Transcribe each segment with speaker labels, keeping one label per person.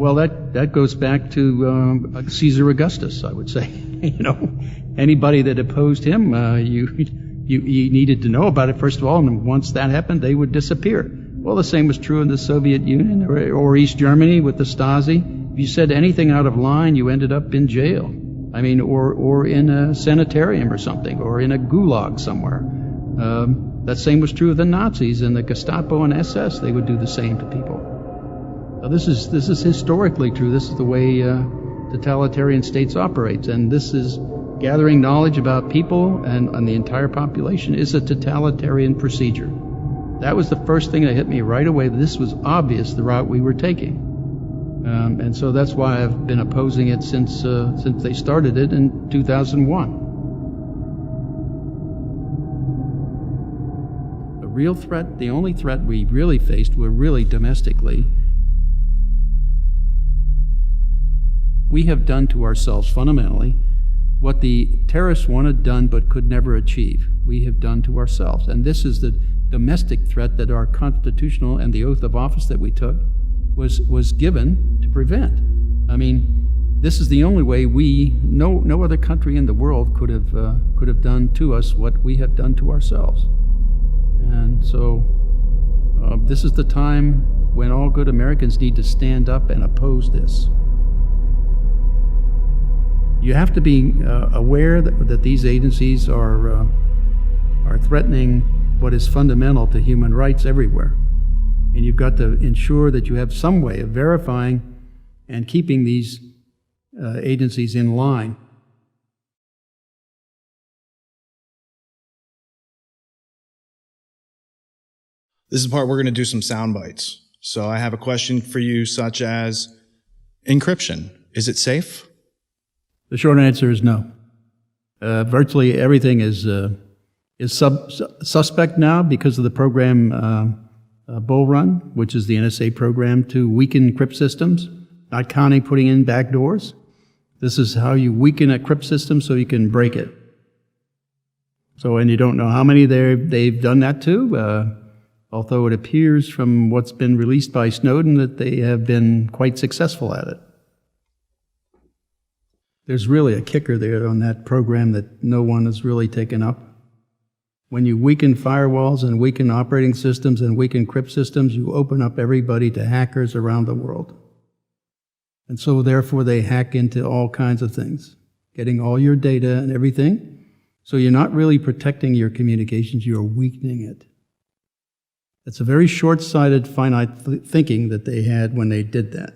Speaker 1: Well, that goes back to Caesar Augustus, I would say. Anybody that opposed him, you needed to know about it first of all, and once that happened, they would disappear. Well, the same was true in the Soviet Union or East Germany with the Stasi. If you said anything out of line, you ended up in jail. Or in a sanitarium or something, or in a gulag somewhere. That same was true of the Nazis and the Gestapo and SS. They would do the same to people. Now, this is historically true. This is the way totalitarian states operate, and this is gathering knowledge about people and the entire population is a totalitarian procedure. That was the first thing that hit me right away. This was obvious, the route we were taking. And so that's why I've been opposing it since they started it in 2001. The real threat, the only threat we really faced were really domestically. We have done to ourselves fundamentally what the terrorists wanted done but could never achieve. We have done to ourselves. And this is the domestic threat that our constitutional and the oath of office that we took was given to prevent. This is the only way no other country in the world could have done to us what we have done to ourselves. And so this is the time when all good Americans need to stand up and oppose this. You have to be aware that these agencies are threatening what is fundamental to human rights everywhere. And you've got to ensure that you have some way of verifying and keeping these agencies in line.
Speaker 2: This is the part we're going to do some sound bites. So I have a question for you, such as encryption. Is it safe?
Speaker 1: The short answer is no. Virtually everything is suspect now because of the program Bull Run, which is the NSA program to weaken encrypt systems, not counting putting in backdoors. This is how you weaken a encrypt system so you can break it. And you don't know how many they've done that to, although it appears from what's been released by Snowden that they have been quite successful at it. There's really a kicker there on that program that no one has really taken up. When you weaken firewalls and weaken operating systems and weaken encrypt systems, you open up everybody to hackers around the world. And so therefore they hack into all kinds of things, getting all your data and everything. So you're not really protecting your communications, you're weakening it. It's a very short-sighted, finite thinking that they had when they did that.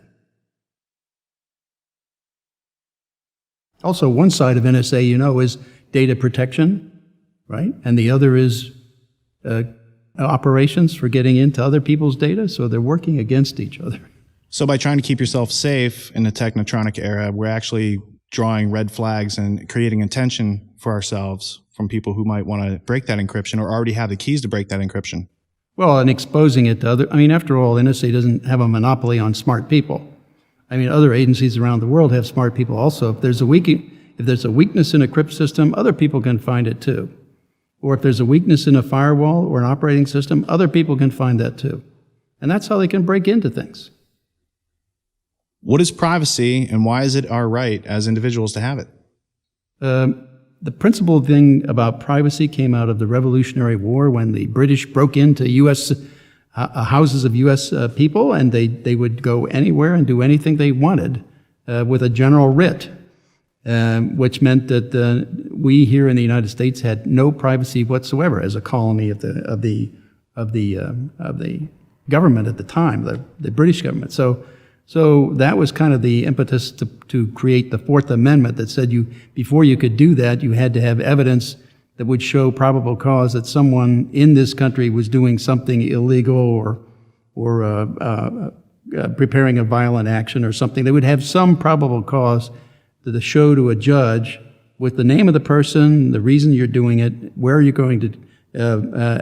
Speaker 1: Also, one side of NSA, is data protection. Right? And the other is operations for getting into other people's data, so they're working against each other.
Speaker 2: So by trying to keep yourself safe in the technotronic era, we're actually drawing red flags and creating attention for ourselves from people who might want to break that encryption or already have the keys to break that encryption.
Speaker 1: Well, and exposing it to other, after all, NSA doesn't have a monopoly on smart people. Other agencies around the world have smart people also. If there's a weakness in a encrypt system, other people can find it too. Or if there's a weakness in a firewall or an operating system, other people can find that too. And that's how they can break into things.
Speaker 2: What is privacy, and why is it our right as individuals to have it?
Speaker 1: The principal thing about privacy came out of the Revolutionary War when the British broke into U.S. Houses of U.S. people, and they would go anywhere and do anything they wanted with a general writ. Which meant that we here in the United States had no privacy whatsoever as a colony of the government at the time, the British government. So that was kind of the impetus to create the Fourth Amendment that said before you could do that, you had to have evidence that would show probable cause that someone in this country was doing something illegal or preparing a violent action or something. They would have some probable cause to show to a judge with the name of the person, the reason you're doing it, where you're going to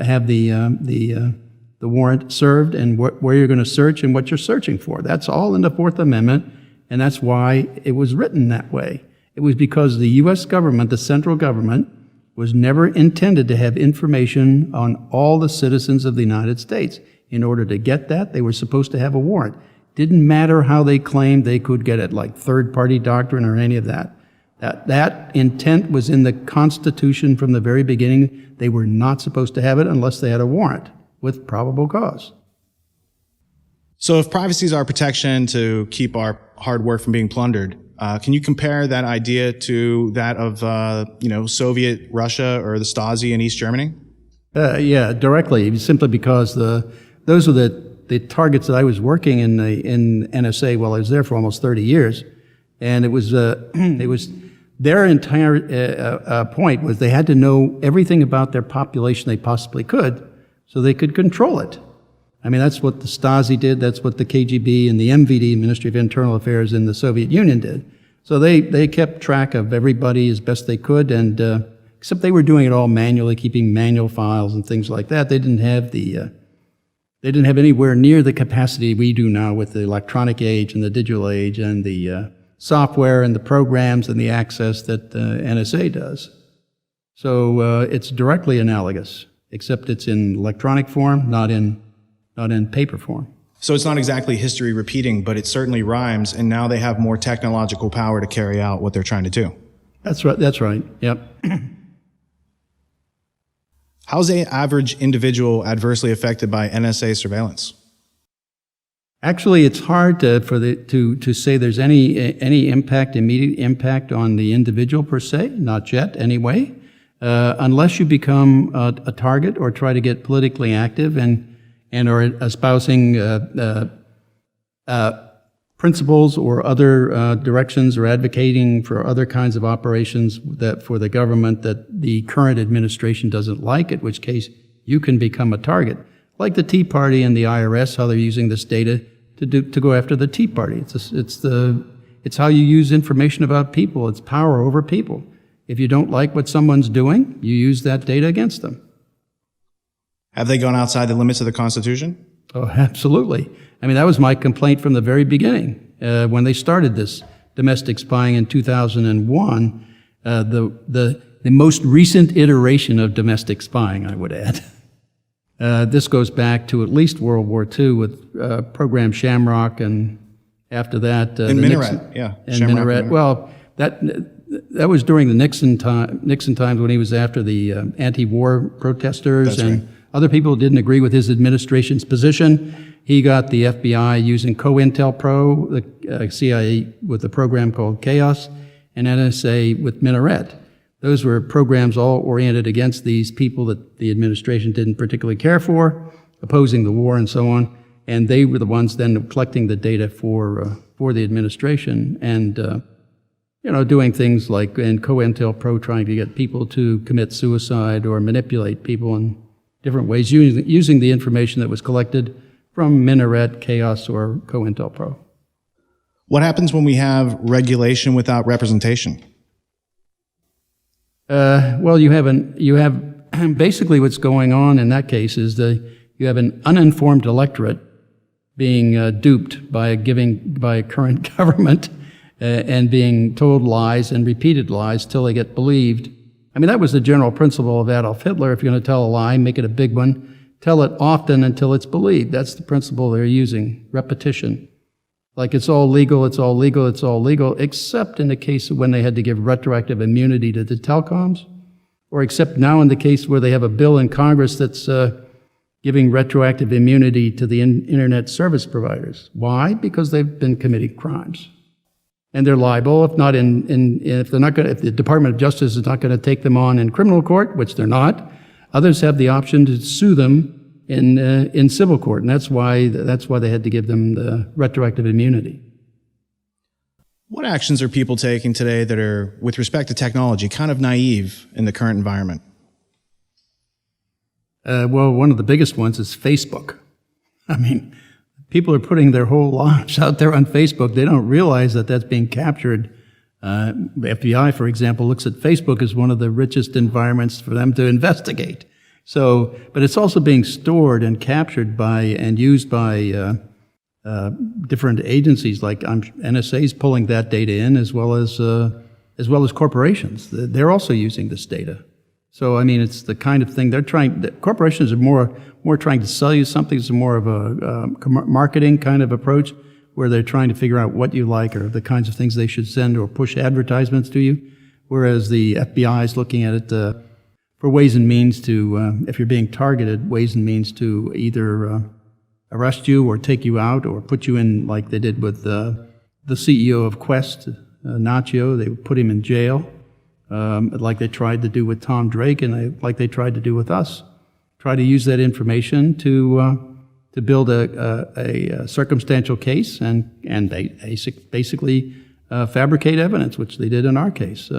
Speaker 1: have the warrant served, and where you're going to search and what you're searching for. That's all in the Fourth Amendment, and that's why it was written that way. It was because the U.S. government, the central government, was never intended to have information on all the citizens of the United States. In order to get that, they were supposed to have a warrant. Didn't matter how they claimed they could get it, like third-party doctrine or any of that. That intent was in the Constitution from the very beginning. They were not supposed to have it unless they had a warrant with probable cause.
Speaker 2: So if privacy is our protection to keep our hard work from being plundered, can you compare that idea to that of, Soviet Russia or the Stasi in East Germany?
Speaker 1: Yeah, directly, simply because those were the targets that I was working in NSA while I was there for almost 30 years. And it was their entire point was they had to know everything about their population they possibly could so they could control it. I mean, that's what the Stasi did. That's what the KGB and the MVD, Ministry of Internal Affairs, in the Soviet Union did. So they kept track of everybody as best they could, and except they were doing it all manually, keeping manual files and things like that. They didn't have anywhere near the capacity we do now with the electronic age and the digital age and the software and the programs and the access that NSA does. So it's directly analogous, except it's in electronic form, not in paper form.
Speaker 2: So it's not exactly history repeating, but it certainly rhymes, and now they have more technological power to carry out what they're trying to do.
Speaker 1: That's right, yep.
Speaker 2: How's the average individual adversely affected by NSA surveillance?
Speaker 1: Actually, it's hard to say there's any immediate impact on the individual per se, not yet anyway, unless you become a target or try to get politically active and are espousing principles or other directions or advocating for other kinds of operations that for the government that the current administration doesn't like, at which case you can become a target. Like the Tea Party and the IRS, how they're using this data to go after the Tea Party. It's how you use information about people. It's power over people. If you don't like what someone's doing, you use that data against them.
Speaker 2: Have they gone outside the limits of the Constitution?
Speaker 1: Oh, absolutely. I mean, that was my complaint from the very beginning. When they started this domestic spying in 2001, the most recent iteration of domestic spying, I would add. This goes back to at least World War II with Program Shamrock, and after that,
Speaker 2: and Minaret, yeah,
Speaker 1: and Minaret. Well, that was during the Nixon times when he was after the anti-war protesters. That's and right. Other people didn't agree with his administration's position. He got the FBI using COINTELPRO, the CIA with a program called Chaos, and NSA with Minaret. Those were programs all oriented against these people that the administration didn't particularly care for, opposing the war and so on. And they were the ones then collecting the data for the administration and doing things like in COINTELPRO trying to get people to commit suicide or manipulate people in different ways, using the information that was collected from Minaret, Chaos, or COINTELPRO.
Speaker 2: What happens when we have regulation without representation?
Speaker 1: Well, you have basically what's going on in that case is you have an uninformed electorate being duped by a current government and being told lies and repeated lies till they get believed. I mean, that was the general principle of Adolf Hitler. If you're going to tell a lie, make it a big one. Tell it often until it's believed. That's the principle they're using, repetition. Like it's all legal, it's all legal, it's all legal, except in the case of when they had to give retroactive immunity to the telecoms, or except now in the case where they have a bill in Congress that's giving retroactive immunity to the internet service providers. Why? Because they've been committing crimes. And they're liable if the Department of Justice is not going to take them on in criminal court, which they're not. Others have the option to sue them in civil court, and that's why they had to give them the retroactive immunity.
Speaker 2: What actions are people taking today that are, with respect to technology, kind of naive in the current environment?
Speaker 1: Well, one of the biggest ones is Facebook. I mean, people are putting their whole lives out there on Facebook. They don't realize that that's being captured. The FBI, for example, looks at Facebook as one of the richest environments for them to investigate. So, but it's also being stored and captured by and used by different agencies. Like NSA is pulling that data in, as well as corporations. They're also using this data. So, I mean, it's the kind of thing corporations are more trying to sell you something. It's more of a marketing kind of approach, where they're trying to figure out what you like or the kinds of things they should send or push advertisements to you, whereas the FBI is looking at it for ways and means to, if you're being targeted, ways and means to either arrest you or take you out or put you in, like they did with the CEO of Quest, Nacho. They put him in jail, like they tried to do with Tom Drake and like they tried to do with us. Try to use that information to build a circumstantial case and they basically fabricate evidence, which they did in our case.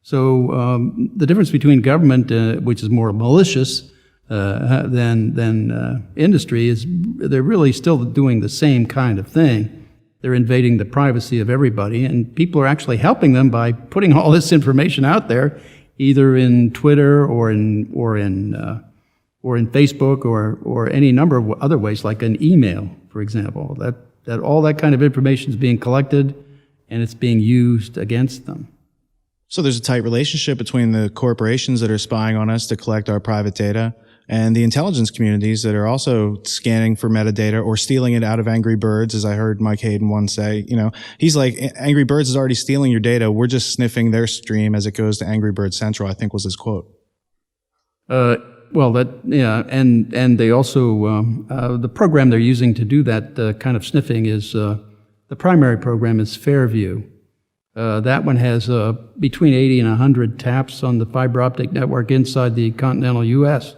Speaker 1: So the difference between government, which is more malicious than industry, is they're really still doing the same kind of thing. They're invading the privacy of everybody, and people are actually helping them by putting all this information out there, either in Twitter or in Facebook or any number of other ways, like an email, for example. That all that kind of information is being collected, and it's being used against them.
Speaker 2: So there's a tight relationship between the corporations that are spying on us to collect our private data and the intelligence communities that are also scanning for metadata or stealing it out of Angry Birds, as I heard Mike Hayden once say. You know, he's like, Angry Birds is already stealing your data. We're just sniffing their stream as it goes to Angry Birds Central, I think was his quote.
Speaker 1: Well, and they also, the program they're using to do that kind of sniffing is, the primary program is Fairview. That one has between 80 and 100 taps on the fiber optic network inside the continental U.S.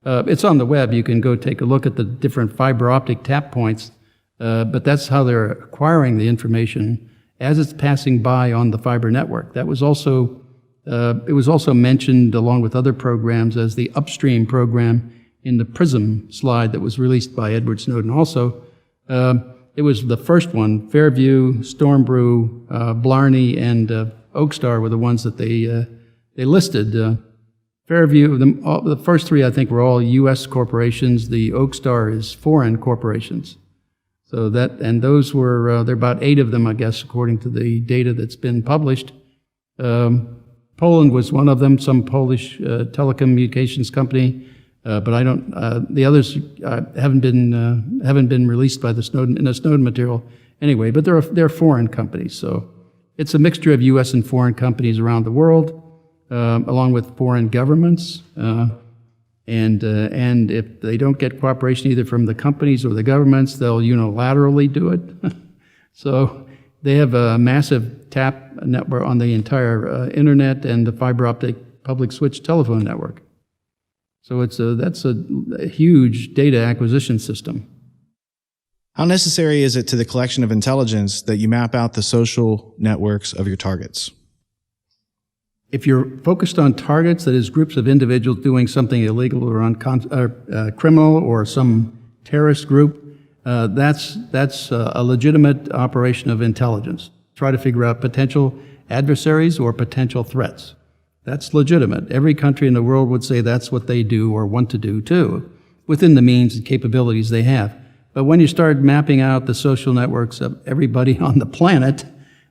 Speaker 1: It's on the web. You can go take a look at the different fiber optic tap points, but that's how they're acquiring the information as it's passing by on the fiber network. That was also, it was also mentioned along with other programs as the upstream program in the PRISM slide that was released by Edward Snowden also. It was the first one. Fairview, Stormbrew, Blarney, and Oakstar were the ones that they listed. Fairview, the first three I think were all U.S. corporations. The Oakstar is foreign corporations. So that, and those were, there are about 8 of them, I guess, according to the data that's been published. Poland was one of them, some Polish telecommunications company. But I don't. The others haven't been released by the Snowden in the Snowden material anyway. But they're foreign companies, so it's a mixture of U.S. and foreign companies around the world, along with foreign governments. And if they don't get cooperation either from the companies or the governments, they'll unilaterally do it. So they have a massive tap network on the entire internet and the fiber optic public switch telephone network. So that's a huge data acquisition system.
Speaker 2: How necessary is it to the collection of intelligence that you map out the social networks of your targets?
Speaker 1: If you're focused on targets, that is groups of individuals doing something illegal or criminal or some terrorist group, that's a legitimate operation of intelligence. Try to figure out potential adversaries or potential threats. That's legitimate. Every country in the world would say that's what they do or want to do too, within the means and capabilities they have. But when you start mapping out the social networks of everybody on the planet,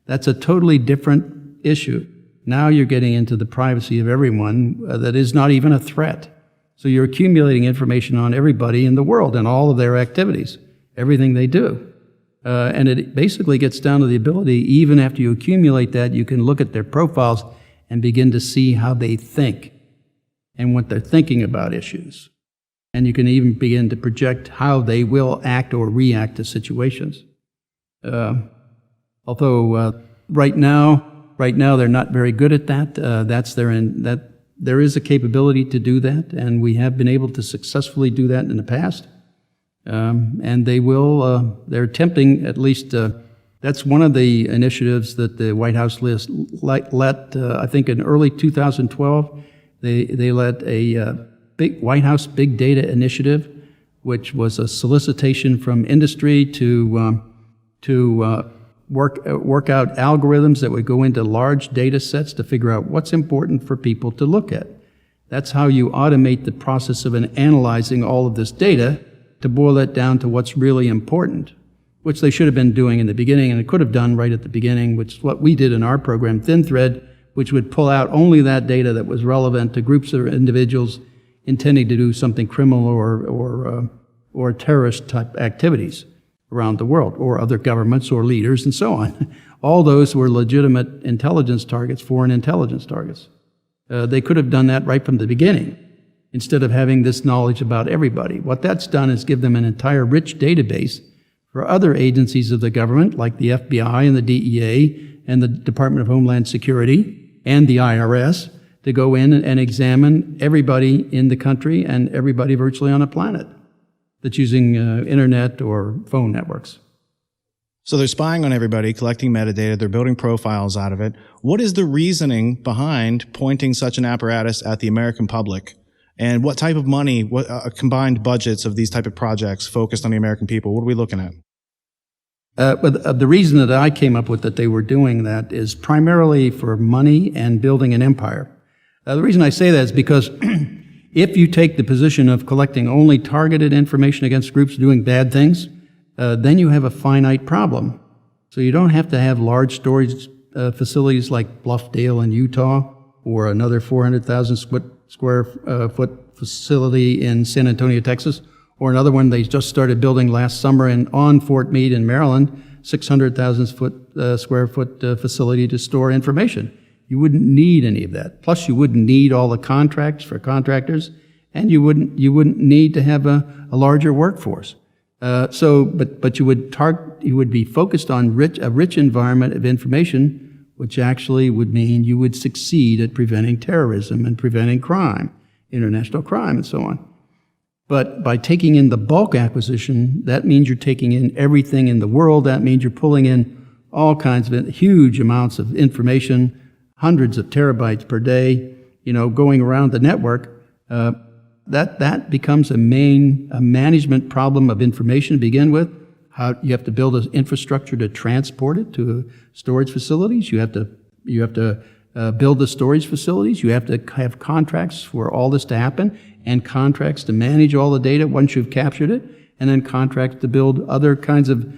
Speaker 1: that's a totally different issue. Now you're getting into the privacy of everyone that is not even a threat. So you're accumulating information on everybody in the world and all of their activities, everything they do. And it basically gets down to the ability, even after you accumulate that, you can look at their profiles and begin to see how they think and what they're thinking about issues. And you can even begin to project how they will act or react to situations. Although right now they're not very good at that. That there is a capability to do that, and we have been able to successfully do that in the past. And they're attempting at least. That's one of the initiatives that the White House let I think in early 2012, they let a big White House Big Data Initiative, which was a solicitation from industry to work out algorithms that would go into large data sets to figure out what's important for people to look at. That's how you automate the process of analyzing all of this data to boil it down to what's really important, which they should have been doing in the beginning, and it could have done right at the beginning, which is what we did in our program, Thin Thread, which would pull out only that data that was relevant to groups of individuals intending to do something criminal or terrorist type activities. around the world, or other governments or leaders and so on. All those were legitimate intelligence targets, foreign intelligence targets. They could have done that right from the beginning, instead of having this knowledge about everybody. What that's done is give them an entire rich database for other agencies of the government, like the FBI and the DEA and the Department of Homeland Security and the IRS, to go in and examine everybody in the country and everybody virtually on the planet that's using internet or phone networks.
Speaker 2: So they're spying on everybody, collecting metadata, they're building profiles out of it. What is the reasoning behind pointing such an apparatus at the American public? And what type of money, what combined budgets of these type of projects focused on the American people? What are we looking at?
Speaker 1: But the reason that I came up with that they were doing that is primarily for money and building an empire. The reason I say that is because if you take the position of collecting only targeted information against groups doing bad things, then you have a finite problem. So you don't have to have large storage facilities like Bluffdale in Utah, or another 400,000 square foot facility in San Antonio, Texas, or another one they just started building last summer on Fort Meade in Maryland, 600,000 square foot facility to store information. You wouldn't need any of that. Plus, you wouldn't need all the contracts for contractors, and you wouldn't need to have a larger workforce. But you would be focused on a rich environment of information, which actually would mean you would succeed at preventing terrorism and preventing crime, international crime, and so on. But by taking in the bulk acquisition, that means you're taking in everything in the world. That means you're pulling in all kinds of huge amounts of information, hundreds of terabytes per day, going around the network. That becomes a management problem of information to begin with. How you have to build an infrastructure to transport it to storage facilities. You have to build the storage facilities. You have to have contracts for all this to happen, and contracts to manage all the data once you've captured it, and then contracts to build other kinds of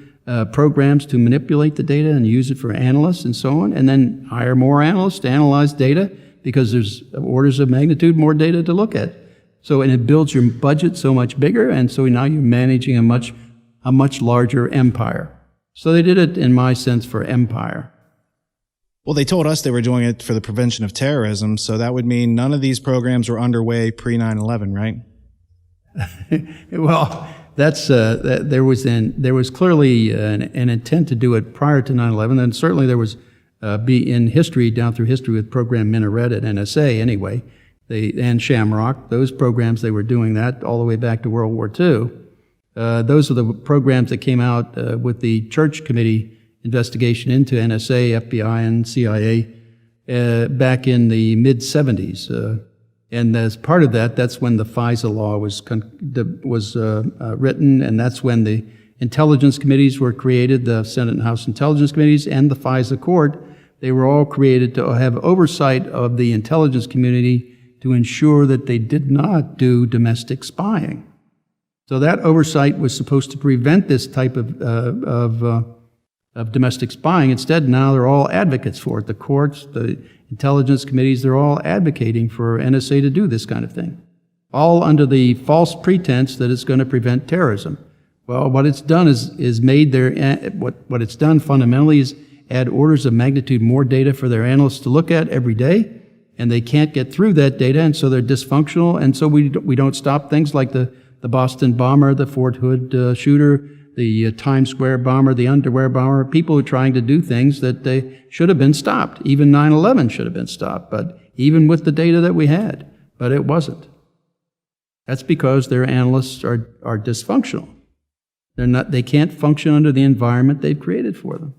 Speaker 1: programs to manipulate the data and use it for analysts and so on, and then hire more analysts to analyze data because there's orders of magnitude more data to look at. So, and it builds your budget so much bigger, and so now you're managing a much larger empire. So they did it, in my sense, for empire.
Speaker 2: Well, they told us they were doing it for the prevention of terrorism, so that would mean none of these programs were underway pre-9/11, right?
Speaker 1: Well, there was clearly an intent to do it prior to 9/11, and certainly there was in history, down through history, with Program Minaret at NSA anyway, and Shamrock. Those programs, they were doing that all the way back to World War II. Those are the programs that came out with the Church Committee investigation into NSA, FBI, and CIA back in the mid-'70s. And as part of that, that's when the FISA law was written, and that's when the intelligence committees were created, the Senate and House intelligence committees, and the FISA court. They were all created to have oversight of the intelligence community to ensure that they did not do domestic spying. So that oversight was supposed to prevent this type of domestic spying. Instead, now they're all advocates for it. The courts, the intelligence committees, they're all advocating for NSA to do this kind of thing, all under the false pretense that it's going to prevent terrorism. Well, what it's done is made what it's done fundamentally is add orders of magnitude more data for their analysts to look at every day, and they can't get through that data, and so they're dysfunctional, and so we don't stop things like the Boston bomber, the Fort Hood shooter, the Times Square bomber, the underwear bomber. People are trying to do things that they should have been stopped. Even 9/11 should have been stopped, but even with the data that we had, but it wasn't. That's because their analysts are dysfunctional. They can't function under the environment they've created for them.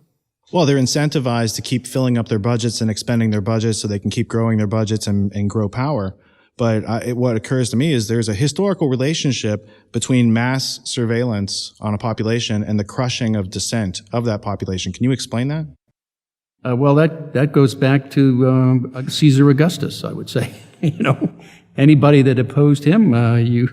Speaker 2: Well, they're incentivized to keep filling up their budgets and expending their budgets so they can keep growing their budgets and grow power. But what occurs to me is there's a historical relationship between mass surveillance on a population and the crushing of dissent of that population. Can you explain that?
Speaker 1: Well, that goes back to Caesar Augustus, I would say. Anybody that opposed him, you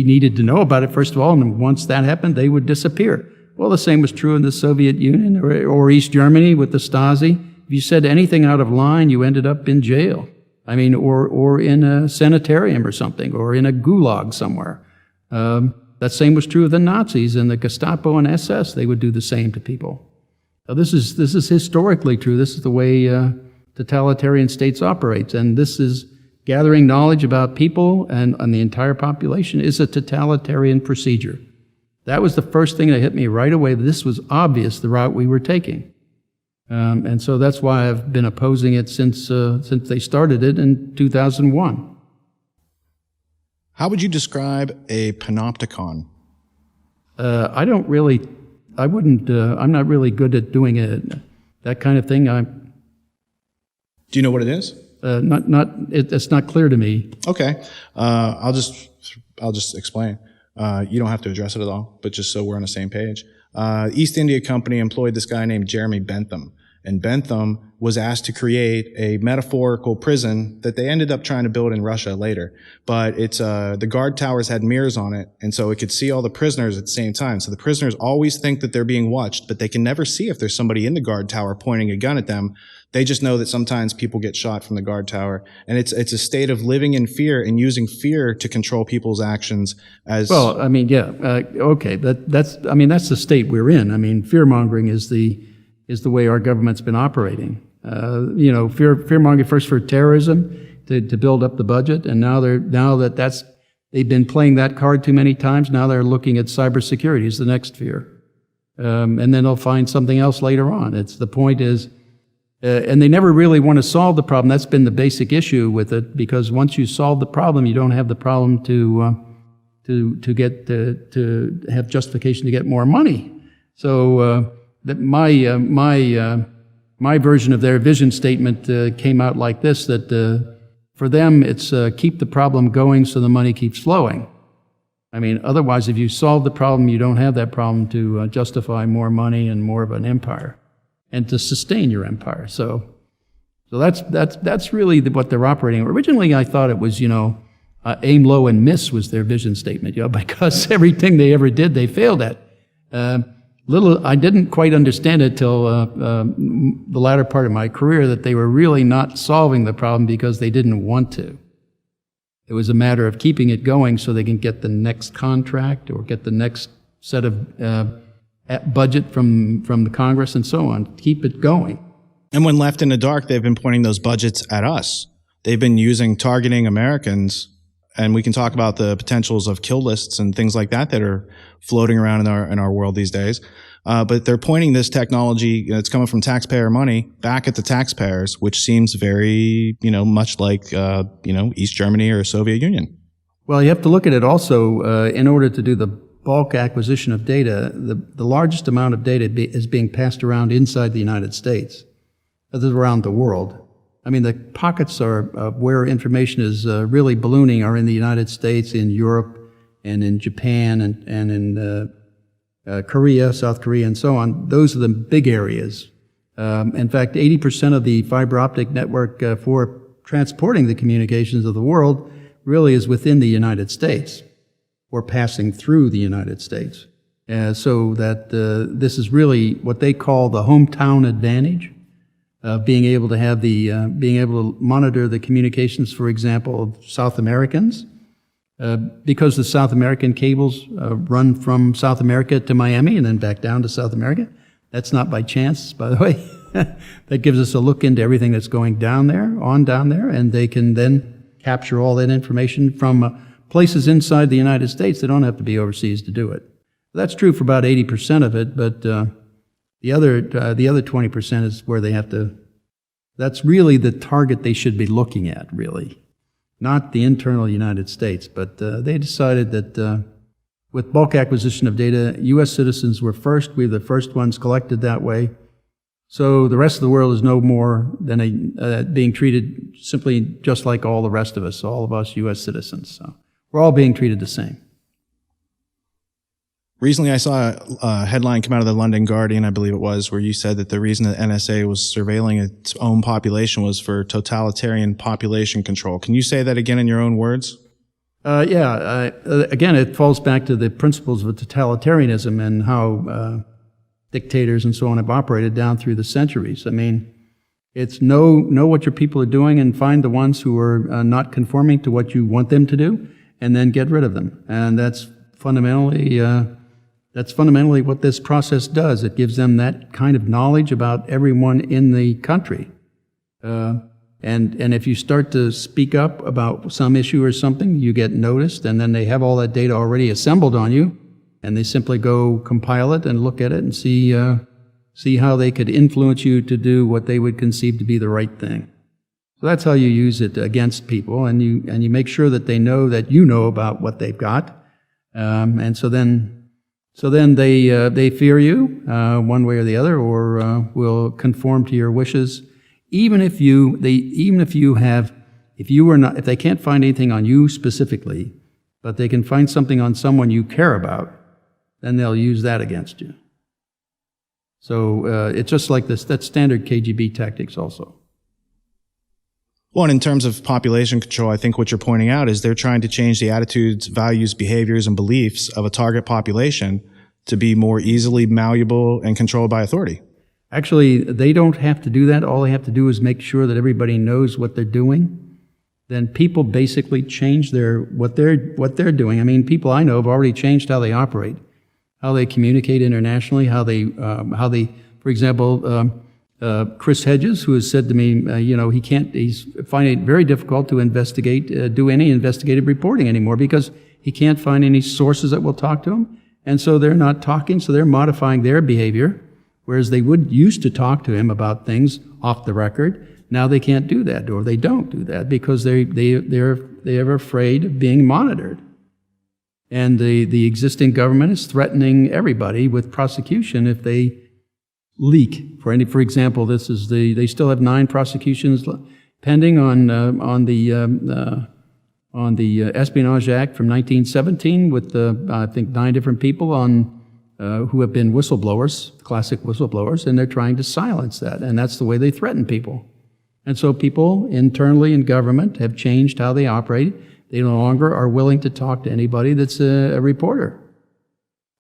Speaker 1: needed to know about it, first of all, and once that happened, they would disappear. Well, the same was true in the Soviet Union or East Germany with the Stasi. If you said anything out of line, you ended up in jail. Or in a sanitarium or something, or in a gulag somewhere. That same was true of the Nazis and the Gestapo and SS. They would do the same to people. Now, this is historically true. This is the way totalitarian states operate, and this is gathering knowledge about people and the entire population is a totalitarian procedure. That was the first thing that hit me right away. This was obvious, the route we were taking. And so that's why I've been opposing it since they started it in 2001.
Speaker 2: How would you describe a panopticon?
Speaker 1: I'm not really good at doing that kind of thing.
Speaker 2: Do you know what it is?
Speaker 1: It's not clear to me.
Speaker 2: Okay. I'll just explain. You don't have to address it at all, but just so we're on the same page. East India Company employed this guy named Jeremy Bentham. And Bentham was asked to create a metaphorical prison that they ended up trying to build in Russia later. But it's, the guard towers had mirrors on it, and so it could see all the prisoners at the same time. So the prisoners always think that they're being watched, but they can never see if there's somebody in the guard tower pointing a gun at them. They just know that sometimes people get shot from the guard tower. And it's a state of living in fear and using fear to control people's actions as...
Speaker 1: Well, I mean, yeah, okay. That's the state we're in. I mean, fear-mongering is the way our government's been operating. Fear-mongering first for terrorism to build up the budget, and they've been playing that card too many times. Now they're looking at cybersecurity as the next fear, and then they'll find something else later on. The point is, and they never really want to solve the problem. That's been the basic issue with it, because once you solve the problem, you don't have the problem to have justification to get more money. So. My version of their vision statement came out like this, that for them it's keep the problem going so the money keeps flowing. I mean, otherwise if you solve the problem, you don't have that problem to justify more money and more of an empire and to sustain your empire. So that's really what they're operating. Originally I thought it was, aim low and miss was their vision statement, because everything they ever did they failed at. I didn't quite understand it till the latter part of my career, that they were really not solving the problem because they didn't want to. It was a matter of keeping it going so they can get the next contract or get the next set of budget from the Congress and so on. Keep it going.
Speaker 2: And when left in the dark, they've been pointing those budgets at us. They've been targeting Americans. And we can talk about the potentials of kill lists and things like that are floating around in our world these days. But they're pointing this technology that's coming from taxpayer money back at the taxpayers, which seems very, much like, East Germany or Soviet Union.
Speaker 1: Well, you have to look at it also in order to do the bulk acquisition of data. The largest amount of data is being passed around inside the United States, around the world. I mean, the pockets of where information is really ballooning are in the United States, in Europe, and in Japan, and in Korea, South Korea, and so on. Those are the big areas. In fact, 80% of the fiber optic network for transporting the communications of the world really is within the United States or passing through the United States. So that this is really what they call the hometown advantage. Being able to monitor the communications, for example, of South Americans, because the South American cables run from South America to Miami and then back down to South America. That's not by chance, by the way. That gives us a look into everything that's going down there, and they can then capture all that information from places inside the United States. They don't have to be overseas to do it. That's true for about 80% of it, but the other 20% is where they have to. That's really the target they should be looking at, really, not the internal United States. But they decided that with bulk acquisition of data, U.S. citizens were first. We were the first ones collected that way. So the rest of the world is no more than being treated simply just like all the rest of us, all of us U.S. citizens. So we're all being treated the same.
Speaker 2: Recently, I saw a headline come out of the London Guardian, I believe it was, where you said that the reason the NSA was surveilling its own population was for totalitarian population control. Can you say that again in your own words?
Speaker 1: Again, it falls back to the principles of totalitarianism and how dictators and so on have operated down through the centuries. I mean, it's know what your people are doing and find the ones who are not conforming to what you want them to do, and then get rid of them. And that's fundamentally what this process does. It gives them that kind of knowledge about everyone in the country. And if you start to speak up about some issue or something, you get noticed, and then they have all that data already assembled on you, and they simply go compile it and look at it and see how they could influence you to do what they would conceive to be the right thing. So that's how you use it against people, and you make sure that they know that you know about what they've got, and so then they fear you one way or the other, or will conform to your wishes, if they can't find anything on you specifically, but they can find something on someone you care about, then they'll use that against you. So it's just like this. That's standard KGB tactics also.
Speaker 2: Well, and in terms of population control, I think what you're pointing out is they're trying to change the attitudes, values, behaviors, and beliefs of a target population to be more easily malleable and controlled by authority.
Speaker 1: Actually, they don't have to do that. All they have to do is make sure that everybody knows what they're doing. Then people basically change what they're doing. I mean, people I know have already changed how they operate, how they communicate internationally, how they, for example, Chris Hedges, who has said to me, he's finding it very difficult to do any investigative reporting anymore because he can't find any sources that will talk to him. And so they're not talking, so they're modifying their behavior, whereas they used to talk to him about things off the record. Now they can't do that, or they don't do that because they're afraid of being monitored. And the existing government is threatening everybody with prosecution if they leak. For example, they still have 9 prosecutions pending on the Espionage Act from 1917 with I think 9 different people who have been whistleblowers, classic whistleblowers, and they're trying to silence that, and that's the way they threaten people. And so people internally in government have changed how they operate. They no longer are willing to talk to anybody that's a reporter.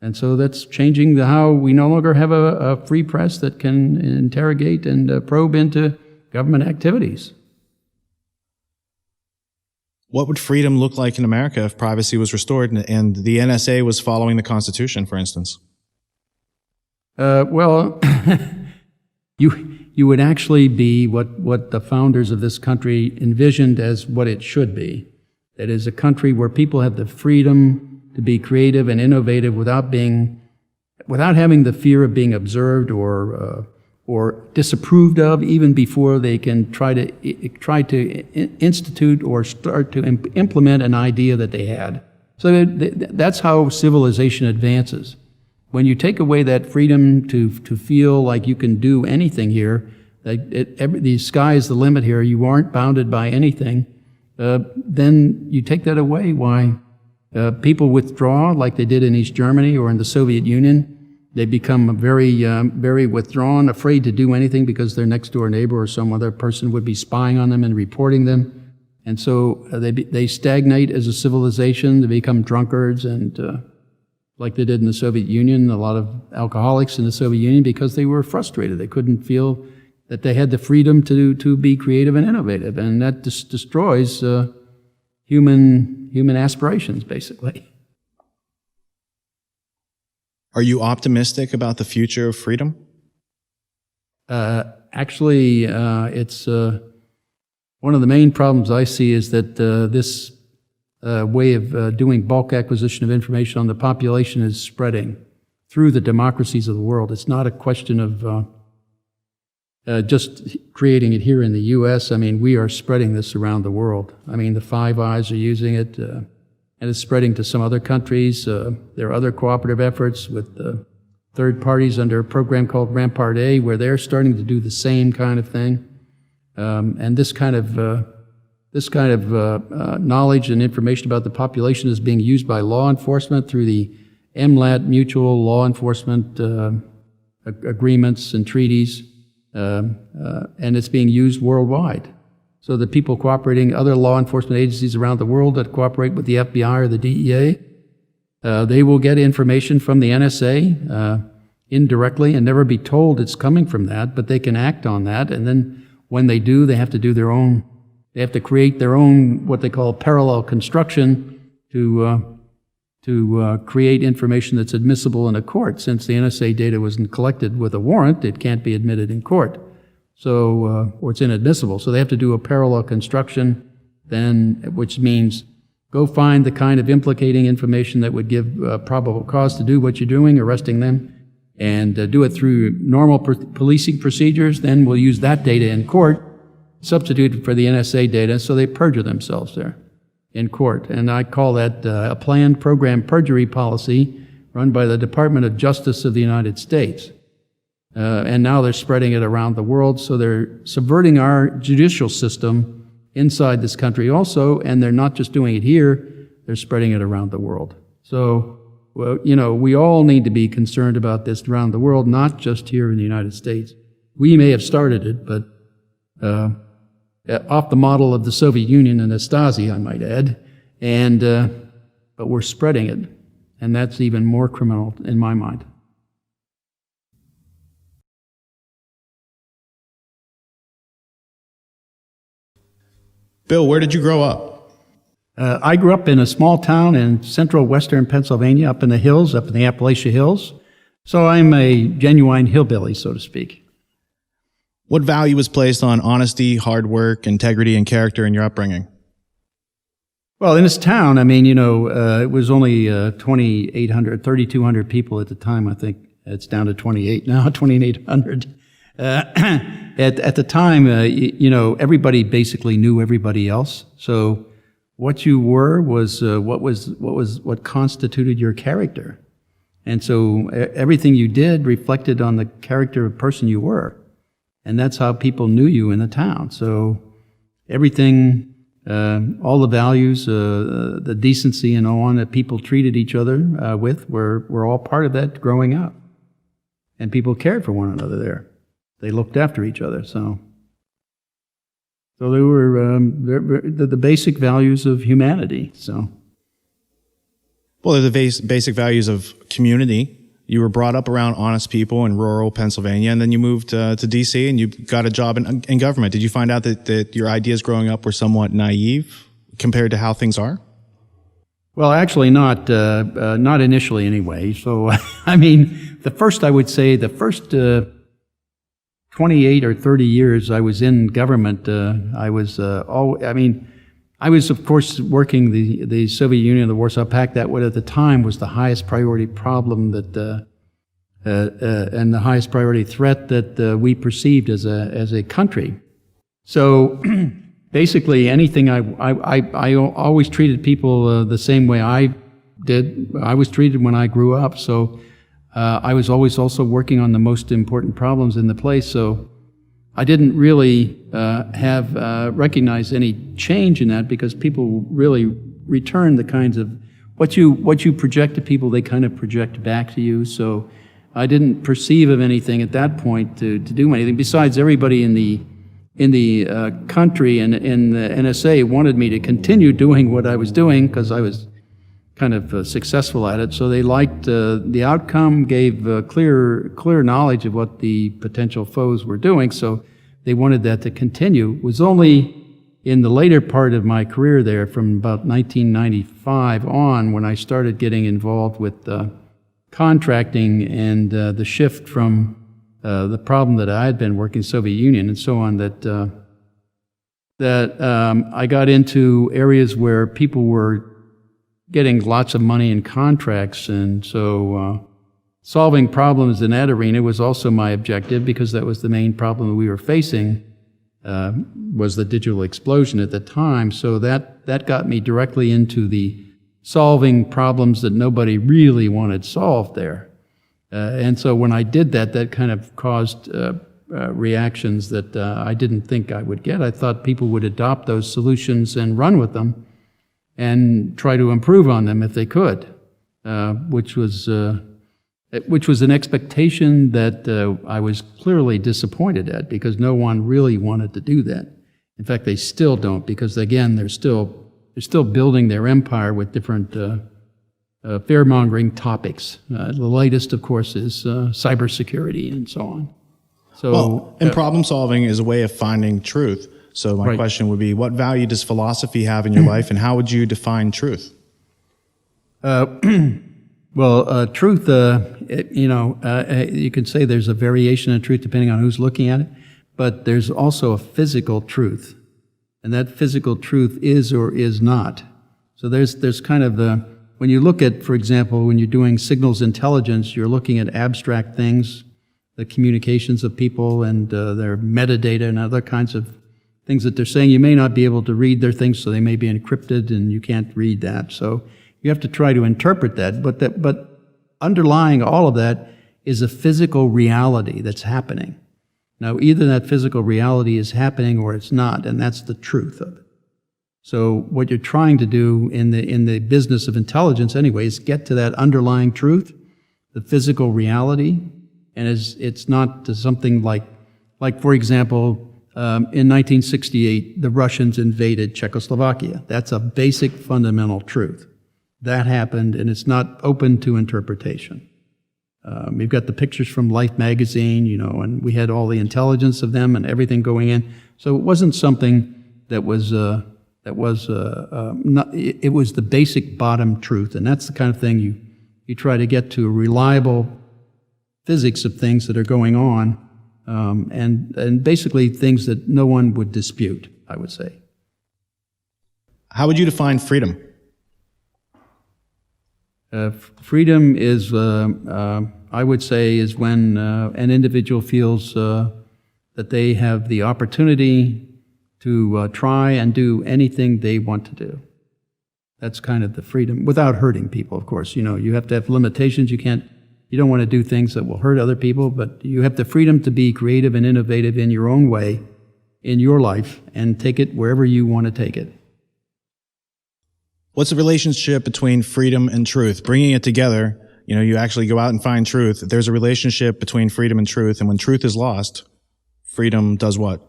Speaker 1: And so that's changing how we no longer have a free press that can interrogate and probe into government activities.
Speaker 2: What would freedom look like in America if privacy was restored and the NSA was following the Constitution, for instance?
Speaker 1: Well, you would actually be what the founders of this country envisioned as what it should be. That is, a country where people have the freedom to be creative and innovative without having the fear of being observed or disapproved of, even before they can try to institute or start to implement an idea that they had. So that's how civilization advances. When you take away that freedom to feel like you can do anything here, the sky is the limit here, you aren't bounded by anything, then you take that away. Why? People withdraw like they did in East Germany or in the Soviet Union. They become very withdrawn, afraid to do anything because their next door neighbor or some other person would be spying on them and reporting them. And so they stagnate as a civilization. They become drunkards and like they did in the Soviet Union, a lot of alcoholics in the Soviet Union because they were frustrated. They couldn't feel that they had the freedom to be creative and innovative. And that destroys human aspirations, basically.
Speaker 2: Are you optimistic about the future of freedom?
Speaker 1: Actually, it's one of the main problems I see is that this way of doing bulk acquisition of information on the population is spreading through the democracies of the world. It's not a question of just creating it here in the U.S. I mean, we are spreading this around the world. I mean, the Five Eyes are using it, and it's spreading to some other countries. There are other cooperative efforts with third parties under a program called Rampart A, where they're starting to do the same kind of thing. And this kind of knowledge and information about the population is being used by law enforcement through the MLAT mutual law enforcement agreements and treaties, and it's being used worldwide. So the people cooperating, other law enforcement agencies around the world that cooperate with the FBI or the DEA, they will get information from the NSA indirectly and never be told it's coming from that, but they can act on that. And then when they do, they have to do their own, they have to create their own, what they call parallel construction to to create information that's admissible in a court. Since the NSA data wasn't collected with a warrant, it can't be admitted in court. So, or it's inadmissible. So they have to do a parallel construction, then, which means go find the kind of implicating information that would give probable cause to do what you're doing, arresting them, and do it through normal policing procedures. Then we'll use that data in court, substitute for the NSA data, so they perjure themselves there in court. And I call that a planned program perjury policy run by the Department of Justice of the United States. And now they're spreading it around the world, so they're subverting our judicial system inside this country also, and they're not just doing it here, they're spreading it around the world. So, well, you know, we all need to be concerned about this around the world, not just here in the United States. We may have started it, but off the model of the Soviet Union and the Stasi, I might add, and but we're spreading it, and that's even more criminal in my mind.
Speaker 2: Bill, where did you grow up?
Speaker 1: I grew up in a small town in central western Pennsylvania, up in the hills, up in the Appalachia Hills. So I'm a genuine hillbilly, so to speak.
Speaker 2: What value was placed on honesty, hard work, integrity, and character in your upbringing?
Speaker 1: Well, in this town, I mean, you know, it was only 3,200 people at the time. I think it's down to 28 now, 2,800. At the time, you know, everybody basically knew everybody else. So what you were was what constituted your character, and so everything you did reflected on the character of person you were, and that's how people knew you in the town. So everything, all the values, the decency and so on that people treated each other with were all part of that growing up, and people cared for one another there. They looked after each other, so they were the basic values of humanity. So,
Speaker 2: well, they're the basic values of community. You were brought up around honest people in rural Pennsylvania, and then you moved to D.C. and you got a job in government. Did you find out that your ideas growing up were somewhat naive compared to how things are?
Speaker 1: Well, actually, not initially, anyway. So, I mean, the first 28 or 30 years I was in government, I was, of course, working the Soviet Union, the Warsaw Pact. That at the time was the highest priority problem and the highest priority threat that we perceived as a country. So basically, anything I always treated people the same way I did. I was treated when I grew up. So. I was always also working on the most important problems in the place, so I didn't really have recognized any change in that, because people really return the kinds of what you project to people, they kind of project back to you. So I didn't perceive of anything at that point to do anything. Besides, everybody in the country and in the NSA wanted me to continue doing what I was doing because I was kind of successful at it. So they liked the outcome, gave clear knowledge of what the potential foes were doing. So they wanted that to continue. It was only in the later part of my career there, from about 1995 on, when I started getting involved with contracting and the shift from the problem that I had been working Soviet Union and so on, that I got into areas where people were getting lots of money in contracts, and so solving problems in that arena was also my objective, because that was the main problem we were facing, was the digital explosion at the time. So that got me directly into the solving problems that nobody really wanted solved there. And so when I did that, that kind of caused reactions that I didn't think I would get. I thought people would adopt those solutions and run with them and try to improve on them if they could, which was an expectation that I was clearly disappointed at, because no one really wanted to do that. In fact, they still don't, because again, they're still building their empire with different fear-mongering topics. The latest, of course, is cybersecurity and so on. So,
Speaker 2: and problem solving is a way of finding truth. So my question would be, what value does philosophy have in your life, and how would you define truth?
Speaker 1: Truth, you could say there's a variation of truth depending on who's looking at it, but there's also a physical truth, and that physical truth is or is not. So there's kind of when you look at, for example, when you're doing signals intelligence, you're looking at abstract things, the communications of people and their metadata and other kinds of things that they're saying. You may not be able to read their things, so they may be encrypted and you can't read that. So you have to try to interpret that, but underlying all of that is a physical reality that's happening. Now, either that physical reality is happening or it's not, and that's the truth of it. So what you're trying to do in the business of intelligence anyway is get to that underlying truth, the physical reality, and it's not something like for example, in 1968, the Russians invaded Czechoslovakia. That's a basic fundamental truth. That happened, and it's not open to interpretation. We've got the pictures from Life magazine, and we had all the intelligence of them and everything going in. So it wasn't something that was it was the basic bottom truth, and that's the kind of thing you try to get to, a reliable physics of things that are going on, and basically things that no one would dispute, I would say.
Speaker 2: How would you define freedom?
Speaker 1: Freedom is, I would say, is when an individual feels that they have the opportunity to try and do anything they want to do. That's kind of the freedom, without hurting people, of course. You have to have limitations. You don't want to do things that will hurt other people, but you have the freedom to be creative and innovative in your own way, in your life, and take it wherever you want to take it.
Speaker 2: What's the relationship between freedom and truth? Bringing it together, you actually go out and find truth. There's a relationship between freedom and truth, and when truth is lost, freedom does what?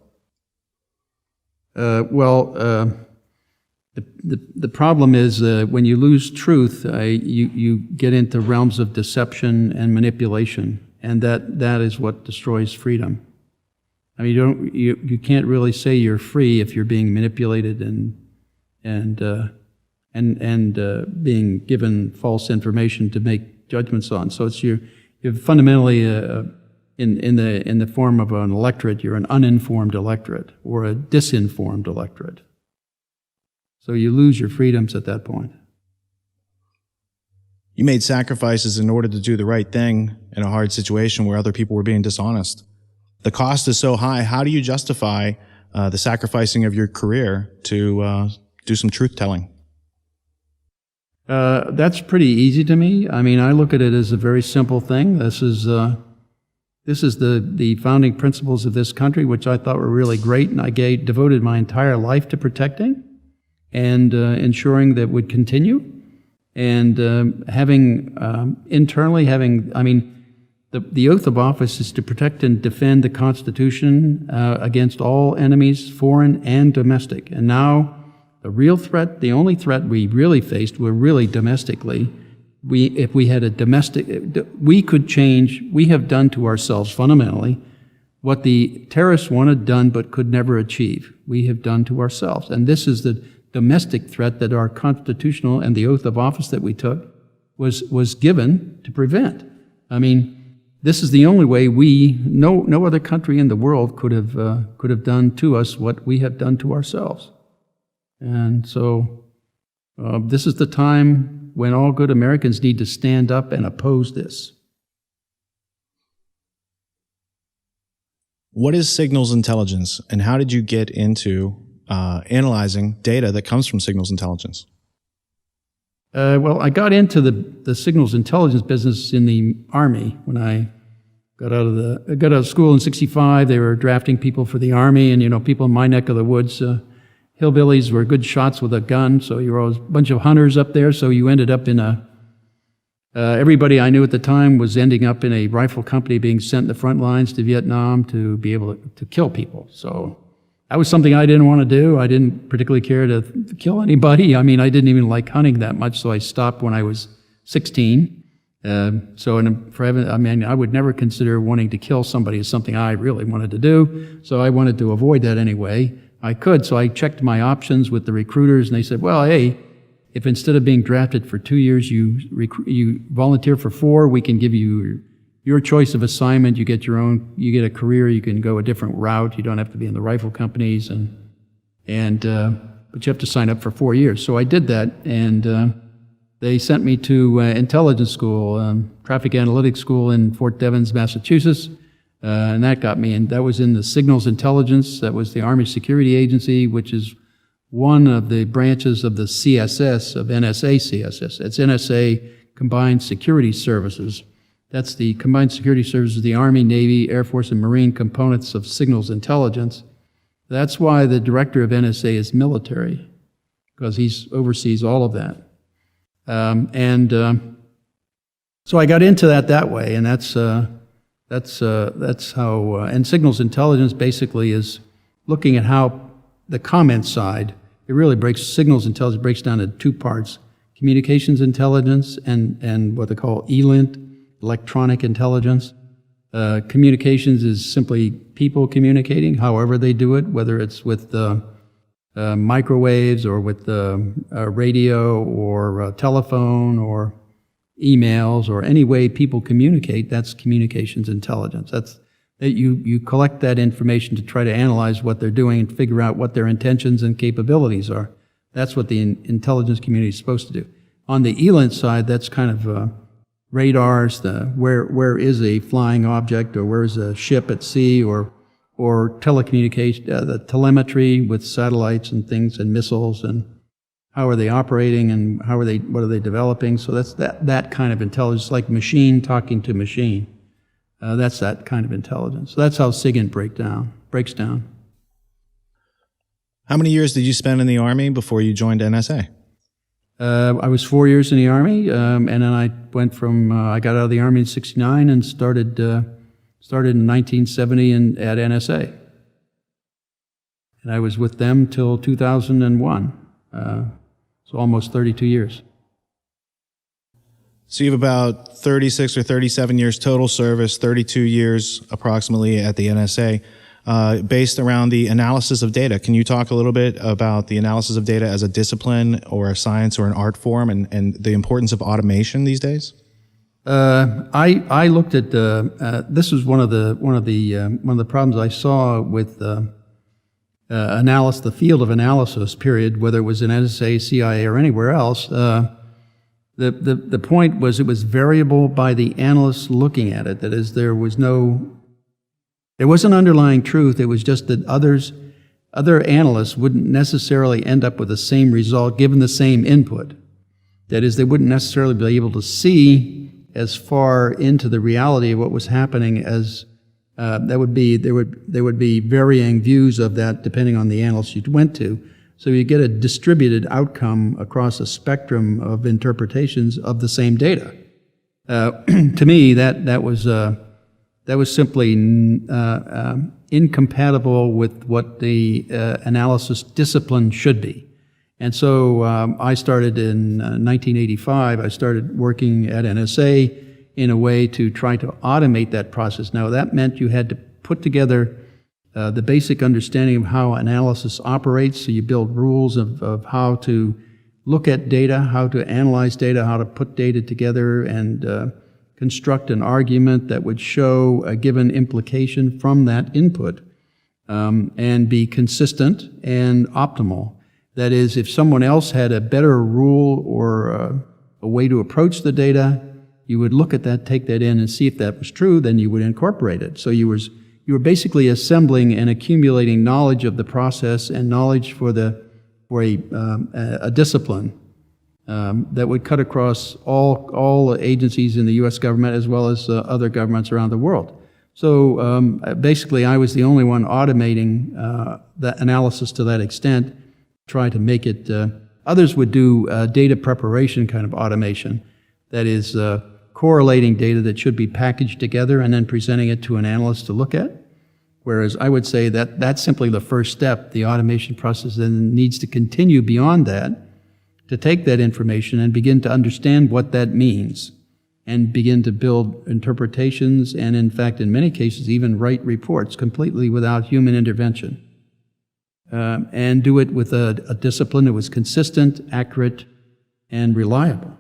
Speaker 1: The problem is when you lose truth, you get into realms of deception and manipulation, and that is what destroys freedom. I mean, you can't really say you're free if you're being manipulated and being given false information to make judgments on. So you're fundamentally in the form of an electorate. You're an uninformed electorate or a disinformed electorate. So you lose your freedoms at that point.
Speaker 2: You made sacrifices in order to do the right thing in a hard situation where other people were being dishonest. The cost is so high. How do you justify the sacrificing of your career to do some truth-telling?
Speaker 1: That's pretty easy to me. I mean, I look at it as a very simple thing. This is the founding principles of this country, which I thought were really great, and I devoted my entire life to protecting and ensuring that would continue. And internally having, the oath of office is to protect and defend the Constitution against all enemies, foreign and domestic. And now the real threat, the only threat we really faced were really domestically. If we had a domestic, we could change, we have done to ourselves fundamentally what the terrorists wanted done but could never achieve. We have done to ourselves. And this is the domestic threat that our constitutional and the oath of office that we took was given to prevent. I mean, this is the only way no other country in the world could have done to us what we have done to ourselves. And so this is the time when all good Americans need to stand up and oppose this.
Speaker 2: What is signals intelligence, and how did you get into analyzing data that comes from signals intelligence?
Speaker 1: Well, I got into the signals intelligence business in the Army when I got out of school in '65. They were drafting people for the Army, and people in my neck of the woods, hillbillies were good shots with a gun, so you were a bunch of hunters up there. So you ended up in everybody I knew at the time was ending up in a rifle company being sent in the front lines to Vietnam to be able to kill people. So that was something I didn't want to do. I didn't particularly care to kill anybody. I mean, I didn't even like hunting that much, so I stopped when I was 16. I would never consider wanting to kill somebody as something I really wanted to do, so I wanted to avoid that anyway. I could, so I checked my options with the recruiters, and they said, well, hey, if instead of being drafted for 2 years, you volunteer for 4, we can give you your choice of assignment. You get a career. You can go a different route. You don't have to be in the rifle companies, but you have to sign up for 4 years. So I did that, and they sent me to intelligence school, traffic analytics school in Fort Devens, Massachusetts, and that got me. And that was in the Signals Intelligence. That was the Army Security Agency, which is one of the branches of the CSS, of NSA CSS. It's NSA Combined Security Services. That's the Combined Security Services of the Army, Navy, Air Force, and Marine components of Signals Intelligence. That's why the director of NSA is military, because he oversees all of that. So I got into that way, and that's how. And Signals Intelligence basically is looking at how the comment side. It really Signals Intelligence breaks down into 2 parts: communications intelligence and what they call ELINT, electronic intelligence. Communications is simply people communicating, however they do it, whether it's with microwaves or with radio or telephone or emails or any way people communicate. That's communications intelligence. You collect that information to try to analyze what they're doing and figure out what their intentions and capabilities are. That's what the intelligence community is supposed to do. On the ELINT side, that's kind of radars, where is a flying object, or where is a ship at sea, or telecommunication, the telemetry with satellites and things and missiles, and how are they operating and what are they developing. So that's that kind of intelligence, like machine talking to machine. That's that kind of intelligence. So that's how SIGINT breaks down.
Speaker 2: How many years did you spend in the Army before you joined NSA?
Speaker 1: I was 4 years in the Army, and then I went I got out of the Army in '69 and started in 1970 at NSA. And I was with them till 2001, so almost 32 years.
Speaker 2: So you have about 36 or 37 years total service, 32 years approximately at the NSA, based around the analysis of data. Can you talk a little bit about the analysis of data as a discipline or a science or an art form, and the importance of automation these days?
Speaker 1: I looked at this was one of the problems I saw with the field of analysis. Period. Whether it was in NSA, CIA, or anywhere else. The point was it was variable by the analysts looking at it. That is, there was an underlying truth. It was just that other analysts wouldn't necessarily end up with the same result given the same input. That is, they wouldn't necessarily be able to see as far into the reality of what was happening as there would be varying views of that depending on the analyst you went to. So you get a distributed outcome across a spectrum of interpretations of the same data. To me, that was simply incompatible with what the analysis discipline should be. And so I started in 1985. I started working at NSA in a way to try to automate that process. Now, that meant you had to put together the basic understanding of how analysis operates. So you build rules of how to look at data, how to analyze data, how to put data together, and construct an argument that would show a given implication from that input, and be consistent and optimal. That is, if someone else had a better rule or a way to approach the data, you would look at that, take that in, and see if that was true, then you would incorporate it. So you were basically assembling and accumulating knowledge of the process and knowledge for a discipline that would cut across all agencies in the U.S. government as well as other governments around the world. So basically, I was the only one automating that analysis to that extent, try to make it. Others would do data preparation kind of automation, that is correlating data that should be packaged together and then presenting it to an analyst to look at. Whereas I would say that that's simply the first step. The automation process then needs to continue beyond that to take that information and begin to understand what that means and begin to build interpretations and, in fact, in many cases, even write reports completely without human intervention. And do it with a discipline that was consistent, accurate, and reliable.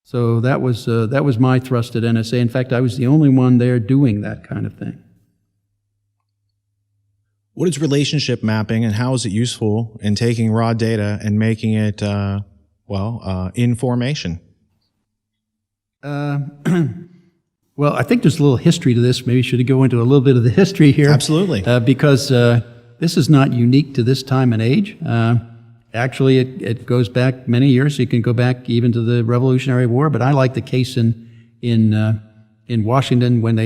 Speaker 1: So that was my thrust at NSA. In fact, I was the only one there doing that kind of thing.
Speaker 2: What is relationship mapping, and how is it useful in taking raw data and making it, information?
Speaker 1: Well, I think there's a little history to this. Maybe should go into a little bit of the history here.
Speaker 2: Absolutely.
Speaker 1: Because this is not unique to this time and age. Actually, it goes back many years. You can go back even to the Revolutionary War. But I like the case in Washington when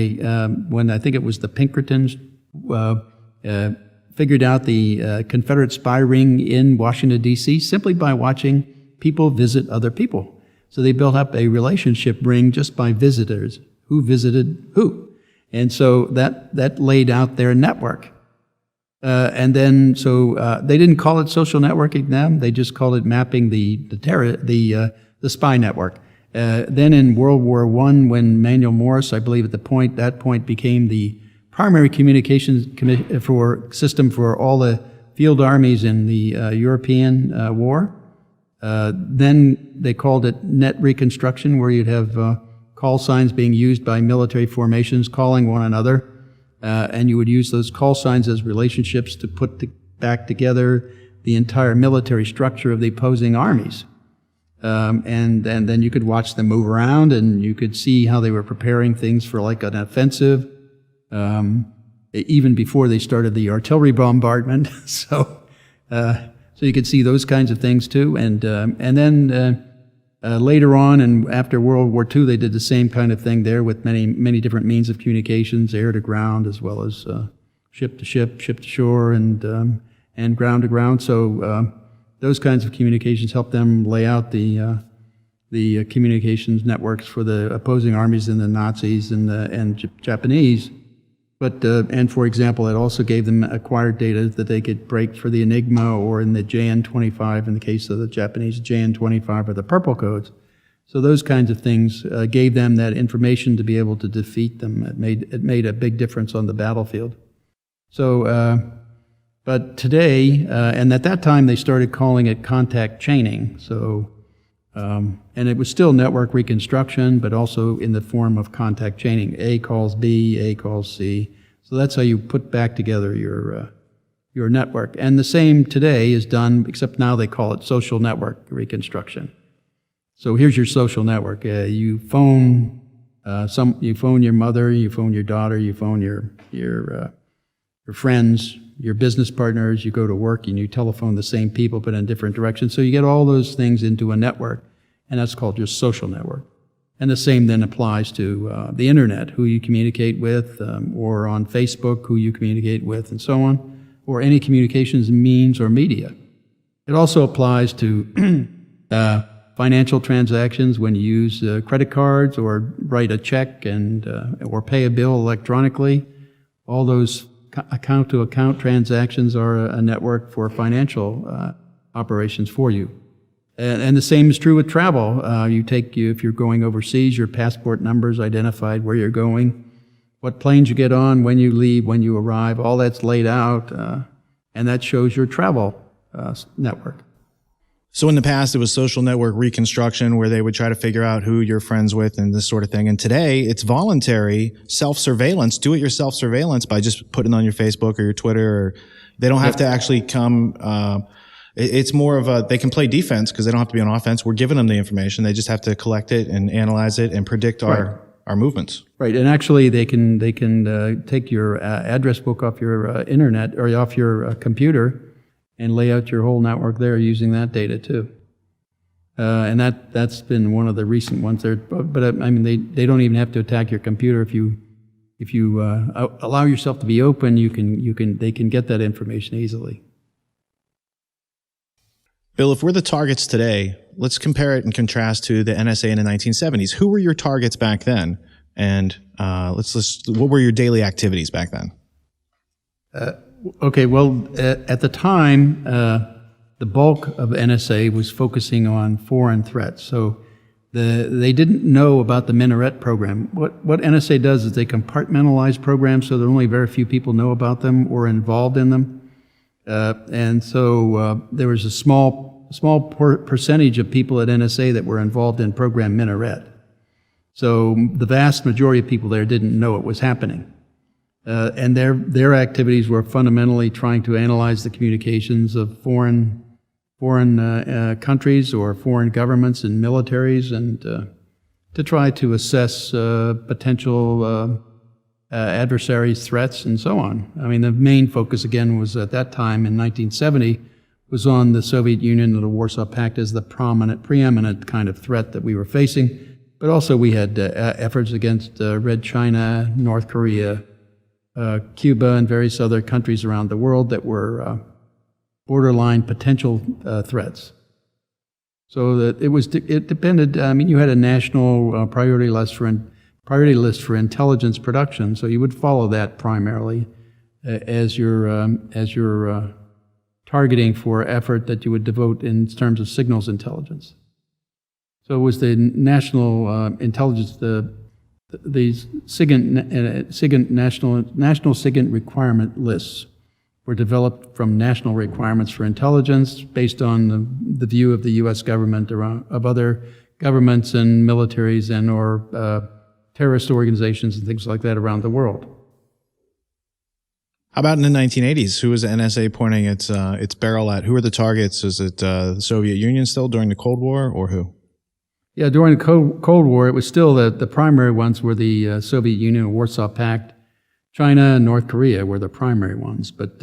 Speaker 1: I think it was the Pinkertons figured out the Confederate spy ring in Washington, D.C. simply by watching people visit other people. So they built up a relationship ring just by visitors, who visited who. And so that laid out their network. And then, they didn't call it social networking then, they just called it mapping the spy network. Then in World War I, when Manuel Morris, I believe at that point became the primary communications system for all the field armies in the European war, then they called it net reconstruction, where you'd have call signs being used by military formations calling one another. And you would use those call signs as relationships to put back together the entire military structure of the opposing armies. And then you could watch them move around, and you could see how they were preparing things for like an offensive, even before they started the artillery bombardment. So you could see those kinds of things too. And then later on, and after World War II, they did the same kind of thing there with many different means of communications, air to ground, as well as ship to ship, ship to shore, and ground to ground. So those kinds of communications helped them lay out the communications networks for the opposing armies and the Nazis and Japanese. But and for example, it also gave them acquired data that they could break for the Enigma, or in the JN-25, in the case of the Japanese, JN-25 or the purple codes. So those kinds of things gave them that information to be able to defeat them. It made a big difference on the battlefield. So, but today, and at that time they started calling it contact chaining. So, and it was still network reconstruction, but also in the form of contact chaining. A calls B, A calls C. So that's how you put back together your network. And the same today is done, except now they call it social network reconstruction. So here's your social network. You phone your mother, you phone your daughter, you phone your friends, your business partners. You go to work and you telephone the same people, but in different directions. So you get all those things into a network, and that's called your social network. And the same then applies to the internet, who you communicate with, or on Facebook, who you communicate with, and so on, or any communications means or media. It also applies to financial transactions, when you use credit cards or write a check or pay a bill electronically. All those account-to-account transactions are a network for financial operations for you. And the same is true with travel. If you're going overseas, your passport number is identified, where you're going, what planes you get on, when you leave, when you arrive, all that's laid out, and that shows your travel network.
Speaker 2: So in the past, it was social network reconstruction, where they would try to figure out who you're friends with and this sort of thing. And today, it's voluntary self-surveillance, do-it-yourself surveillance by just putting it on your Facebook or your Twitter. Or they don't have to actually come. It's more of they can play defense because they don't have to be on offense. We're giving them the information. They just have to collect it and analyze it and predict our movements. Right.
Speaker 1: And actually, they can take your address book off your internet or off your computer and lay out your whole network there using that data too. And that's been one of the recent ones there. But I mean, they don't even have to attack your computer. If you allow yourself to be open, they can get that information easily.
Speaker 2: Bill, if we're the targets today, let's compare it and contrast to the NSA in the 1970s. Who were your targets back then? And what were your daily activities back then?
Speaker 1: Okay, well, at the time, the bulk of NSA was focusing on foreign threats. So they didn't know about the Minaret program. What NSA does is they compartmentalize programs so that only very few people know about them or involved in them. And so there was a small percentage of people at NSA that were involved in program Minaret. So the vast majority of people there didn't know it was happening. And their activities were fundamentally trying to analyze the communications of foreign countries or foreign governments and militaries, and to try to assess potential adversaries' threats and so on. I mean, the main focus again was at that time in 1970 was on the Soviet Union and the Warsaw Pact as the preeminent kind of threat that we were facing. But also we had efforts against Red China, North Korea, Cuba, and various other countries around the world that were borderline potential threats. So that it depended. I mean, you had a national priority list for intelligence production, so you would follow that primarily as your targeting for effort that you would devote in terms of signals intelligence. So it was the national intelligence, the SIGINT national SIGINT requirement lists were developed from national requirements for intelligence based on the view of the U.S. government of other governments and militaries and or terrorist organizations and things like that around the world.
Speaker 2: How about in the 1980s? Who was the NSA pointing its barrel at? Who were the targets? Is it the Soviet Union still during the Cold War, or who?
Speaker 1: Yeah, during the Cold War, it was still the primary ones were the Soviet Union, Warsaw Pact, China, and North Korea were the primary ones. But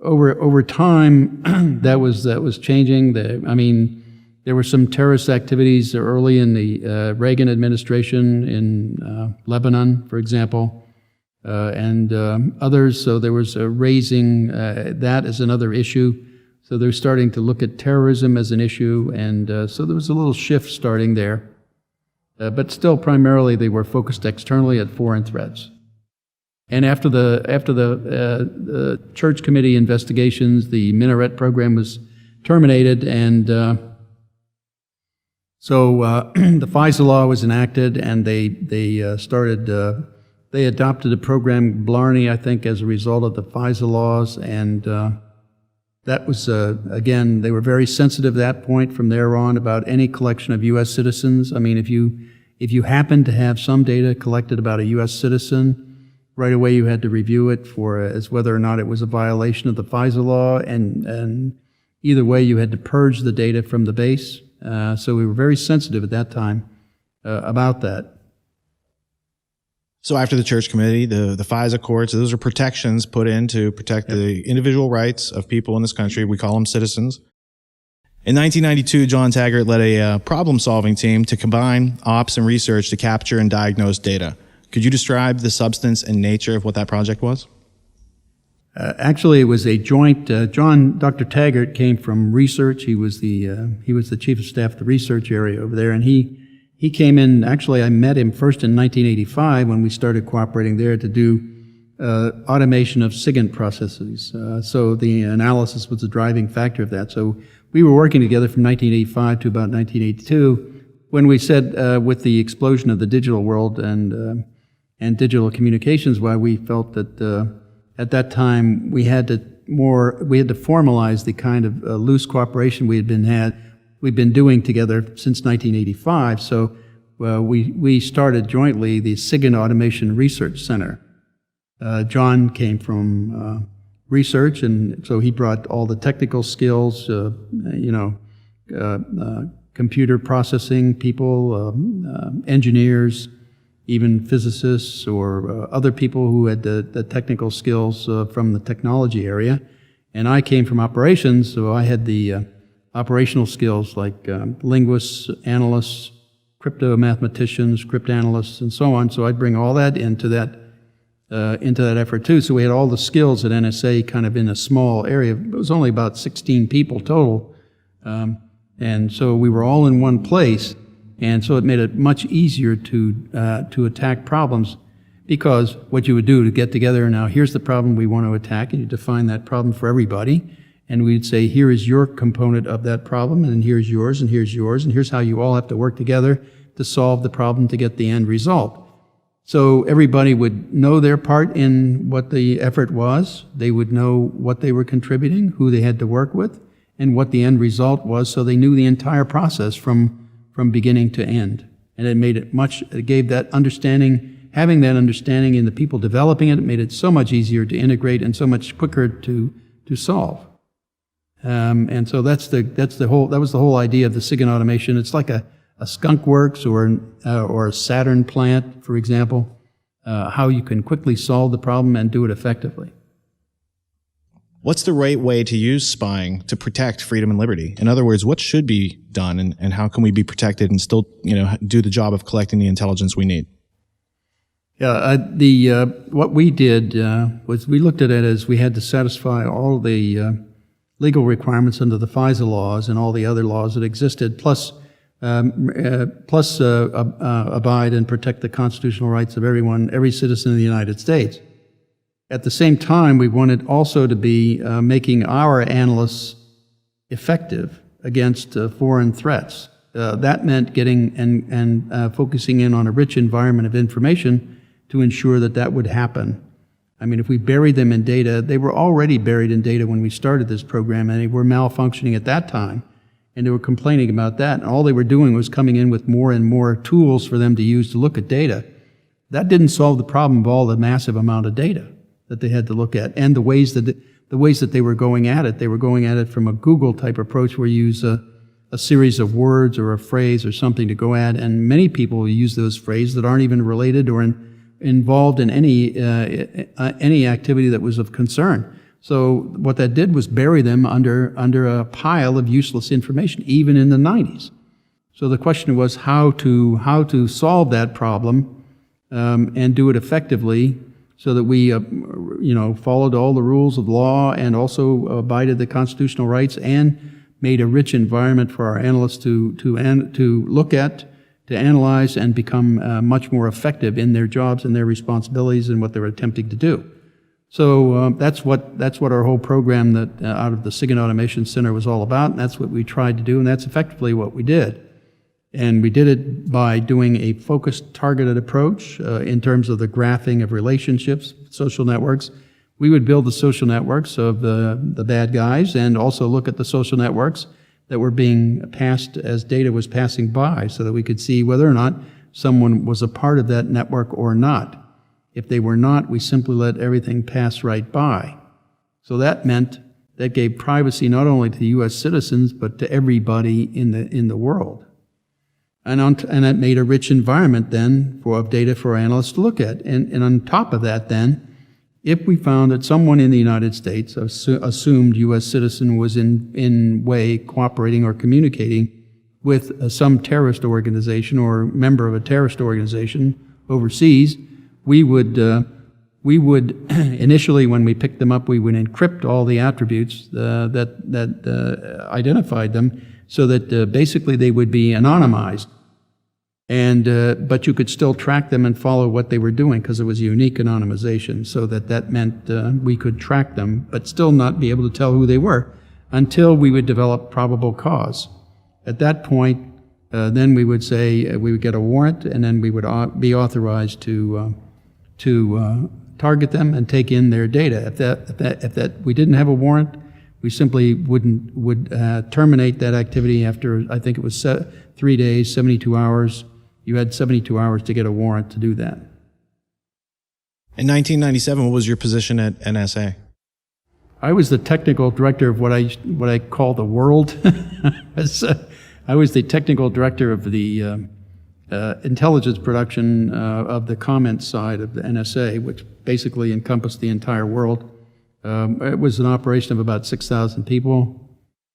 Speaker 1: over time, that was changing. There were some terrorist activities early in the Reagan administration in Lebanon, for example, and others. So there was raising that as another issue. So they're starting to look at terrorism as an issue, and so there was a little shift starting there. But still, primarily, they were focused externally at foreign threats. And after the Church Committee investigations, the Minaret program was terminated, and so the FISA law was enacted, and they adopted a program, Blarney, I think, as a result of the FISA laws, and that was, again, they were very sensitive at that point from there on about any collection of U.S. citizens. I mean, if you happened to have some data collected about a U.S. citizen, right away you had to review it as whether or not it was a violation of the FISA law, and either way you had to purge the data from the base. So we were very sensitive at that time about that.
Speaker 2: So after the Church Committee, the FISA courts, those are protections put in to protect the individual rights of people in this country. We call them citizens. In 1992, John Taggart led a problem-solving team to combine ops and research to capture and diagnose data. Could you describe the substance and nature of what that project was?
Speaker 1: Actually, it was a joint. Dr. Taggart came from research. He was the chief of staff of the research area over there, and he came in. Actually, I met him first in 1985 when we started cooperating there to do automation of SIGINT processes. So the analysis was the driving factor of that. So we were working together from 1985 to about 1982 when we said with the explosion of the digital world and digital communications, why we felt that at that time we had to formalize the kind of loose cooperation we'd been doing together since 1985. So we started jointly the SIGINT Automation Research Center. John came from research, and so he brought all the technical skills, computer processing people, engineers, even physicists or other people who had the technical skills from the technology area. And I came from operations, so I had the operational skills like linguists, analysts, crypto mathematicians, cryptanalysts, and so on. So I'd bring all that into that effort too. So we had all the skills at NSA kind of in a small area. It was only about 16 people total. And so we were all in one place. And so it made it much easier to attack problems, because what you would do to get together, now here's the problem we want to attack, and you define that problem for everybody. And we'd say, here is your component of that problem, and here's yours, and here's yours, and here's how you all have to work together to solve the problem to get the end result. So everybody would know their part in what the effort was. They would know what they were contributing, who they had to work with, and what the end result was, so they knew the entire process from beginning to end. And it gave that understanding, having that understanding in the people developing it, made it so much easier to integrate and so much quicker to solve. And so that was the whole idea of the SIGINT automation. It's like a skunk works or a Saturn plant, for example, how you can quickly solve the problem and do it effectively.
Speaker 2: What's the right way to use spying to protect freedom and liberty? In other words, what should be done, and how can we be protected and still, do the job of collecting the intelligence we need?
Speaker 1: Yeah, what we did was we looked at it as we had to satisfy all the legal requirements under the FISA laws and all the other laws that existed, plus abide and protect the constitutional rights of every citizen of the United States. At the same time, we wanted also to be making our analysts effective against foreign threats. That meant getting and focusing in on a rich environment of information to ensure that would happen. I mean, if we buried them in data, they were already buried in data when we started this program, and they were malfunctioning at that time, and they were complaining about that, and all they were doing was coming in with more and more tools for them to use to look at data. That didn't solve the problem of all the massive amount of data that they had to look at, and the ways that they were going at it. They were going at it from a Google-type approach where you use a series of words or a phrase or something to go at, and many people use those phrases that aren't even related or involved in any activity that was of concern. So what that did was bury them under a pile of useless information, even in the 90s. So the question was how to solve that problem and do it effectively, so that we, followed all the rules of law and also abided the constitutional rights and made a rich environment for our analysts to look at, to analyze, and become much more effective in their jobs and their responsibilities and what they're attempting to do. So that's what our whole program that out of the SIGINT Automation Center was all about, and that's what we tried to do, and that's effectively what we did. And we did it by doing a focused, targeted approach in terms of the graphing of relationships, social networks. We would build the social networks of the bad guys and also look at the social networks that were being passed as data was passing by, so that we could see whether or not someone was a part of that network or not. If they were not, we simply let everything pass right by. So that gave privacy not only to U.S. citizens, but to everybody in the world. And that made a rich environment then of data for analysts to look at. And on top of that then, if we found that someone in the United States, assumed U.S. citizen, was in way cooperating or communicating with some terrorist organization or member of a terrorist organization overseas, we would initially, when we picked them up, we would encrypt all the attributes that identified them, so that basically they would be anonymized. But you could still track them and follow what they were doing, because it was a unique anonymization, so that meant we could track them, but still not be able to tell who they were until we would develop probable cause. At that point, then we would say we would get a warrant, and then we would be authorized to target them and take in their data. If we didn't have a warrant, we simply would terminate that activity after, I think it was 3 days, 72 hours. You had 72 hours to get a warrant to do that.
Speaker 2: In 1997, what was your position at NSA?
Speaker 1: I was the technical director of what I call the world. I was the technical director of the intelligence production of the comment side of the NSA, which basically encompassed the entire world. It was an operation of about 6,000 people,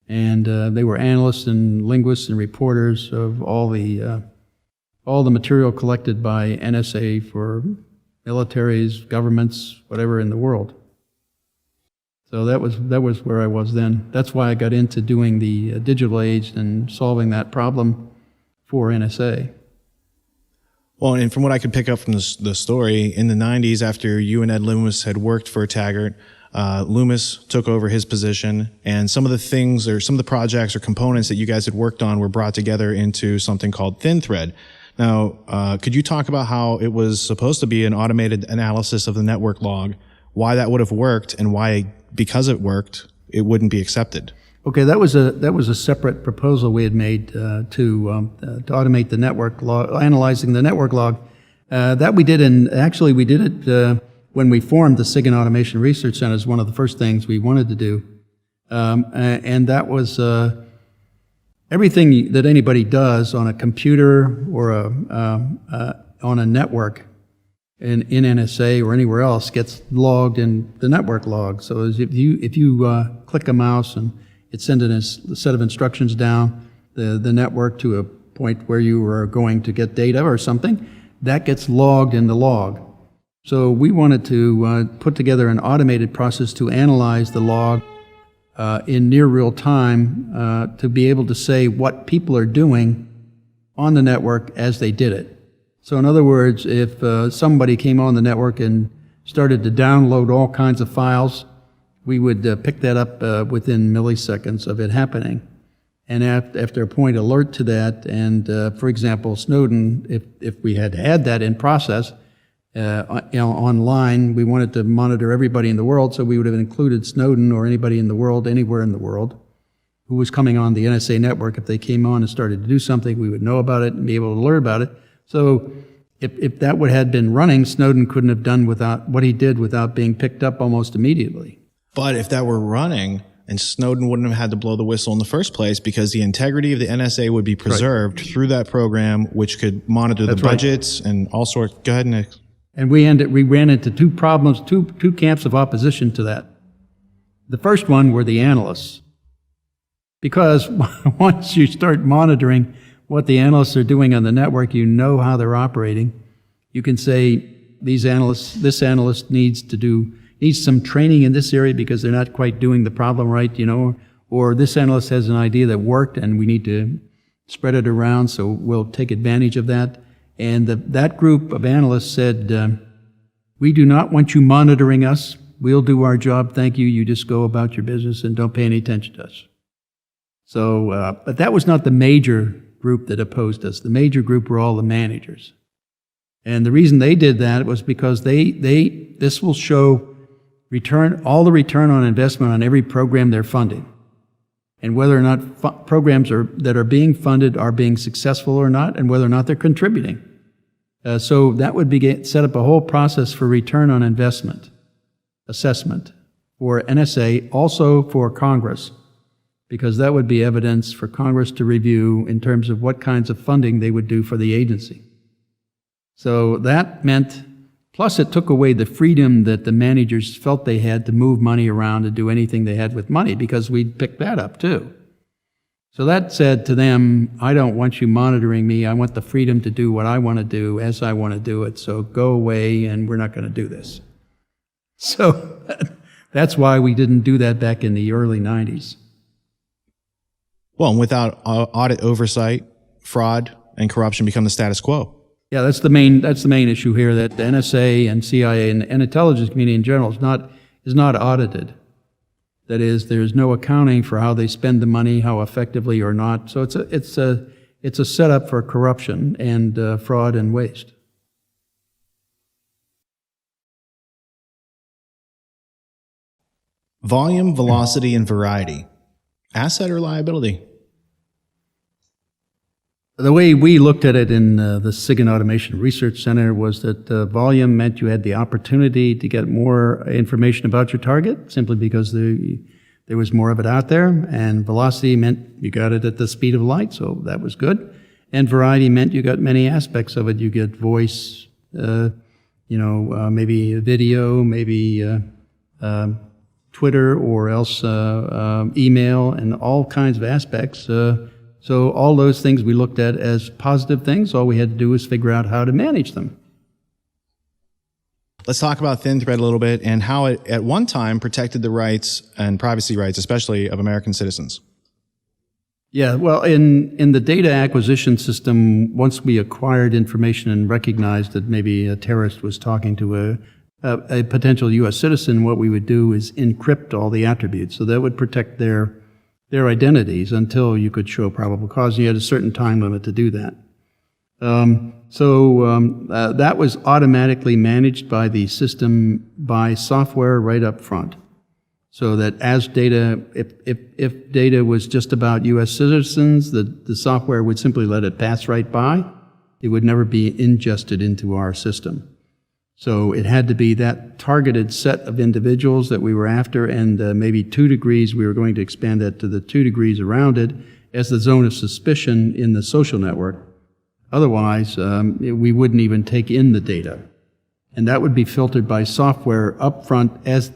Speaker 1: and they were analysts and linguists and reporters of all the material collected by NSA for militaries, governments, whatever in the world. So that was where I was then. That's why I got into doing the digital age and solving that problem for NSA.
Speaker 2: Well, and from what I could pick up from the story, in the 90s, after you and Ed Loomis had worked for Taggart, Loomis took over his position, and some of the things or some of the projects or components that you guys had worked on were brought together into something called ThinThread. Now, could you talk about how it was supposed to be an automated analysis of the network log, why that would have worked, and why, because it worked, it wouldn't be accepted?
Speaker 1: Okay, that was a separate proposal we had made to automate the network log, analyzing the network log. That we did, we did it when we formed the SIG and Automation Research Center. Is one of the first things we wanted to do, and that was everything that anybody does on a computer or on a network in NSA or anywhere else gets logged in the network log. So if you click a mouse and it's sending a set of instructions down the network to a point where you are going to get data or something, that gets logged in the log. So we wanted to put together an automated process to analyze the log in near real time to be able to say what people are doing on the network as they did it. So in other words, if somebody came on the network and started to download all kinds of files, we would pick that up within milliseconds of it happening. And after a point, alert to that. And for example, Snowden, if we had had that in process online, we wanted to monitor everybody in the world, so we would have included Snowden or anybody in the world, anywhere in the world, who was coming on the NSA network. If they came on and started to do something, we would know about it and be able to learn about it. So if that had been running, Snowden couldn't have done without what he did without being picked up almost immediately.
Speaker 2: But if that were running, and Snowden wouldn't have had to blow the whistle in the first place, because the integrity of the NSA would be preserved through that program, which could monitor the budgets and all sorts. Go ahead, Nick.
Speaker 1: And we ran into two problems, two camps of opposition to that. The first one were the analysts. Because once you start monitoring what the analysts are doing on the network, you know how they're operating. You can say, this analyst needs some training in this area because they're not quite doing the problem right, or this analyst has an idea that worked and we need to spread it around, so we'll take advantage of that. And that group of analysts said, we do not want you monitoring us. We'll do our job, thank you. You just go about your business and don't pay any attention to us. So, but that was not the major group that opposed us. The major group were all the managers. And the reason they did that was because this will show all the return on investment on every program they're funding, and whether or not programs that are being funded are being successful or not, and whether or not they're contributing. So that would set up a whole process for return on investment assessment for NSA, also for Congress, because that would be evidence for Congress to review in terms of what kinds of funding they would do for the agency. So that meant, plus it took away the freedom that the managers felt they had to move money around and do anything they had with money, because we'd pick that up too. So that said to them, I don't want you monitoring me. I want the freedom to do what I want to do as I want to do it. So go away, and we're not going to do this. So that's why we didn't do that back in the early 90s.
Speaker 2: Well, and without audit oversight, fraud and corruption become the status quo.
Speaker 1: Yeah, that's the main issue here, that the NSA and CIA and intelligence community in general is not audited. That is, there's no accounting for how they spend the money, how effectively or not. So it's a setup for corruption and fraud and waste.
Speaker 2: Volume, velocity, and variety. Asset or liability?
Speaker 1: The way we looked at it in the SIG and Automation Research Center was that volume meant you had the opportunity to get more information about your target, simply because there was more of it out there, and velocity meant you got it at the speed of light, so that was good. And variety meant you got many aspects of it. You get voice, maybe video, maybe Twitter, or else email, and all kinds of aspects. So all those things we looked at as positive things. All we had to do was figure out how to manage them.
Speaker 2: Let's talk about Thin Thread a little bit and how it at one time protected the rights and privacy rights, especially of American citizens.
Speaker 1: Yeah, well, in the data acquisition system, once we acquired information and recognized that maybe a terrorist was talking to a potential U.S. citizen, what we would do is encrypt all the attributes. So that would protect their identities until you could show probable cause. You had a certain time limit to do that. That was automatically managed by the system by software right up front. So that as data, if data was just about U.S. citizens, the software would simply let it pass right by. It would never be ingested into our system. So it had to be that targeted set of individuals that we were after, and maybe 2 degrees, we were going to expand that to the 2 degrees around it as the zone of suspicion in the social network. Otherwise, we wouldn't even take in the data. And that would be filtered by software upfront as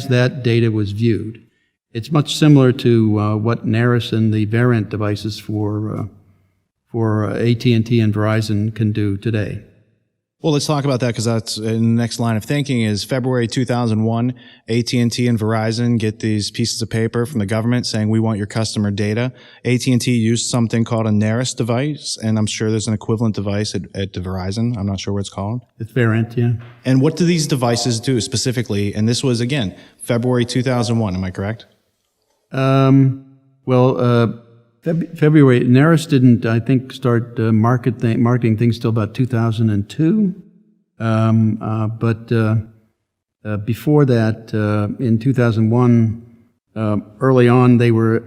Speaker 1: that data was viewed. It's much similar to what NARIS and the Variant devices for AT&T and Verizon can do today.
Speaker 2: Well, let's talk about that, because that's in the next line of thinking is February 2001, AT&T and Verizon get these pieces of paper from the government saying, we want your customer data. AT&T used something called a NARIS device, and I'm sure there's an equivalent device at Verizon. I'm not sure what it's called.
Speaker 1: It's Variant, yeah.
Speaker 2: And what do these devices do specifically? And this was, again, February 2001, am I correct?
Speaker 1: February, NARIS didn't, I think, start marketing things till about 2002. Before that, in 2001, early on, they were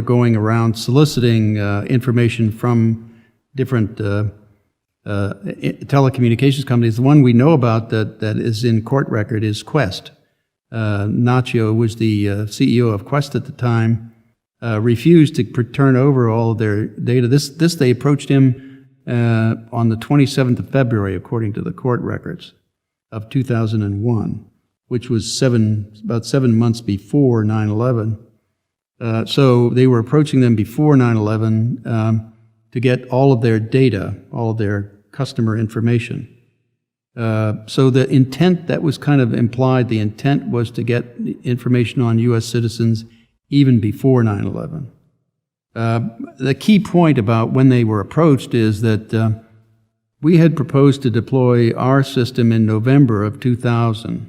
Speaker 1: going around soliciting information from different telecommunications companies. The one we know about that is in court record is Quest. Nacho was the CEO of Quest at the time. Refused to turn over all of their data. This they approached him on the 27th of February, according to the court records of 2001, which was about 7 months before 9/11. So they were approaching them before 9/11 to get all of their data, all of their customer information. So the intent that was kind of implied, the intent was to get information on U.S. citizens even before 9/11. The key point about when they were approached is that we had proposed to deploy our system in November of 2000,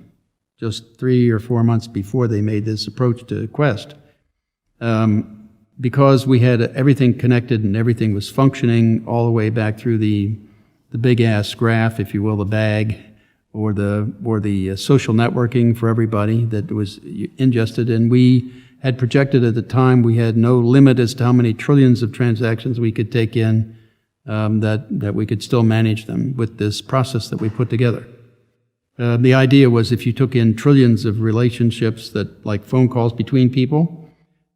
Speaker 1: just 3 or 4 months before they made this approach to Quest. Because we had everything connected and everything was functioning all the way back through the big-ass graph, if you will, the bag, or the social networking for everybody that was ingested, and we had projected at the time we had no limit as to how many trillions of transactions we could take in, that we could still manage them with this process that we put together. The idea was if you took in trillions of relationships, that like phone calls between people,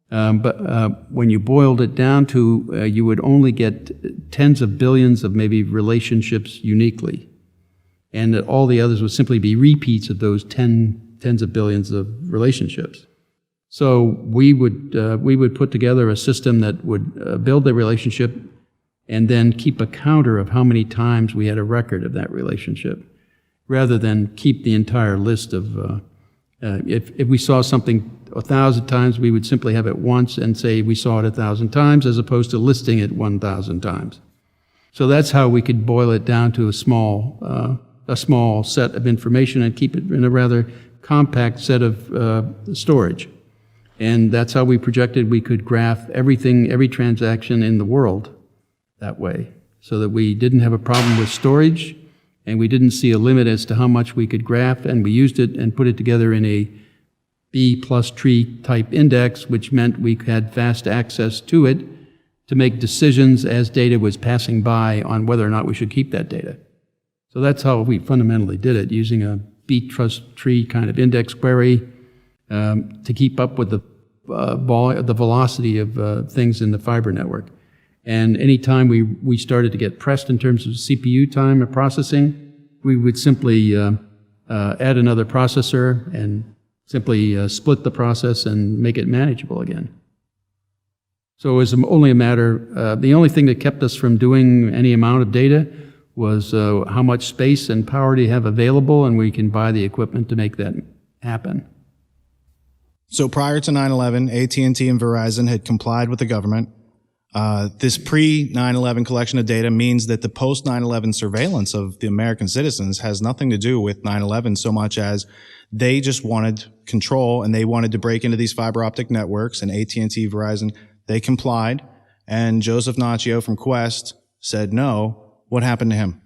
Speaker 1: but when you boiled it down to, you would only get tens of billions of maybe relationships uniquely, and that all the others would simply be repeats of those tens of billions of relationships. So we would put together a system that would build the relationship and then keep a counter of how many times we had a record of that relationship, rather than keep the entire list of, if we saw something 1,000 times, we would simply have it once and say we saw it 1,000 times, as opposed to listing it 1,000 times. So that's how we could boil it down to a small set of information and keep it in a rather compact set of storage. And that's how we projected we could graph everything, every transaction in the world that way, so that we didn't have a problem with storage, and we didn't see a limit as to how much we could graph, and we used it and put it together in a B plus tree type index, which meant we had fast access to it to make decisions as data was passing by on whether or not we should keep that data. So that's how we fundamentally did it, using a B plus tree kind of index query to keep up with the velocity of things in the fiber network. And anytime we started to get pressed in terms of CPU time or processing, we would simply add another processor and simply split the process and make it manageable again. So it was only a matter, the only thing that kept us from doing any amount of data was how much space and power do you have available, and we can buy the equipment to make that happen.
Speaker 2: So prior to 9/11, AT&T and Verizon had complied with the government. This pre-9/11 collection of data means that the post-9/11 surveillance of the American citizens has nothing to do with 9/11 so much as they just wanted control, and they wanted to break into these fiber optic networks, and AT&T, Verizon, they complied, and Joseph Naccio from Quest said no. What happened to him?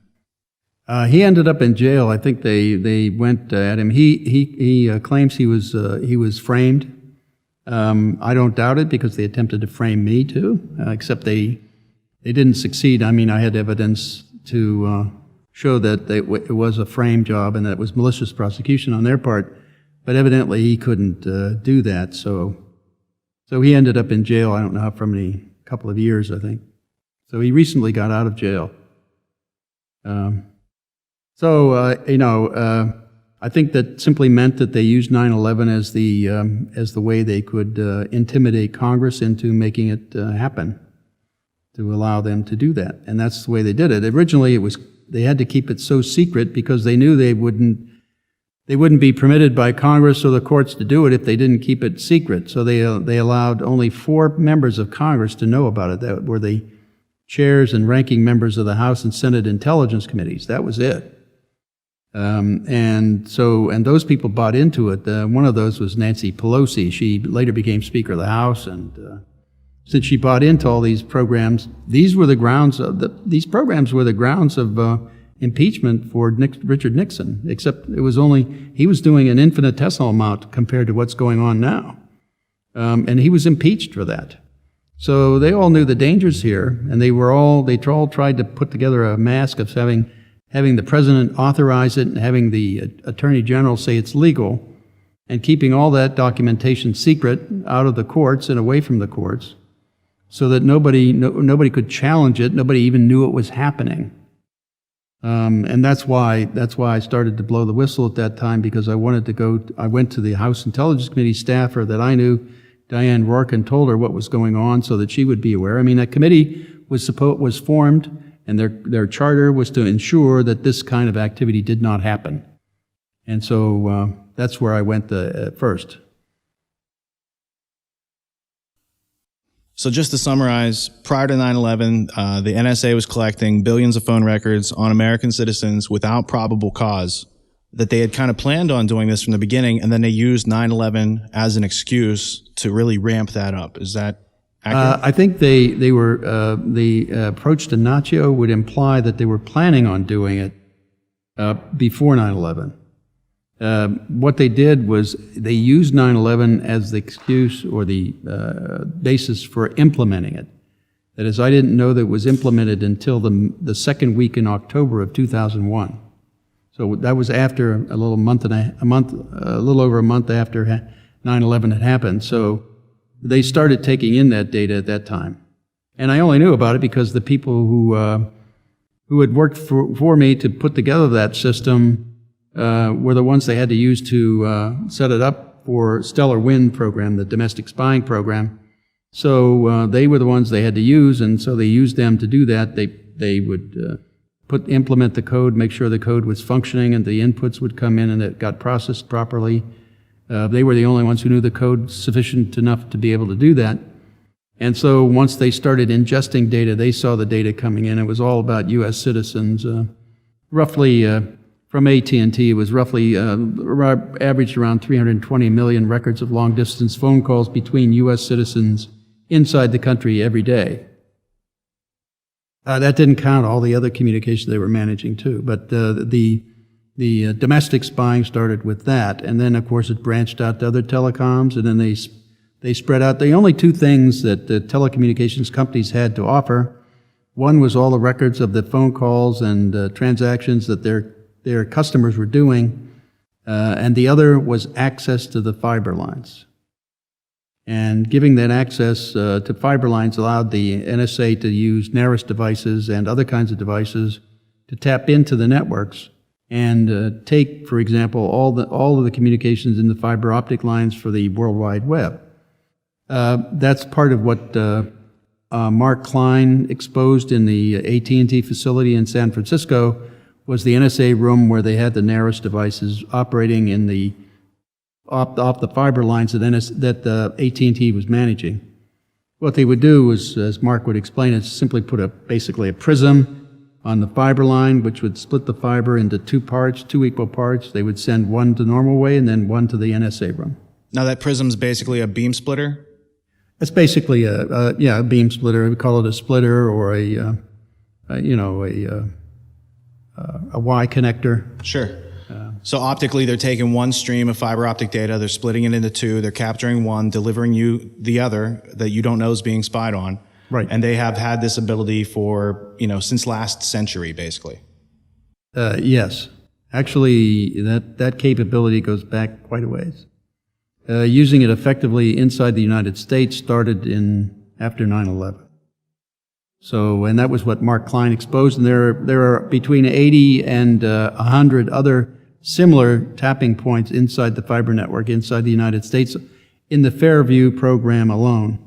Speaker 1: He ended up in jail. I think they went at him. He claims he was framed. I don't doubt it because they attempted to frame me too, except they didn't succeed. I mean, I had evidence to show that it was a frame job and that it was malicious prosecution on their part, but evidently he couldn't do that. So he ended up in jail. I don't know how for many, couple of years, I think. So he recently got out of jail. I think that simply meant that they used 9/11 as the way they could intimidate Congress into making it happen, to allow them to do that, and that's the way they did it. Originally, they had to keep it so secret because they knew they wouldn't be permitted by Congress or the courts to do it if they didn't keep it secret. So they allowed only 4 members of Congress to know about it. That were the chairs and ranking members of the House and Senate Intelligence Committees. That was it. And those people bought into it. One of those was Nancy Pelosi. She later became Speaker of the House, and since she bought into all these programs, these programs were the grounds of impeachment for Richard Nixon. Except he was doing an infinitesimal amount compared to what's going on now, and he was impeached for that. So they all knew the dangers here, and they all tried to put together a mask of having the president authorize it and having the attorney general say it's legal, and keeping all that documentation secret out of the courts and away from the courts, so that nobody could challenge it. Nobody even knew it was happening. And that's why I started to blow the whistle at that time, because I went to the House Intelligence Committee staffer that I knew, Diane Rourke, and told her what was going on so that she would be aware. I mean, that committee was formed, and their charter was to ensure that this kind of activity did not happen. And so that's where I went first.
Speaker 2: So just to summarize, prior to 9/11, the NSA was collecting billions of phone records on American citizens without probable cause, that they had kind of planned on doing this from the beginning, and then they used 9/11 as an excuse to really ramp that up. Is that accurate?
Speaker 1: I think they were, the approach to Nacho would imply that they were planning on doing it before 9/11. What they did was they used 9/11 as the excuse or the basis for implementing it. That is, I didn't know that it was implemented until the second week in October of 2001. So that was after a little over a month after 9/11 had happened. So they started taking in that data at that time, and I only knew about it because the people who had worked for me to put together that system were the ones they had to use to set it up for Stellar Wind program, the domestic spying program. So they were the ones they had to use, and so they used them to do that. They would implement the code, make sure the code was functioning, and the inputs would come in and it got processed properly. They were the only ones who knew the code sufficient enough to be able to do that. And so once they started ingesting data, they saw the data coming in. It was all about U.S. citizens. Roughly, from AT&T, it was roughly averaged around 320 million records of long-distance phone calls between U.S. citizens inside the country every day. That didn't count all the other communications they were managing too, but the domestic spying started with that, and then of course it branched out to other telecoms, and then they spread out. The only 2 things that the telecommunications companies had to offer, one was all the records of the phone calls and transactions that their customers were doing, and the other was access to the fiber lines. And giving that access to fiber lines allowed the NSA to use NARIS devices and other kinds of devices to tap into the networks and take, for example, all of the communications in the fiber optic lines for the World Wide Web. That's part of what Mark Klein exposed in the AT&T facility in San Francisco, was the NSA room where they had the NARIS devices operating in the off the fiber lines that AT&T was managing. What they would do was, as Mark would explain, is simply put basically a prism on the fiber line, which would split the fiber into 2 equal parts. They would send one to normal way and then one to the NSA room.
Speaker 2: Now that prism's basically a beam splitter?
Speaker 1: It's basically a beam splitter. We call it a splitter or a Y connector.
Speaker 2: Sure. So optically, they're taking one stream of fiber optic data, they're splitting it into two, they're capturing one, delivering you the other that you don't know is being spied on.
Speaker 1: Right.
Speaker 2: And they have had this ability for, since last century, basically.
Speaker 1: Yes. Actually, that capability goes back quite a ways. Using it effectively inside the United States started after 9/11. So, and that was what Mark Klein exposed, and there are between 80 and 100 other similar tapping points inside the fiber network inside the United States in the Fairview program alone.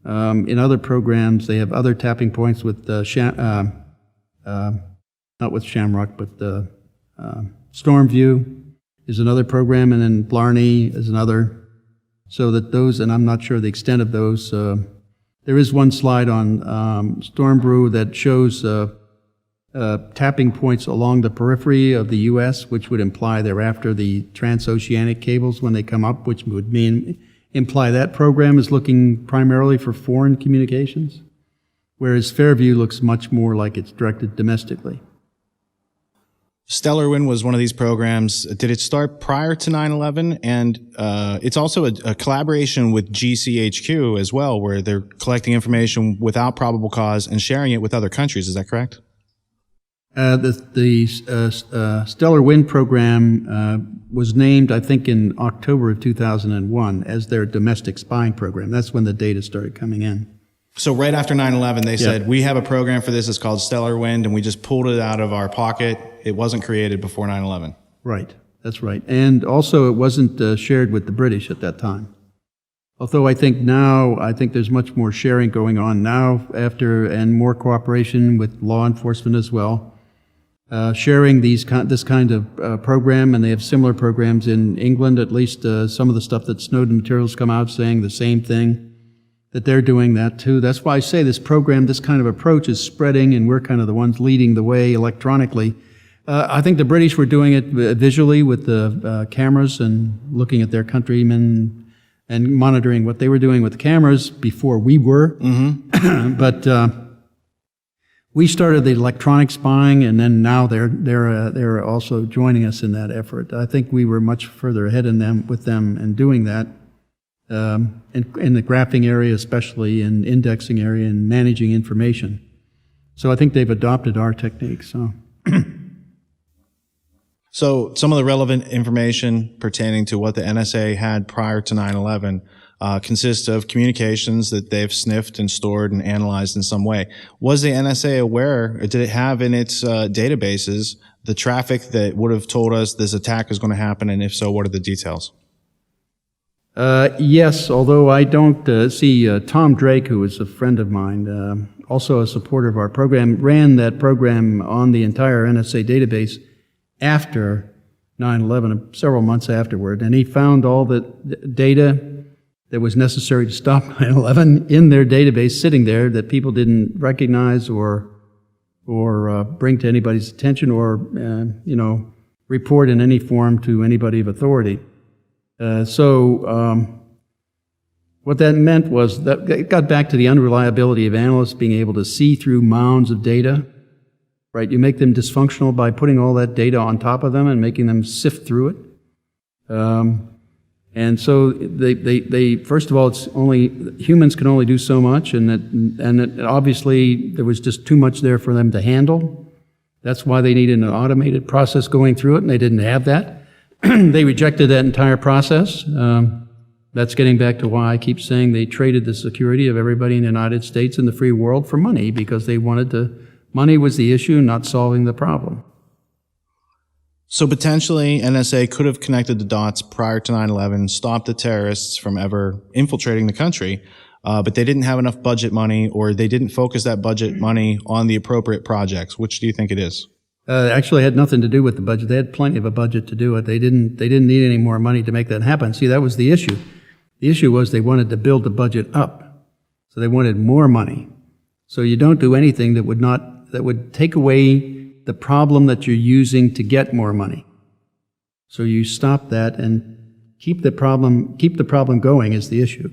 Speaker 1: In other programs, they have other tapping points with not with Shamrock, but Stormview is another program, and then Blarney is another. So that those, and I'm not sure the extent of those. There is one slide on Stormbrew that shows tapping points along the periphery of the U.S., which would imply they're after the transoceanic cables when they come up, which would imply that program is looking primarily for foreign communications, whereas Fairview looks much more like it's directed domestically.
Speaker 2: Stellar Wind was one of these programs. Did it start prior to 9/11? And it's also a collaboration with GCHQ as well, where they're collecting information without probable cause and sharing it with other countries. Is that correct?
Speaker 1: The Stellar Wind program was named, I think, in October of 2001 as their domestic spying program. That's when the data started coming in.
Speaker 2: So right after 9/11, they said, we have a program for this. It's called Stellar Wind, and we just pulled it out of our pocket. It wasn't created before 9/11.
Speaker 1: Right. That's right. And also it wasn't shared with the British at that time. Although I think there's much more sharing going on now and more cooperation with law enforcement as well. Sharing this kind of program, and they have similar programs in England, at least some of the stuff that Snowden materials come out saying the same thing, that they're doing that too. That's why I say this program, this kind of approach is spreading, and we're kind of the ones leading the way electronically. I think the British were doing it visually with the cameras and looking at their countrymen and monitoring what they were doing with the cameras before we were. Mm-hmm. But we started the electronic spying, and then now they're also joining us in that effort. I think we were much further ahead with them in doing that, in the graphing area especially, and indexing area, and managing information. So I think they've adopted our techniques.
Speaker 2: So some of the relevant information pertaining to what the NSA had prior to 9/11 consists of communications that they've sniffed and stored and analyzed in some way. Was the NSA aware, or did it have in its databases the traffic that would have told us this attack is going to happen, and if so, what are the details?
Speaker 1: Yes, although I don't see Tom Drake, who is a friend of mine, also a supporter of our program, ran that program on the entire NSA database after 9/11, several months afterward, and he found all the data that was necessary to stop 9/11 in their database sitting there that people didn't recognize or bring to anybody's attention or report in any form to anybody of authority. So what that meant was that it got back to the unreliability of analysts being able to see through mounds of data. Right, you make them dysfunctional by putting all that data on top of them and making them sift through it. And so they first of all, humans can only do so much, and obviously there was just too much there for them to handle. That's why they needed an automated process going through it, and they didn't have that. They rejected that entire process. That's getting back to why I keep saying they traded the security of everybody in the United States and the free world for money, because they wanted to. Money was the issue, not solving the problem.
Speaker 2: So potentially NSA could have connected the dots prior to 9/11, stopped the terrorists from ever infiltrating the country, but they didn't have enough budget money, or they didn't focus that budget money on the appropriate projects. Which do you think it is?
Speaker 1: Actually, it had nothing to do with the budget. They had plenty of a budget to do it. They didn't need any more money to make that happen. See, that was the issue. The issue was they wanted to build the budget up. So they wanted more money. So you don't do anything that would take away the problem that you're using to get more money. So you stop that and keep the problem going is the issue,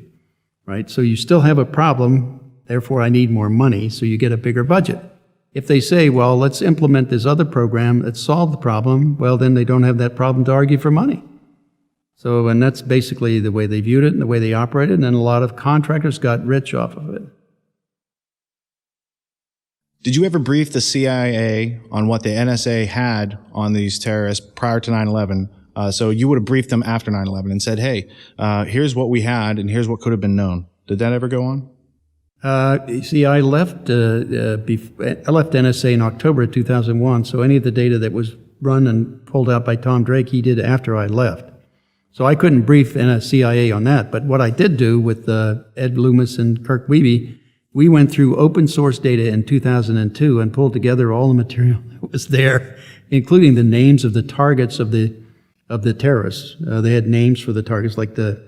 Speaker 1: right? So you still have a problem, therefore I need more money, so you get a bigger budget. if they say, well, let's implement this other program that solved the problem, well, then they don't have that problem to argue for money. So, and that's basically the way they viewed it and the way they operated, and then a lot of contractors got rich off of it.
Speaker 2: Did you ever brief the CIA on what the NSA had on these terrorists prior to 9/11? So you would have briefed them after 9/11 and said, hey, here's what we had and here's what could have been known. Did that ever go on?
Speaker 1: You see, I left NSA in October of 2001, so any of the data that was run and pulled out by Tom Drake, he did after I left. So I couldn't brief CIA on that, but what I did do with Ed Loomis and Kirk Wiebe, we went through open source data in 2002 and pulled together all the material that was there, including the names of the targets of the terrorists. They had names for the targets, like the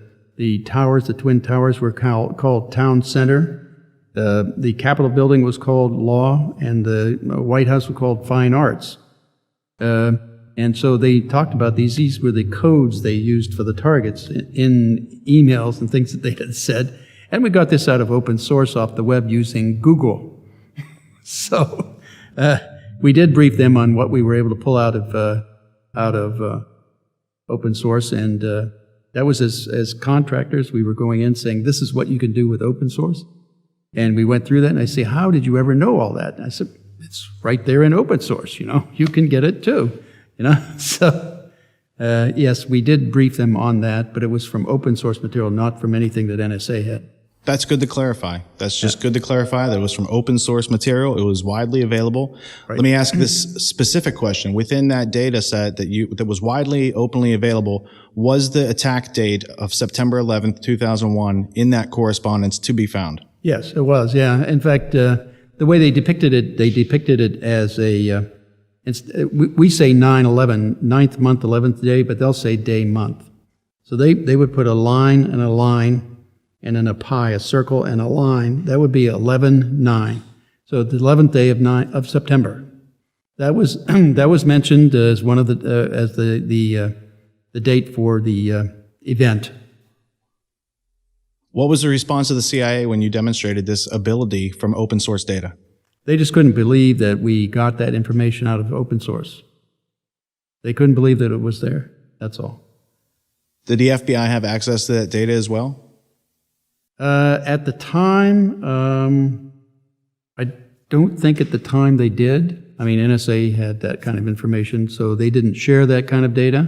Speaker 1: towers, the Twin Towers were called Town Center. The Capitol building was called Law, and the White House was called Fine Arts. And so they talked about these. These were the codes they used for the targets in emails and things that they had said. And we got this out of open source off the web using Google. So we did brief them on what we were able to pull out of open source, and that was as contractors. We were going in saying, this is what you can do with open source. And we went through that, and I say, how did you ever know all that? And I said, it's right there in open source, you can get it too, So, yes, we did brief them on that, but it was from open source material, not from anything that NSA had.
Speaker 2: That's good to clarify. That's just good to clarify that it was from open source material. It was widely available. Right. Let me ask this specific question. Within that data set that was widely, openly available, was the attack date of September 11th, 2001 in that correspondence to be found?
Speaker 1: Yes, it was, yeah. In fact, the way they depicted it as we say 9/11, 9th month, 11th day, but they'll say day month. So they would put a line, and then a pi, a circle, and a line. That would be 11/9. So the 11th day of September. That was mentioned as one of the date for the event.
Speaker 2: What was the response of the CIA when you demonstrated this ability from open source data?
Speaker 1: They just couldn't believe that we got that information out of open source. They couldn't believe that it was there. That's all.
Speaker 2: Did the FBI have access to that data as well?
Speaker 1: At the time, I don't think at the time they did. I mean, NSA had that kind of information, so they didn't share that kind of data,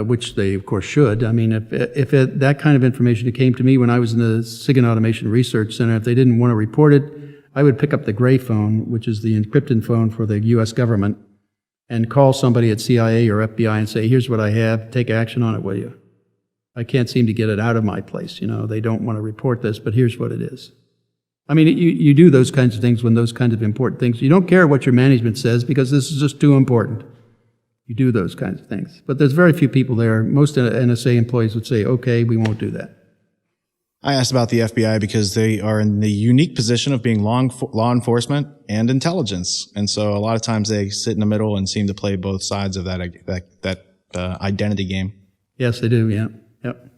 Speaker 1: which they, of course, should. I mean, if that kind of information came to me when I was in the SIGINT Automation Research Center, if they didn't want to report it, I would pick up the gray phone, which is the encrypted phone for the U.S. government, and call somebody at CIA or FBI and say, here's what I have, take action on it, will you? I can't seem to get it out of my place. They don't want to report this, but here's what it is. I mean, you do those kinds of things when those kinds of important things. You don't care what your management says because this is just too important. You do those kinds of things. But there's very few people there. Most NSA employees would say, okay, we won't do that.
Speaker 2: I asked about the FBI because they are in the unique position of being law enforcement and intelligence. And so a lot of times they sit in the middle and seem to play both sides of that identity game.
Speaker 1: Yes, they do, yeah. Yep.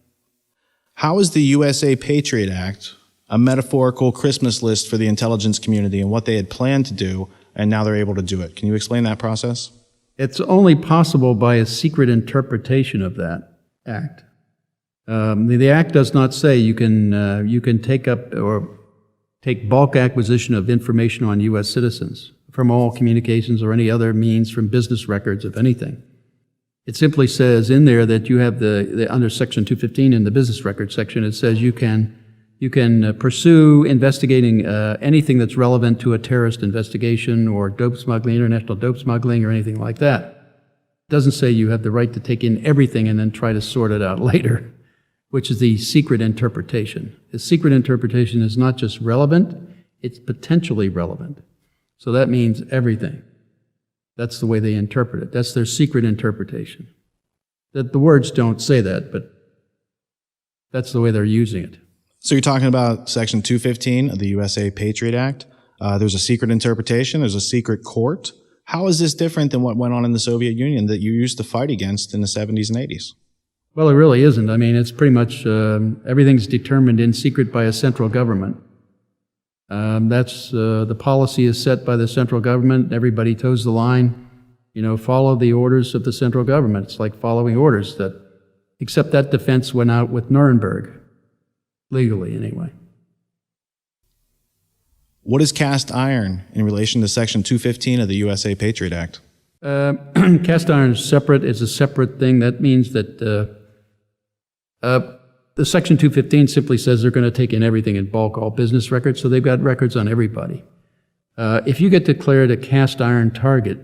Speaker 2: How is the USA Patriot Act a metaphorical Christmas list for the intelligence community and what they had planned to do, and now they're able to do it? Can you explain that process?
Speaker 1: It's only possible by a secret interpretation of that act. The act does not say you can take up or take bulk acquisition of information on U.S. citizens from all communications or any other means, from business records of anything. It simply says in there that you have the under Section 215 in the business records section, it says you can pursue investigating anything that's relevant to a terrorist investigation or dope smuggling, international dope smuggling, or anything like that. It doesn't say you have the right to take in everything and then try to sort it out later, which is the secret interpretation. The secret interpretation is not just relevant, it's potentially relevant. So that means everything. That's the way they interpret it. That's their secret interpretation. That the words don't say that, but that's the way they're using it.
Speaker 2: So you're talking about Section 215 of the USA Patriot Act. There's a secret interpretation. There's a secret court. How is this different than what went on in the Soviet Union that you used to fight against in the 70s and 80s?
Speaker 1: Well, it really isn't. I mean, it's pretty much everything's determined in secret by a central government. That's the policy is set by the central government. Everybody toes the line. Follow the orders of the central government. It's like following orders. Except that defense went out with Nuremberg, legally anyway.
Speaker 2: What is cast iron in relation to Section 215 of the USA Patriot Act?
Speaker 1: Cast iron is separate. It's a separate thing. That means that the Section 215 simply says they're going to take in everything in bulk, all business records, so they've got records on everybody. If you get declared a cast iron target,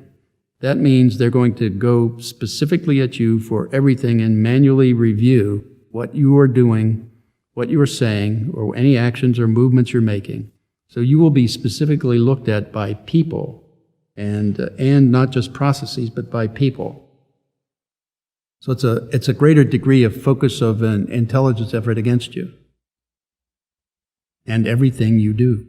Speaker 1: that means they're going to go specifically at you for everything and manually review what you are doing, what you are saying, or any actions or movements you're making. So you will be specifically looked at by people, and not just processes, but by people. So it's a greater degree of focus of an intelligence effort against you and everything you do.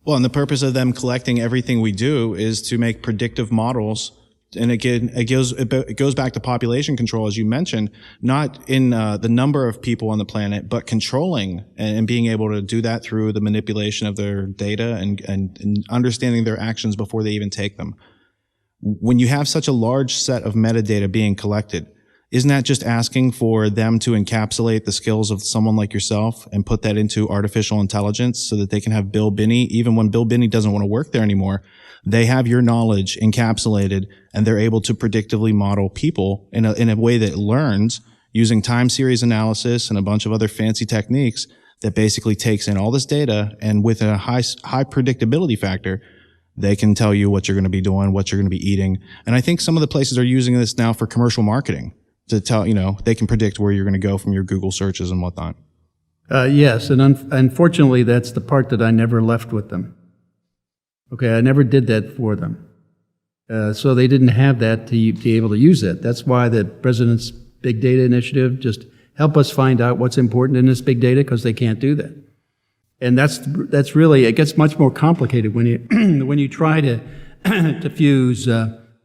Speaker 2: Well, and the purpose of them collecting everything we do is to make predictive models. And again, it goes back to population control, as you mentioned, not in the number of people on the planet, but controlling and being able to do that through the manipulation of their data and understanding their actions before they even take them. When you have such a large set of metadata being collected, isn't that just asking for them to encapsulate the skills of someone like yourself and put that into artificial intelligence so that they can have Bill Binney, even when Bill Binney doesn't want to work there anymore, they have your knowledge encapsulated and they're able to predictively model people in a way that learns using time series analysis and a bunch of other fancy techniques that basically takes in all this data, and with a high predictability factor, they can tell you what you're going to be doing, what you're going to be eating. And I think some of the places are using this now for commercial marketing to tell, they can predict where you're going to go from your Google searches and whatnot.
Speaker 1: Yes, and unfortunately, that's the part that I never left with them. Okay, I never did that for them. So they didn't have that to be able to use it. That's why the President's Big Data Initiative just help us find out what's important in this big data, because they can't do that. And that's really, it gets much more complicated when you when you try to to fuse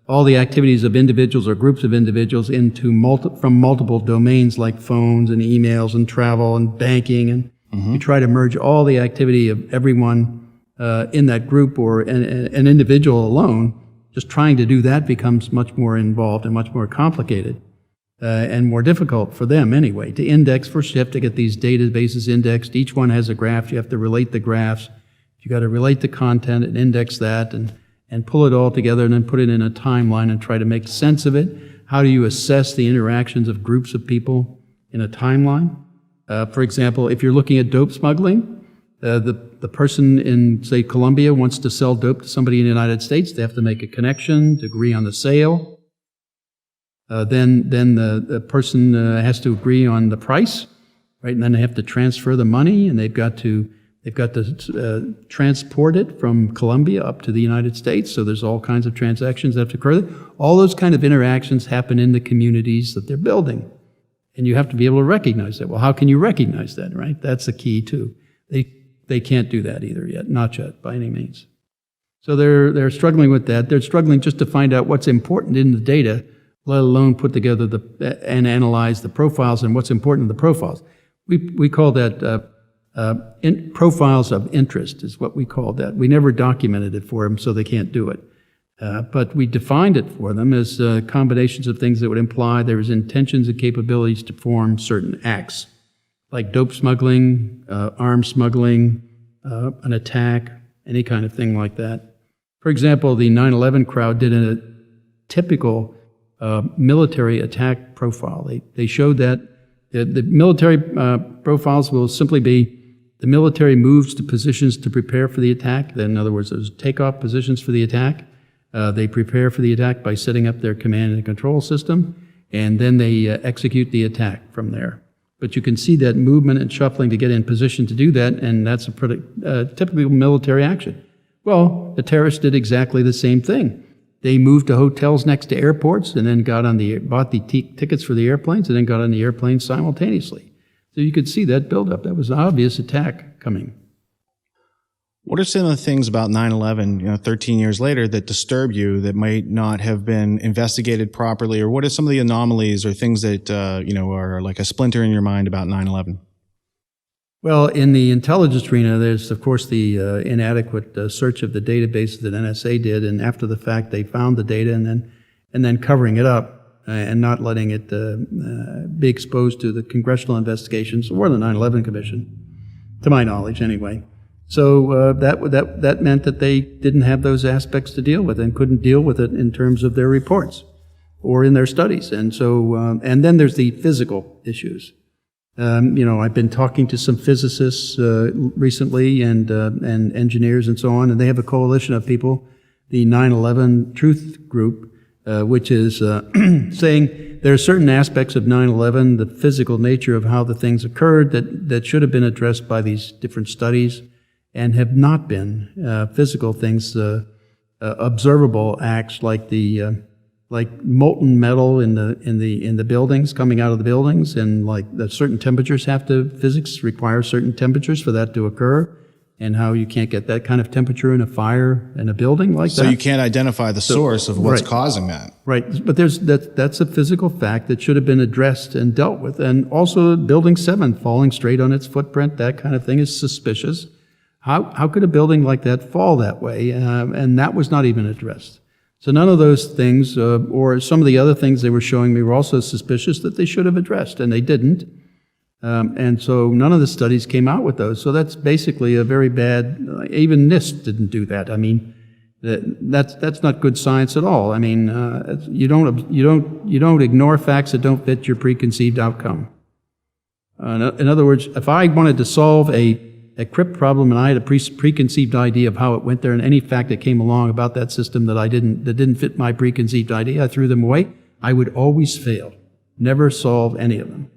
Speaker 1: all the activities of individuals or groups of individuals into from multiple domains like phones and emails and travel and banking, and you try to merge all the activity of everyone in that group or an individual alone. Just trying to do that becomes much more involved and much more complicated and more difficult for them anyway. To index, first you have to get these databases indexed. Each one has a graph. You have to relate the graphs. You got to relate the content and index that and pull it all together and then put it in a timeline and try to make sense of it. How do you assess the interactions of groups of people in a timeline? For example, if you're looking at dope smuggling, the person in, say, Colombia wants to sell dope to somebody in the United States. They have to make a connection to agree on the sale. Then the person has to agree on the price, right? And then they have to transfer the money, and they've got to transport it from Colombia up to the United States. So there's all kinds of transactions that have to occur. All those kind of interactions happen in the communities that they're building. And you have to be able to recognize that. Well, how can you recognize that, right? That's the key, too. They can't do that either yet, not yet, by any means. So they're struggling with that. They're struggling just to find out what's important in the data, let alone put together and analyze the profiles and what's important in the profiles. We call that profiles of interest is what we call that. We never documented it for them, so they can't do it. But we defined it for them as combinations of things that would imply there is intentions and capabilities to perform certain acts, like dope smuggling, arms smuggling, an attack, any kind of thing like that. For example, the 9/11 crowd did a typical military attack profile. They showed that the military profiles will simply be the military moves to positions to prepare for the attack. In other words, those takeoff positions for the attack. They prepare for the attack by setting up their command and control system, and then they execute the attack from there. But you can see that movement and shuffling to get in position to do that, and that's a typical military action. Well, the terrorists did exactly the same thing. They moved to hotels next to airports and then bought the tickets for the airplanes and then got on the airplanes simultaneously. So you could see that buildup. That was an obvious attack coming.
Speaker 2: What are some of the things about 9/11, 13 years later, that disturb you that might not have been investigated properly? Or what are some of the anomalies or things that, are like a splinter in your mind about 9/11?
Speaker 1: Well, in the intelligence arena, there's, of course, the inadequate search of the databases that NSA did, and after the fact, they found the data and then covering it up and not letting it be exposed to the congressional investigations or the 9/11 Commission, to my knowledge, anyway. So that meant that they didn't have those aspects to deal with and couldn't deal with it in terms of their reports or in their studies. And so, and then there's the physical issues. I've been talking to some physicists recently and engineers and so on, and they have a coalition of people, the 9/11 Truth Group, which is saying there are certain aspects of 9/11, the physical nature of how the things occurred, that should have been addressed by these different studies and have not been. Physical things, observable acts like molten metal in the buildings, coming out of the buildings, and like the certain temperatures physics requires certain temperatures for that to occur, and how you can't get that kind of temperature in a fire in a building like that.
Speaker 2: So you can't identify the source of what's causing that.
Speaker 1: Right, but that's a physical fact that should have been addressed and dealt with. And also Building 7 falling straight on its footprint, that kind of thing is suspicious. How could a building like that fall that way? And that was not even addressed. So none of those things, or some of the other things they were showing me, were also suspicious that they should have addressed, and they didn't. And so none of the studies came out with those. So that's basically a very bad. Even NIST didn't do that. I mean, that's not good science at all. I mean, you don't ignore facts that don't fit your preconceived outcome. In other words, if I wanted to solve a crypt problem and I had a preconceived idea of how it went there, and any fact that came along about that system that didn't fit my preconceived idea, I threw them away, I would always fail. Never solve any of them.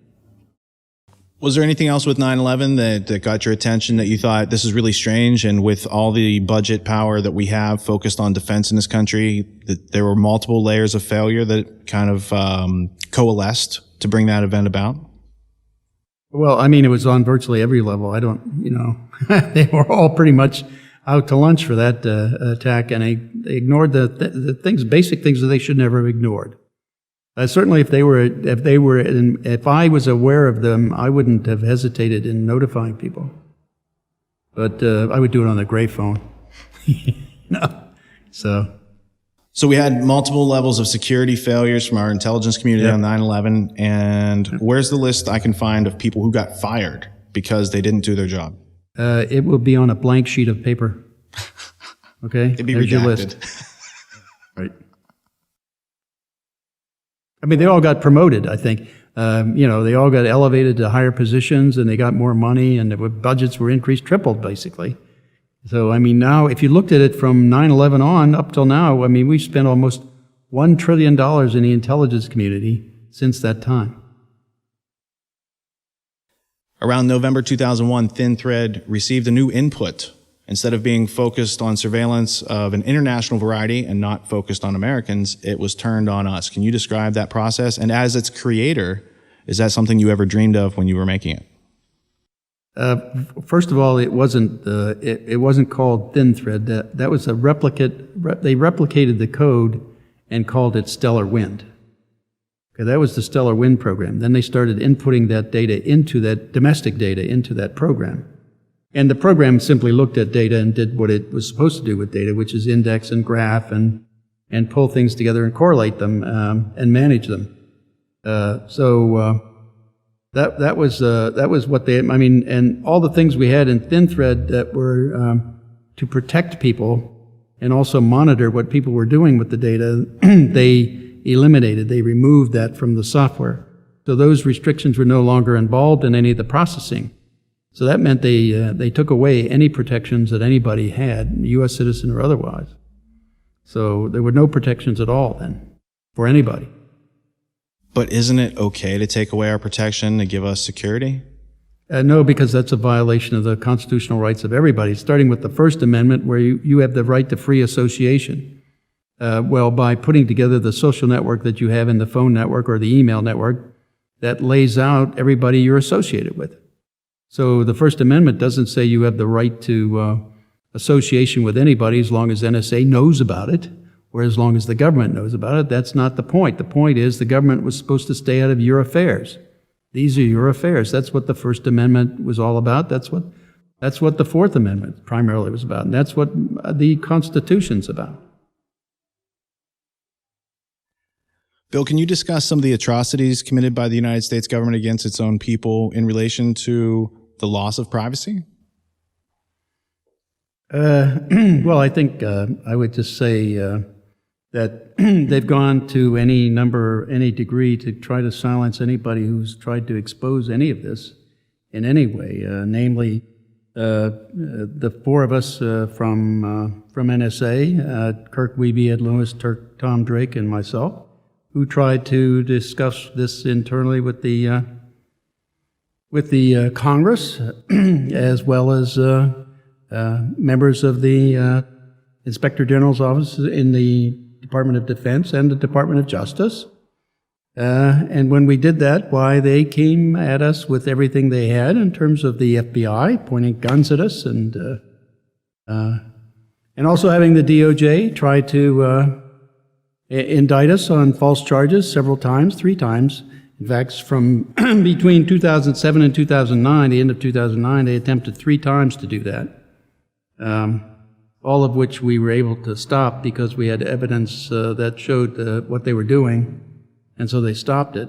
Speaker 2: Was there anything else with 9/11 that got your attention that you thought, this is really strange, and with all the budget power that we have focused on defense in this country, that there were multiple layers of failure that kind of coalesced to bring that event about?
Speaker 1: Well, I mean, it was on virtually every level. They were all pretty much out to lunch for that attack, and they ignored the things, basic things that they should never have ignored. Certainly, if I was aware of them, I wouldn't have hesitated in notifying people. But I would do it on the gray phone.
Speaker 2: So we had multiple levels of security failures from our intelligence community on 9/11, and where's the list I can find of people who got fired because they didn't do their job?
Speaker 1: It will be on a blank sheet of paper. Okay?
Speaker 2: It'd be
Speaker 1: There's
Speaker 2: redacted.
Speaker 1: your list. Right. I mean, they all got promoted, I think. They all got elevated to higher positions, and they got more money, and the budgets were increased, tripled, basically. So, I mean, now, if you looked at it from 9/11 on up till now, I mean, we've spent almost $1 trillion in the intelligence community since that time.
Speaker 2: Around November 2001, Thin Thread received a new input. Instead of being focused on surveillance of an international variety and not focused on Americans, it was turned on us. Can you describe that process? And as its creator, is that something you ever dreamed of when you were making it?
Speaker 1: First of all, it wasn't called Thin Thread. That was a replicate. They replicated the code and called it Stellar Wind. Okay, that was the Stellar Wind program. Then they started inputting that data into that domestic data into that program. And the program simply looked at data and did what it was supposed to do with data, which is index and graph and pull things together and correlate them and manage them. That was what they. I mean, and all the things we had in Thin Thread that were to protect people and also monitor what people were doing with the data, they eliminated. They removed that from the software. So those restrictions were no longer involved in any of the processing. So that meant they took away any protections that anybody had, U.S. citizen or otherwise. So there were no protections at all then for anybody.
Speaker 2: But isn't it okay to take away our protection to give us security?
Speaker 1: No, because that's a violation of the constitutional rights of everybody, starting with the First Amendment, where you have the right to free association. By putting together the social network that you have in the phone network or the email network, that lays out everybody you're associated with. So the First Amendment doesn't say you have the right to association with anybody as long as NSA knows about it, or as long as the government knows about it. That's not the point. The point is the government was supposed to stay out of your affairs. these are your affairs. That's what the First Amendment was all about. That's what the Fourth Amendment primarily was about. And that's what the Constitution's about.
Speaker 2: Bill, can you discuss some of the atrocities committed by the United States government against its own people in relation to the loss of privacy?
Speaker 1: Well, I think I would just say that they've gone to any degree to try to silence anybody who's tried to expose any of this in any way, namely the four of us from NSA, Kirk Wiebe, Ed Lewis, Tom Drake, and myself, who tried to discuss this internally with the Congress, as well as members of the Inspector General's office in the Department of Defense and the Department of Justice. And when we did that, why, they came at us with everything they had in terms of the FBI pointing guns at us, and also having the DOJ try to indict us on false charges several times, 3 times. In fact, from between 2007 and 2009, the end of 2009, they attempted 3 times to do that, all of which we were able to stop because we had evidence that showed what they were doing, and so they stopped it.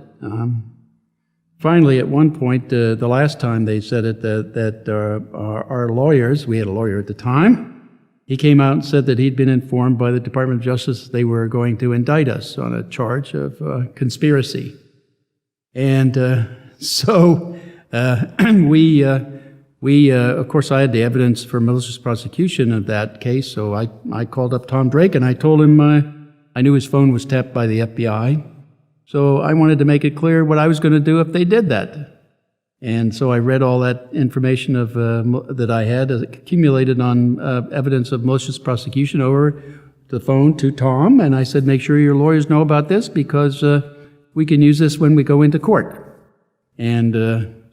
Speaker 1: Finally, at one point, the last time they said it, that our lawyers, we had a lawyer at the time, he came out and said that he'd been informed by the Department of Justice they were going to indict us on a charge of conspiracy. And so we, of course, I had the evidence for malicious prosecution of that case, so I called up Tom Drake and I told him I knew his phone was tapped by the FBI, so I wanted to make it clear what I was going to do if they did that. And so I read all that information that I had accumulated on evidence of malicious prosecution over the phone to Tom, and I said, make sure your lawyers know about this because we can use this when we go into court. And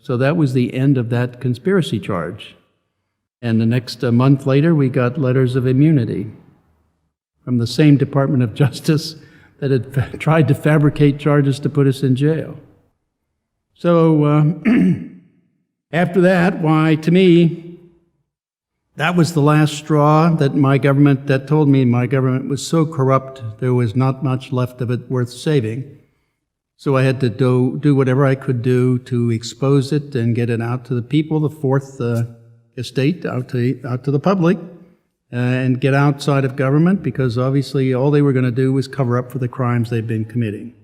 Speaker 1: so that was the end of that conspiracy charge. And the next month later, we got letters of immunity from the same Department of Justice that had tried to fabricate charges to put us in jail. So after that, why, to me, that was the last straw that told me my government was so corrupt there was not much left of it worth saving. So I had to do whatever I could do to expose it and get it out to the people, the Fourth Estate, out to the public, and get outside of government, because obviously all they were going to do was cover up for the crimes they've been committing.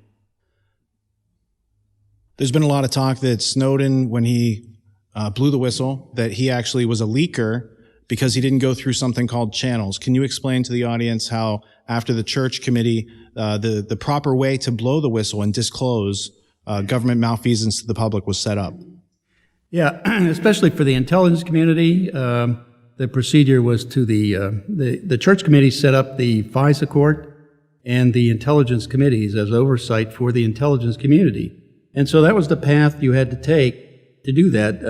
Speaker 2: There's been a lot of talk that Snowden, when he blew the whistle, that he actually was a leaker because he didn't go through something called channels. Can you explain to the audience how, after the Church Committee, the proper way to blow the whistle and disclose government malfeasance to the public was set up?
Speaker 1: Yeah, especially for the intelligence community, the procedure was to the Church Committee set up the FISA court and the intelligence committees as oversight for the intelligence community. And so that was the path you had to take to do that.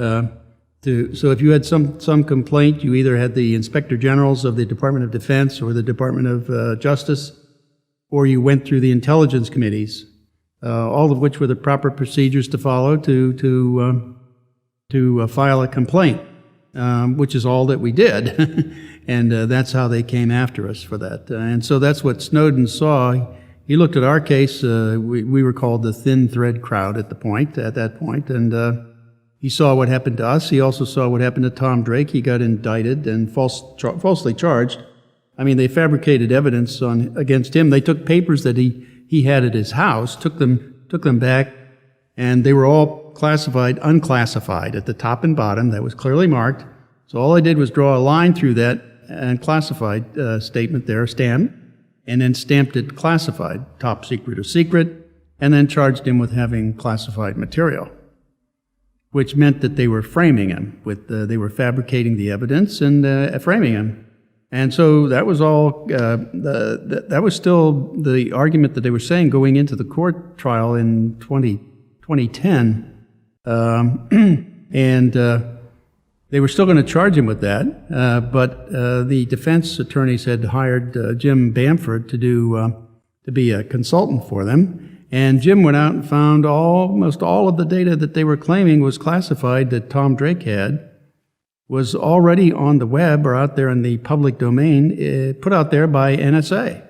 Speaker 1: So if you had some complaint, you either had the Inspector Generals of the Department of Defense or the Department of Justice, or you went through the intelligence committees, all of which were the proper procedures to follow to file a complaint, which is all that we did. And that's how they came after us for that. And so that's what Snowden saw. He looked at our case. We were called the thin thread crowd at that point, and he saw what happened to us. He also saw what happened to Tom Drake. He got indicted and falsely charged. I mean, they fabricated evidence against him. They took papers that he had at his house, took them back, and they were all unclassified at the top and bottom. That was clearly marked. So all I did was draw a line through that and classified statement there, stamp, and then stamped it classified, top secret or secret, and then charged him with having classified material, which meant that they were framing him. They were fabricating the evidence and framing him. And so that was all, that was still the argument that they were saying going into the court trial in 2010. And they were still going to charge him with that, but the defense attorneys had hired Jim Bamford to be a consultant for them, And Jim went out and found almost all of the data that they were claiming was classified that Tom Drake had was already on the web or out there in the public domain, put out there by NSA.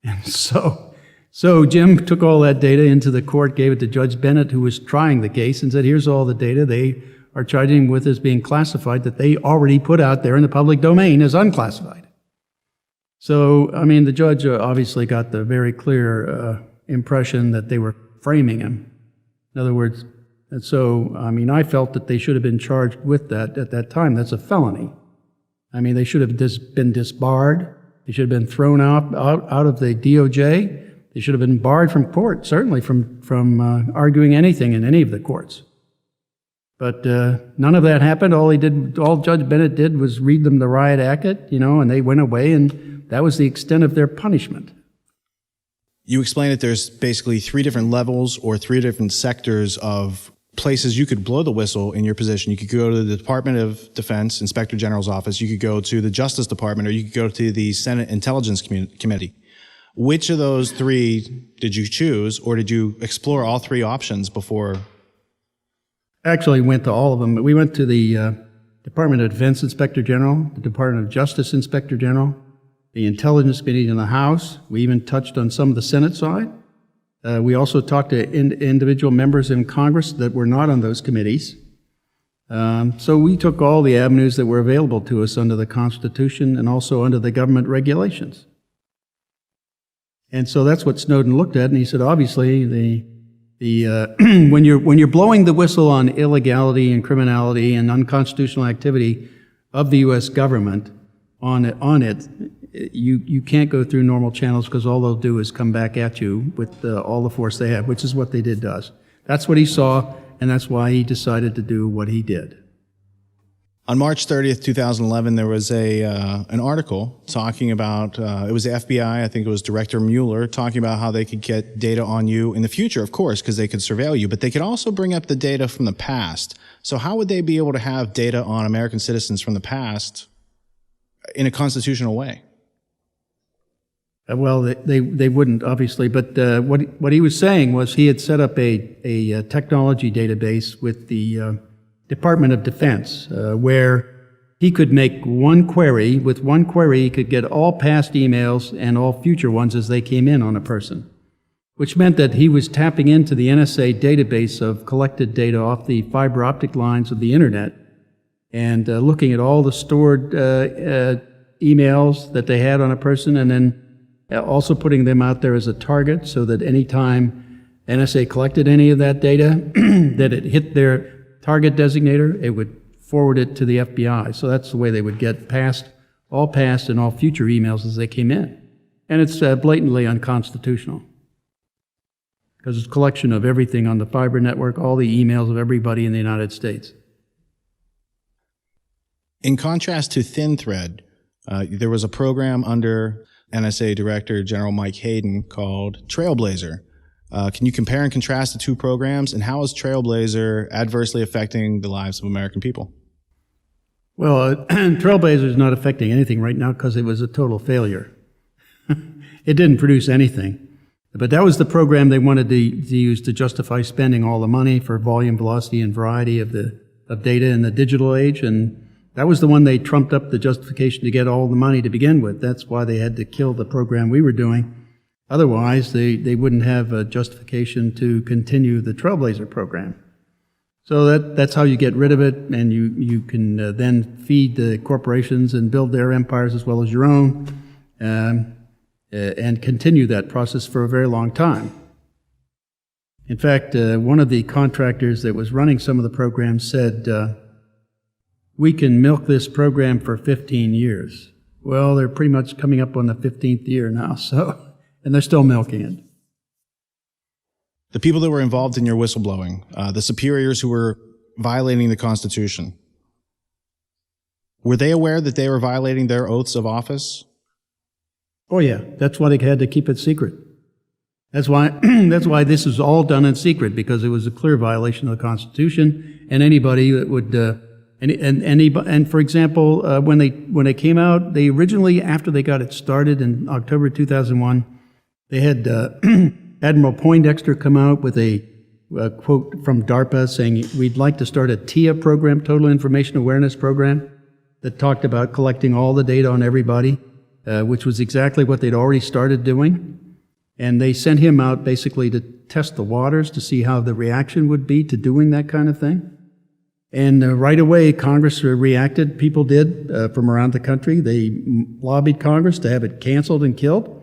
Speaker 1: And so Jim took all that data into the court, gave it to Judge Bennett, who was trying the case, and said, here's all the data they are charging him with as being classified that they already put out there in the public domain as unclassified. So, I mean, the judge obviously got the very clear impression that they were framing him. In other words, and so, I mean, I felt that they should have been charged with that at that time. That's a felony. I mean, they should have been disbarred. They should have been thrown out of the DOJ. They should have been barred from court, certainly from arguing anything in any of the courts. But none of that happened. All Judge Bennett did was read them the riot act, and they went away, and that was the extent of their punishment.
Speaker 2: You explained that there's basically 3 different levels or 3 different sectors of places you could blow the whistle in your position. You could go to the Department of Defense, Inspector General's office. You could go to the Justice Department, or you could go to the Senate Intelligence Committee. Which of those 3 did you choose, or did you explore all 3 options before?
Speaker 1: Actually, we went to all of them. We went to the Department of Defense Inspector General, the Department of Justice Inspector General, the Intelligence Committee in the House. We even touched on some of the Senate side. We also talked to individual members in Congress that were not on those committees. So we took all the avenues that were available to us under the Constitution and also under the government regulations. And so that's what Snowden looked at, and he said, obviously, when you're blowing the whistle on illegality and criminality and unconstitutional activity of the U.S. government on it, you can't go through normal channels, because all they'll do is come back at you with all the force they have, which is what they did to us. That's what he saw, and that's why he decided to do what he did.
Speaker 2: On March 30th, 2011, there was an article talking about, it was the FBI, I think it was Director Mueller, talking about how they could get data on you in the future, of course, because they could surveil you, but they could also bring up the data from the past. So how would they be able to have data on American citizens from the past in a constitutional way?
Speaker 1: Well, they wouldn't, obviously, but what he was saying was he had set up a technology database with the Department of Defense, where he could make one query. With one query, he could get all past emails and all future ones as they came in on a person, which meant that he was tapping into the NSA database of collected data off the fiber optic lines of the internet and looking at all the stored emails that they had on a person, and then also putting them out there as a target so that any time NSA collected any of that data, that it hit their target designator, it would forward it to the FBI. So that's the way they would get all past and all future emails as they came in. And it's blatantly unconstitutional, because it's a collection of everything on the fiber network, all the emails of everybody in the United States.
Speaker 2: In contrast to ThinThread, there was a program under NSA Director General Mike Hayden called Trailblazer. Can you compare and contrast the 2 programs, and how is Trailblazer adversely affecting the lives of American people?
Speaker 1: Well, Trailblazer is not affecting anything right now because it was a total failure. It didn't produce anything. But that was the program they wanted to use to justify spending all the money for volume, velocity, and variety of data in the digital age, and that was the one they trumped up the justification to get all the money to begin with. That's why they had to kill the program we were doing. Otherwise, they wouldn't have a justification to continue the Trailblazer program. So that's how you get rid of it, and you can then feed the corporations and build their empires as well as your own, and continue that process for a very long time. In fact, one of the contractors that was running some of the programs said, we can milk this program for 15 years. Well, they're pretty much coming up on the 15th year now, and they're still milking it.
Speaker 2: The people that were involved in your whistleblowing, the superiors who were violating the Constitution, were they aware that they were violating their oaths of office?
Speaker 1: Oh yeah, that's why they had to keep it secret. That's why this is all done in secret, because it was a clear violation of the Constitution, and anybody that would and for example, when they came out, they originally, after they got it started in October 2001, they had Admiral Poindexter come out with a quote from DARPA saying, we'd like to start a TIA program, Total Information Awareness Program, that talked about collecting all the data on everybody, which was exactly what they'd already started doing. And they sent him out basically to test the waters to see how the reaction would be to doing that kind of thing. And right away, Congress reacted. People did from around the country. They lobbied Congress to have it canceled and killed.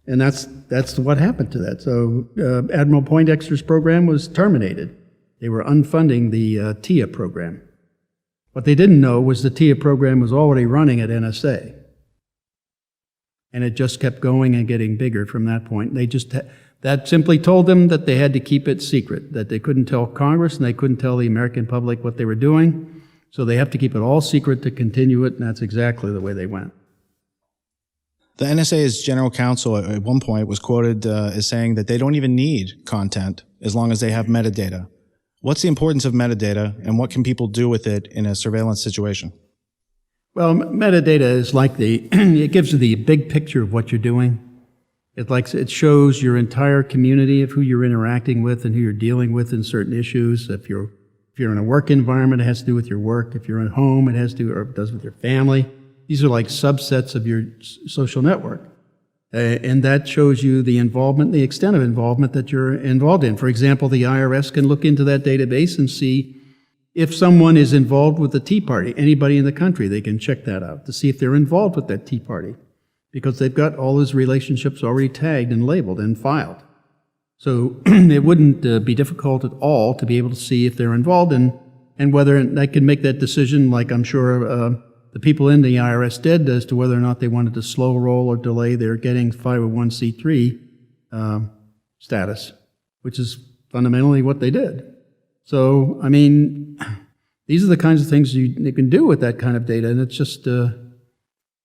Speaker 1: And that's what happened to that. So Admiral Poindexter's program was terminated. They were unfunding the TIA program. What they didn't know was the TIA program was already running at NSA. And it just kept going and getting bigger from that point. They just that simply told them that they had to keep it secret, that they couldn't tell Congress and they couldn't tell the American public what they were doing. So they have to keep it all secret to continue it, and that's exactly the way they went.
Speaker 2: The NSA's general counsel at one point was quoted as saying that they don't even need content as long as they have metadata. What's the importance of metadata, and what can people do with it in a surveillance situation?
Speaker 1: Well, metadata is like it gives you the big picture of what you're doing. It shows your entire community of who you're interacting with and who you're dealing with in certain issues. If you're in a work environment, it has to do with your work. If you're at home, it has to do, or it does with your family. These are like subsets of your social network. And that shows you the involvement, the extent of involvement that you're involved in. For example, the IRS can look into that database and see if someone is involved with the Tea Party. Anybody in the country, they can check that out to see if they're involved with that Tea Party, because they've got all those relationships already tagged and labeled and filed. So it wouldn't be difficult at all to be able to see if they're involved and whether they can make that decision, like I'm sure the people in the IRS did, as to whether or not they wanted to slow roll or delay their getting 501c3 status, which is fundamentally what they did. So, I mean, these are the kinds of things you can do with that kind of data, and it's just a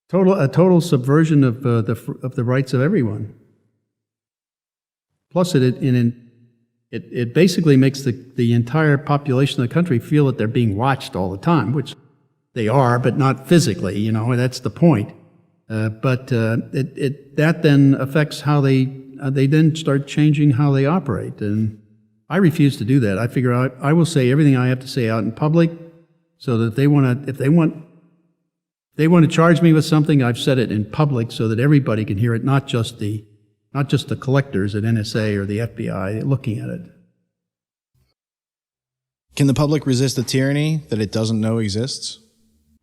Speaker 1: total subversion of the rights of everyone. Plus, it basically makes the entire population of the country feel that they're being watched all the time, which they are, but not physically. You know, that's the point. But that then affects how they then start changing how they operate, and I refuse to do that. I figure I will say everything I have to say out in public, so that if they want to charge me with something, I've said it in public so that everybody can hear it, not just the collectors at NSA or the FBI looking at it.
Speaker 2: Can the public resist the tyranny that it doesn't know exists?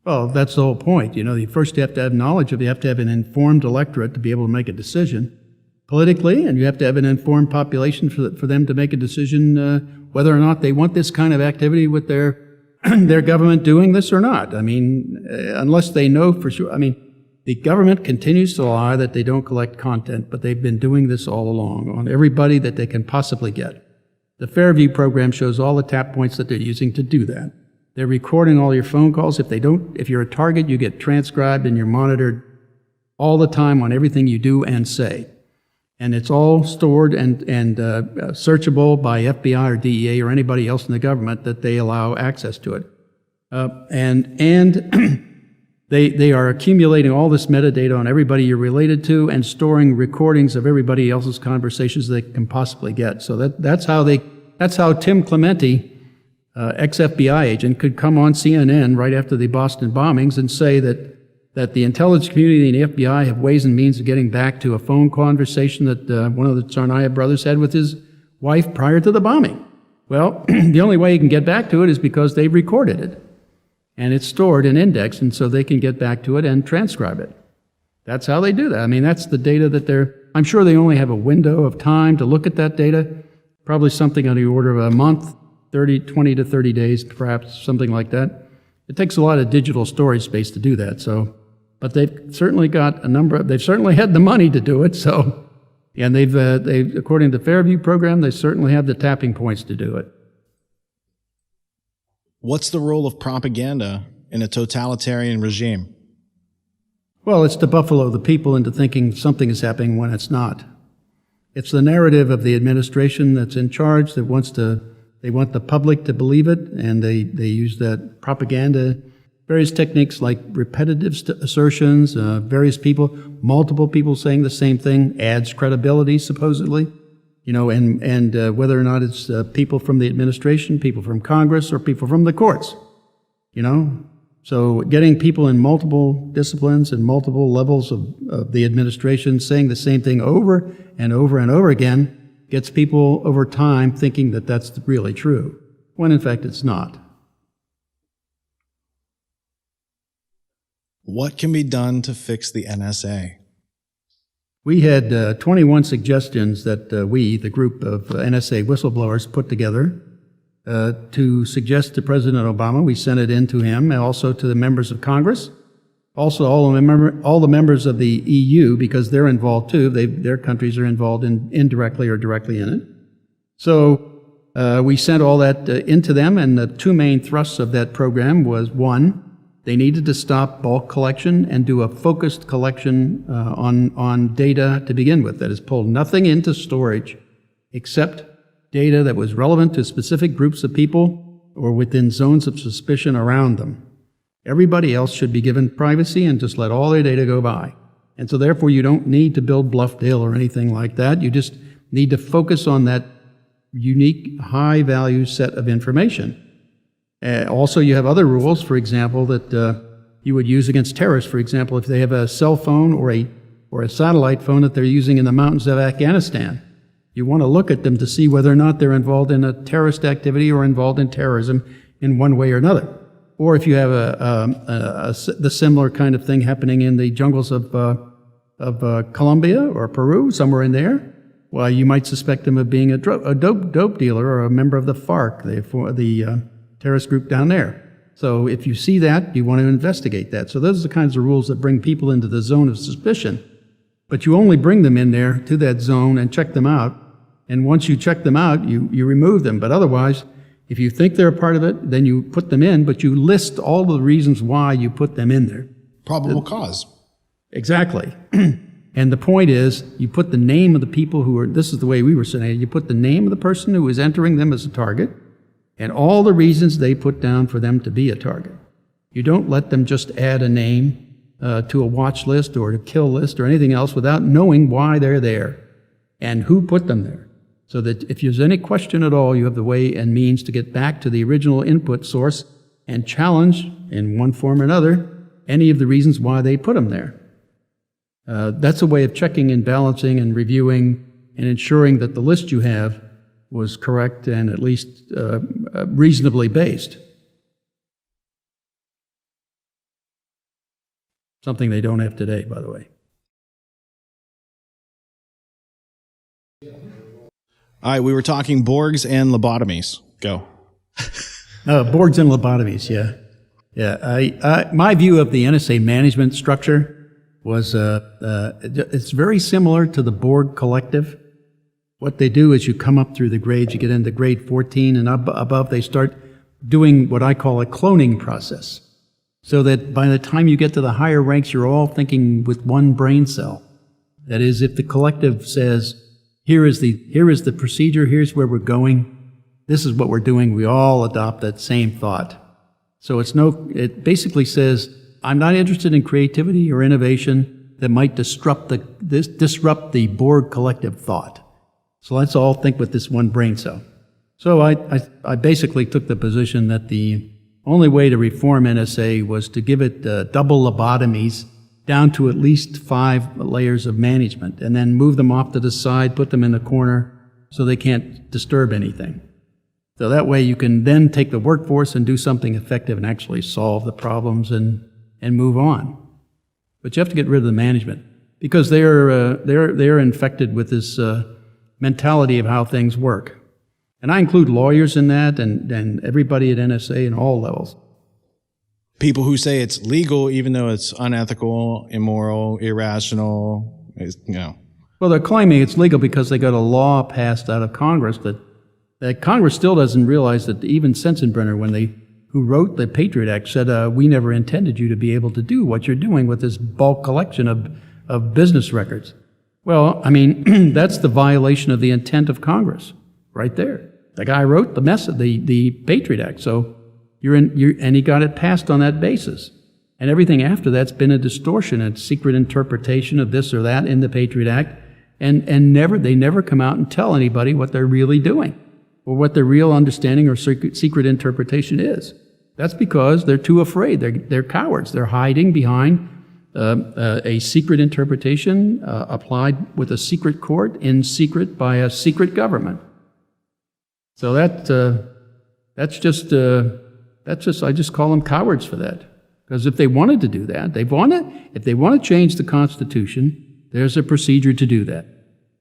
Speaker 1: Well, that's the whole point. You know, first you have to have knowledge of it. You have to have an informed electorate to be able to make a decision politically, and you have to have an informed population for them to make a decision whether or not they want this kind of activity with their government doing this or not. I mean, unless they know for sure. I mean, the government continues to lie that they don't collect content, but they've been doing this all along on everybody that they can possibly get. The Fairview program shows all the tap points that they're using to do that. They're recording all your phone calls. If you're a target, you get transcribed and you're monitored all the time on everything you do and say. And it's all stored and searchable by FBI or DEA or anybody else in the government that they allow access to it. They are accumulating all this metadata on everybody you're related to and storing recordings of everybody else's conversations they can possibly get. So that's how Tim Clementi, ex-FBI agent, could come on CNN right after the Boston bombings and say that the intelligence community and the FBI have ways and means of getting back to a phone conversation that one of the Tsarnaev brothers had with his wife prior to the bombing. Well, the only way you can get back to it is because they've recorded it. And it's stored and indexed, and so they can get back to it and transcribe it. That's how they do that. I mean, that's the data that I'm sure they only have a window of time to look at that data, probably something on the order of a month, 20 to 30 days, perhaps, something like that. It takes a lot of digital storage space to do that, so. But they've certainly got they've certainly had the money to do it, so. And they've according to the Fairview program, they certainly have the tapping points to do it.
Speaker 2: What's the role of propaganda in a totalitarian regime?
Speaker 1: Well, it's to buffalo the people into thinking something is happening when it's not. It's the narrative of the administration that's in charge that they want the public to believe it, and they use that propaganda, various techniques like repetitive assertions, multiple people saying the same thing, adds credibility, supposedly. and whether or not it's people from the administration, people from Congress, or people from the courts, So getting people in multiple disciplines and multiple levels of the administration saying the same thing over and over and over again gets people over time thinking that that's really true, when in fact it's not.
Speaker 2: What can be done to fix the NSA?
Speaker 1: We had 21 suggestions that we, the group of NSA whistleblowers, put together to suggest to President Obama. We sent it in to him and also to the members of Congress, also all the members of the EU, because they're involved too. Their countries are involved indirectly or directly in it. So we sent all that into them, and the two main thrusts of that program was, one, they needed to stop bulk collection and do a focused collection on data to begin with. That is, pull nothing into storage except data that was relevant to specific groups of people or within zones of suspicion around them. Everybody else should be given privacy and just let all their data go by. And so therefore you don't need to build Bluffdale or anything like that. You just need to focus on that unique high-value set of information. Also, you have other rules, for example, that you would use against terrorists. For example, if they have a cell phone or a satellite phone that they're using in the mountains of Afghanistan, you want to look at them to see whether or not they're involved in a terrorist activity or involved in terrorism in one way or another. Or if you have the similar kind of thing happening in the jungles of Colombia or Peru, somewhere in there, well, you might suspect them of being a dope dealer or a member of the FARC, the terrorist group down there. So if you see that, you want to investigate that. So those are the kinds of rules that bring people into the zone of suspicion. But you only bring them in there to that zone and check them out. And once you check them out, you remove them. But otherwise, if you think they're a part of it, then you put them in, but you list all the reasons why you put them in there.
Speaker 2: Probable cause.
Speaker 1: Exactly. And the point is, you put the name of the people who are, this is the way we were saying it, you put the name of the person who is entering them as a target, and all the reasons they put down for them to be a target. You don't let them just add a name to a watch list or a kill list or anything else without knowing why they're there and who put them there. So that if there's any question at all, you have the way and means to get back to the original input source and challenge, in one form or another, any of the reasons why they put them there. That's a way of checking and balancing and reviewing and ensuring that the list you have was correct and at least reasonably based. Something they don't have today, by the way.
Speaker 2: All right, we were talking Borgs and lobotomies. Go.
Speaker 1: Borgs and lobotomies, yeah. Yeah, my view of the NSA management structure was it's very similar to the Borg Collective. What they do is you come up through the grades, you get into grade 14 and above, they start doing what I call a cloning process. So that by the time you get to the higher ranks, you're all thinking with one brain cell. That is, if the collective says, here is the procedure, here's where we're going, this is what we're doing, we all adopt that same thought. So it basically says, I'm not interested in creativity or innovation that might disrupt the Borg collective thought. So let's all think with this one brain cell. So I basically took the position that the only way to reform NSA was to give it double lobotomies down to at least 5 layers of management, and then move them off to the side, put them in the corner so they can't disturb anything. So that way you can then take the workforce and do something effective and actually solve the problems and move on. But you have to get rid of the management because they're infected with this mentality of how things work. And I include lawyers in that and everybody at NSA in all levels.
Speaker 2: People who say it's legal even though it's unethical, immoral, irrational,
Speaker 1: Well, they're claiming it's legal because they got a law passed out of Congress that Congress still doesn't realize that even Sensenbrenner, who wrote the Patriot Act, said, we never intended you to be able to do what you're doing with this bulk collection of business records. Well, I mean, that's the violation of the intent of Congress right there. The guy wrote the Patriot Act, so and he got it passed on that basis. And everything after that's been a distortion, a secret interpretation of this or that in the Patriot Act, and they never come out and tell anybody what they're really doing or what their real understanding or secret interpretation is. That's because they're too afraid. They're cowards. They're hiding behind a secret interpretation applied with a secret court in secret by a secret government. So that's just I just call them cowards for that. Because if they wanted to do that, if they want to change the Constitution, there's a procedure to do that.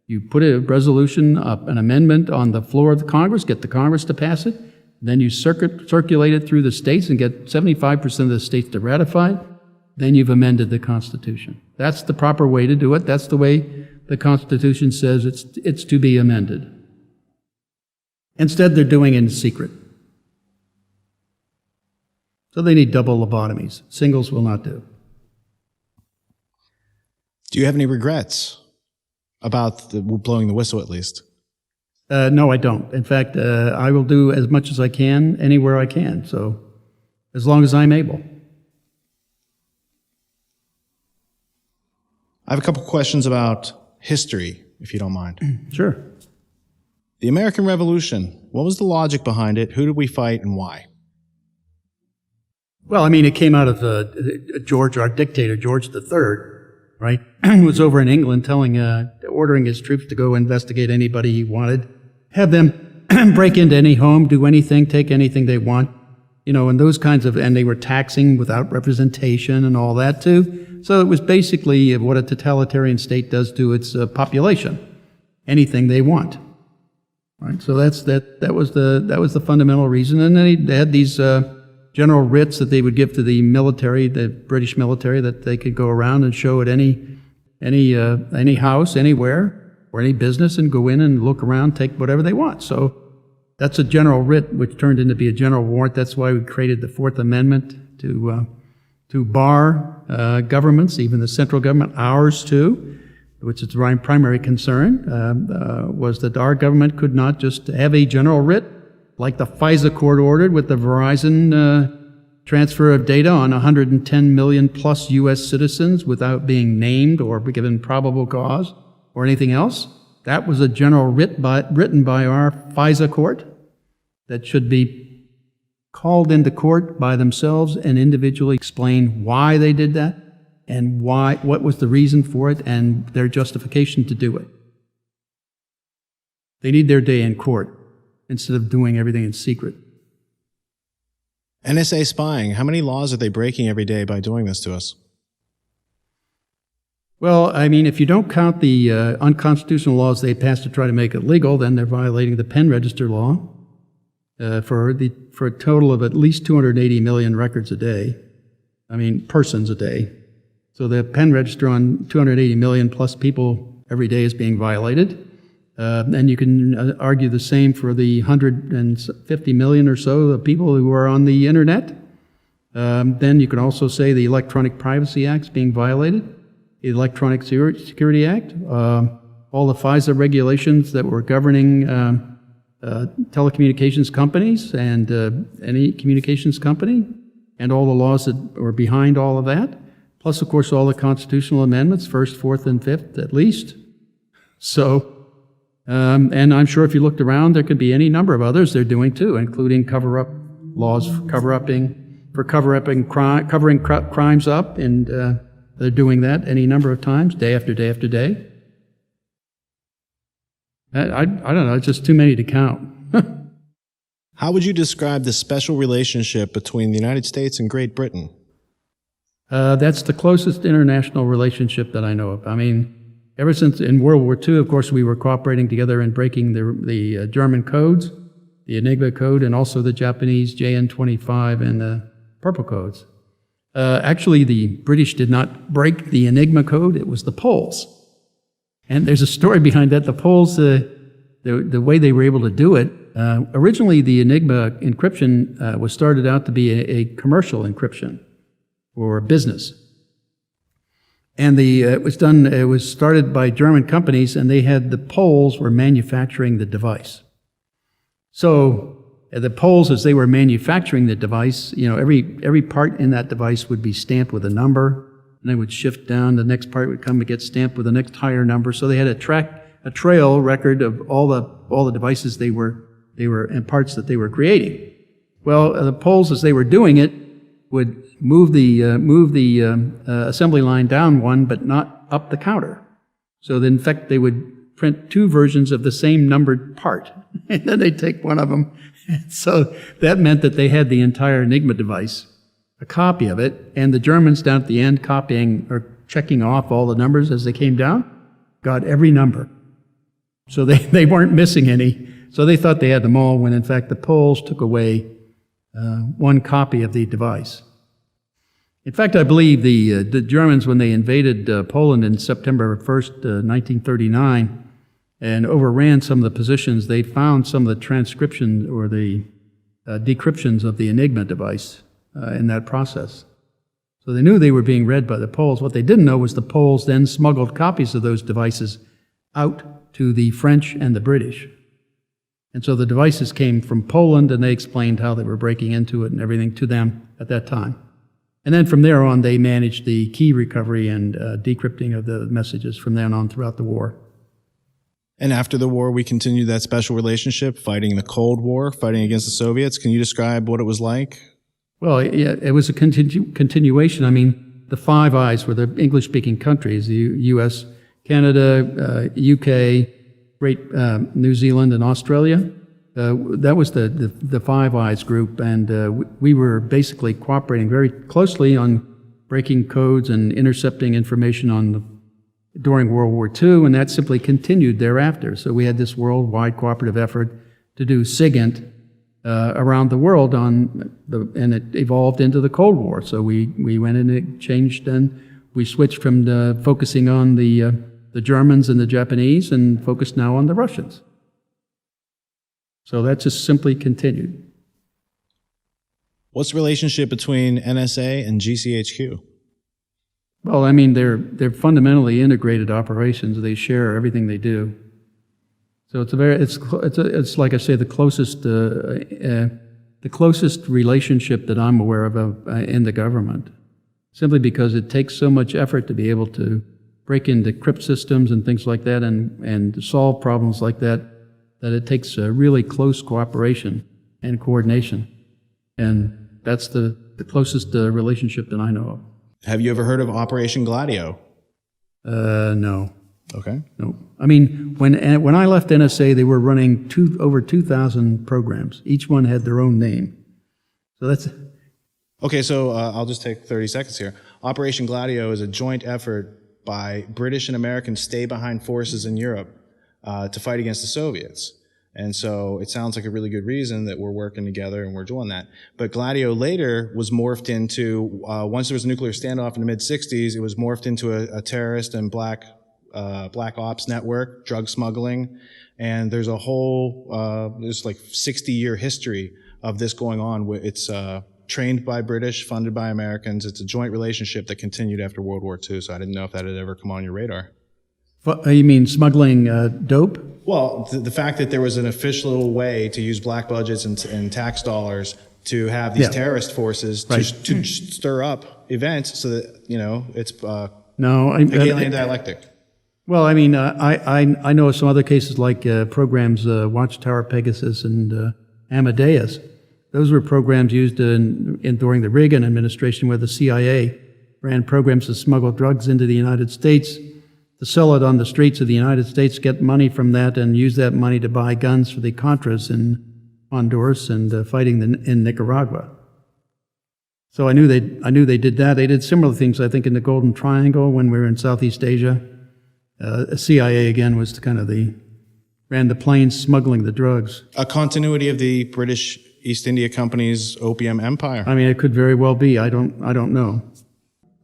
Speaker 1: You put a resolution, an amendment on the floor of the Congress, get the Congress to pass it, then you circulate it through the states and get 75% of the states to ratify it, then you've amended the Constitution. That's the proper way to do it. That's the way the Constitution says it's to be amended. Instead, they're doing it in secret. So they need double lobotomies. Singles will not do.
Speaker 2: Do you have any regrets about blowing the whistle, at least?
Speaker 1: No, I don't. In fact, I will do as much as I can anywhere I can, so as long as I'm able.
Speaker 2: I have a couple questions about history, if you don't mind.
Speaker 1: Sure.
Speaker 2: The American Revolution, what was the logic behind it? Who did we fight and why?
Speaker 1: Well, I mean, it came out of our dictator, George III, right? Who was over in England ordering his troops to go investigate anybody he wanted, have them break into any home, do anything, take anything they want, and those kinds of, and they were taxing without representation and all that too. So it was basically what a totalitarian state does to its population, anything they want, right? So that was the fundamental reason. And then they had these general writs that they would give to the military, the British military, that they could go around and show at any house, anywhere, or any business, and go in and look around, take whatever they want. So that's a general writ, which turned into be a general warrant. That's why we created the Fourth Amendment to bar governments, even the central government, ours too, which is my primary concern, was that our government could not just have a general writ like the FISA court ordered with the Verizon transfer of data on 110 million plus U.S. citizens without being named or given probable cause or anything else. That was a general writ written by our FISA court that should be called into court by themselves and individually explain why they did that and what was the reason for it and their justification to do it. They need their day in court instead of doing everything in secret.
Speaker 2: NSA spying, how many laws are they breaking every day by doing this to us?
Speaker 1: Well, I mean, if you don't count the unconstitutional laws they passed to try to make it legal, then they're violating the pen register law for a total of at least 280 million records a day. I mean, persons a day. So the pen register on 280 million plus people every day is being violated. And you can argue the same for the 150 million or so of people who are on the internet. Then you can also say the Electronic Privacy Act is being violated, the Electronic Security Act, all the FISA regulations that were governing telecommunications companies and any communications company, and all the laws that were behind all of that, plus, of course, all the constitutional amendments, First, Fourth, and Fifth, at least. So, and I'm sure if you looked around, there could be any number of others they're doing too, including cover-up laws for covering crimes up, and they're doing that any number of times, day after day after day. I don't know, it's just too many to count.
Speaker 2: How would you describe the special relationship between the United States and Great Britain?
Speaker 1: That's the closest international relationship that I know of. I mean, ever since in World War II, of course, we were cooperating together in breaking the German codes, the Enigma code, and also the Japanese JN-25 and the Purple codes. Actually, the British did not break the Enigma code. It was the Poles. And there's a story behind that. The Poles, the way they were able to do it, originally the Enigma encryption was started out to be a commercial encryption for business. And it was started by German companies, and the Poles were manufacturing the device. So the Poles, as they were manufacturing the device, every part in that device would be stamped with a number, and they would shift down. The next part would come and get stamped with the next higher number. So they had a trail record of all the devices they were and parts that they were creating. Well, the Poles, as they were doing it, would move the assembly line down one, but not up the counter. So in fact, they would print two versions of the same numbered part, and then they'd take one of them. So that meant that they had the entire Enigma device, a copy of it, and the Germans down at the end copying or checking off all the numbers as they came down, got every number. So they weren't missing any. So they thought they had them all, when in fact the Poles took away one copy of the device. In fact, I believe the Germans, when they invaded Poland in September 1st, 1939, and overran some of the positions, they found some of the transcription or the decryptions of the Enigma device in that process. So they knew they were being read by the Poles. What they didn't know was the Poles then smuggled copies of those devices out to the French and the British. And so the devices came from Poland, and they explained how they were breaking into it and everything to them at that time. And then from there on, they managed the key recovery and decrypting of the messages from then on throughout the war.
Speaker 2: And after the war, we continued that special relationship, fighting the Cold War, fighting against the Soviets. Can you describe what it was like?
Speaker 1: Well, yeah, it was a continuation. I mean, the Five Eyes were the English-speaking countries, the U.S., Canada, U.K., Great New Zealand, and Australia. That was the Five Eyes group, and we were basically cooperating very closely on breaking codes and intercepting information during World War II, and that simply continued thereafter. So we had this worldwide cooperative effort to do SIGINT around the world, and it evolved into the Cold War. So we went in and changed, and we switched from focusing on the Germans and the Japanese, and focused now on the Russians. So that just simply continued.
Speaker 2: What's the relationship between NSA and GCHQ?
Speaker 1: Well, I mean, they're fundamentally integrated operations. They share everything they do. So it's like I say, the closest relationship that I'm aware of in the government. Simply because it takes so much effort to be able to break into crypt systems and things like that, and solve problems like that it takes a really close cooperation and coordination. And that's the closest relationship that I know of.
Speaker 2: Have you ever heard of Operation Gladio?
Speaker 1: No.
Speaker 2: Okay.
Speaker 1: No. I mean, when I left NSA, they were running over 2,000 programs. Each one had their own name. So that's...
Speaker 2: Okay, so I'll just take 30 seconds here. Operation Gladio is a joint effort by British and American stay-behind forces in Europe to fight against the Soviets. And so it sounds like a really good reason that we're working together and we're doing that. But Gladio later was morphed into, once there was a nuclear standoff in the mid-'60s, it was morphed into a terrorist and black ops network, drug smuggling. And there's a whole, there's like 60-year history of this going on. It's trained by British, funded by Americans. It's a joint relationship that continued after World War II. So I didn't know if that had ever come on your radar.
Speaker 1: You mean smuggling dope?
Speaker 2: Well, the fact that there was an official way to use black budgets and tax dollars to have these terrorist forces to stir up events so that, it's Hegelian dialectic.
Speaker 1: Well, I mean, I know of some other cases like programs Watchtower, Pegasus, and Amadeus. Those were programs used during the Reagan administration, where the CIA ran programs to smuggle drugs into the United States, to sell it on the streets of the United States, get money from that, and use that money to buy guns for the Contras in Honduras and fighting in Nicaragua. So I knew they did that. They did similar things, I think, in the Golden Triangle when we were in Southeast Asia. CIA again was ran the planes smuggling the drugs.
Speaker 2: A continuity of the British East India Company's opium empire.
Speaker 1: I mean, it could very well be. I don't know.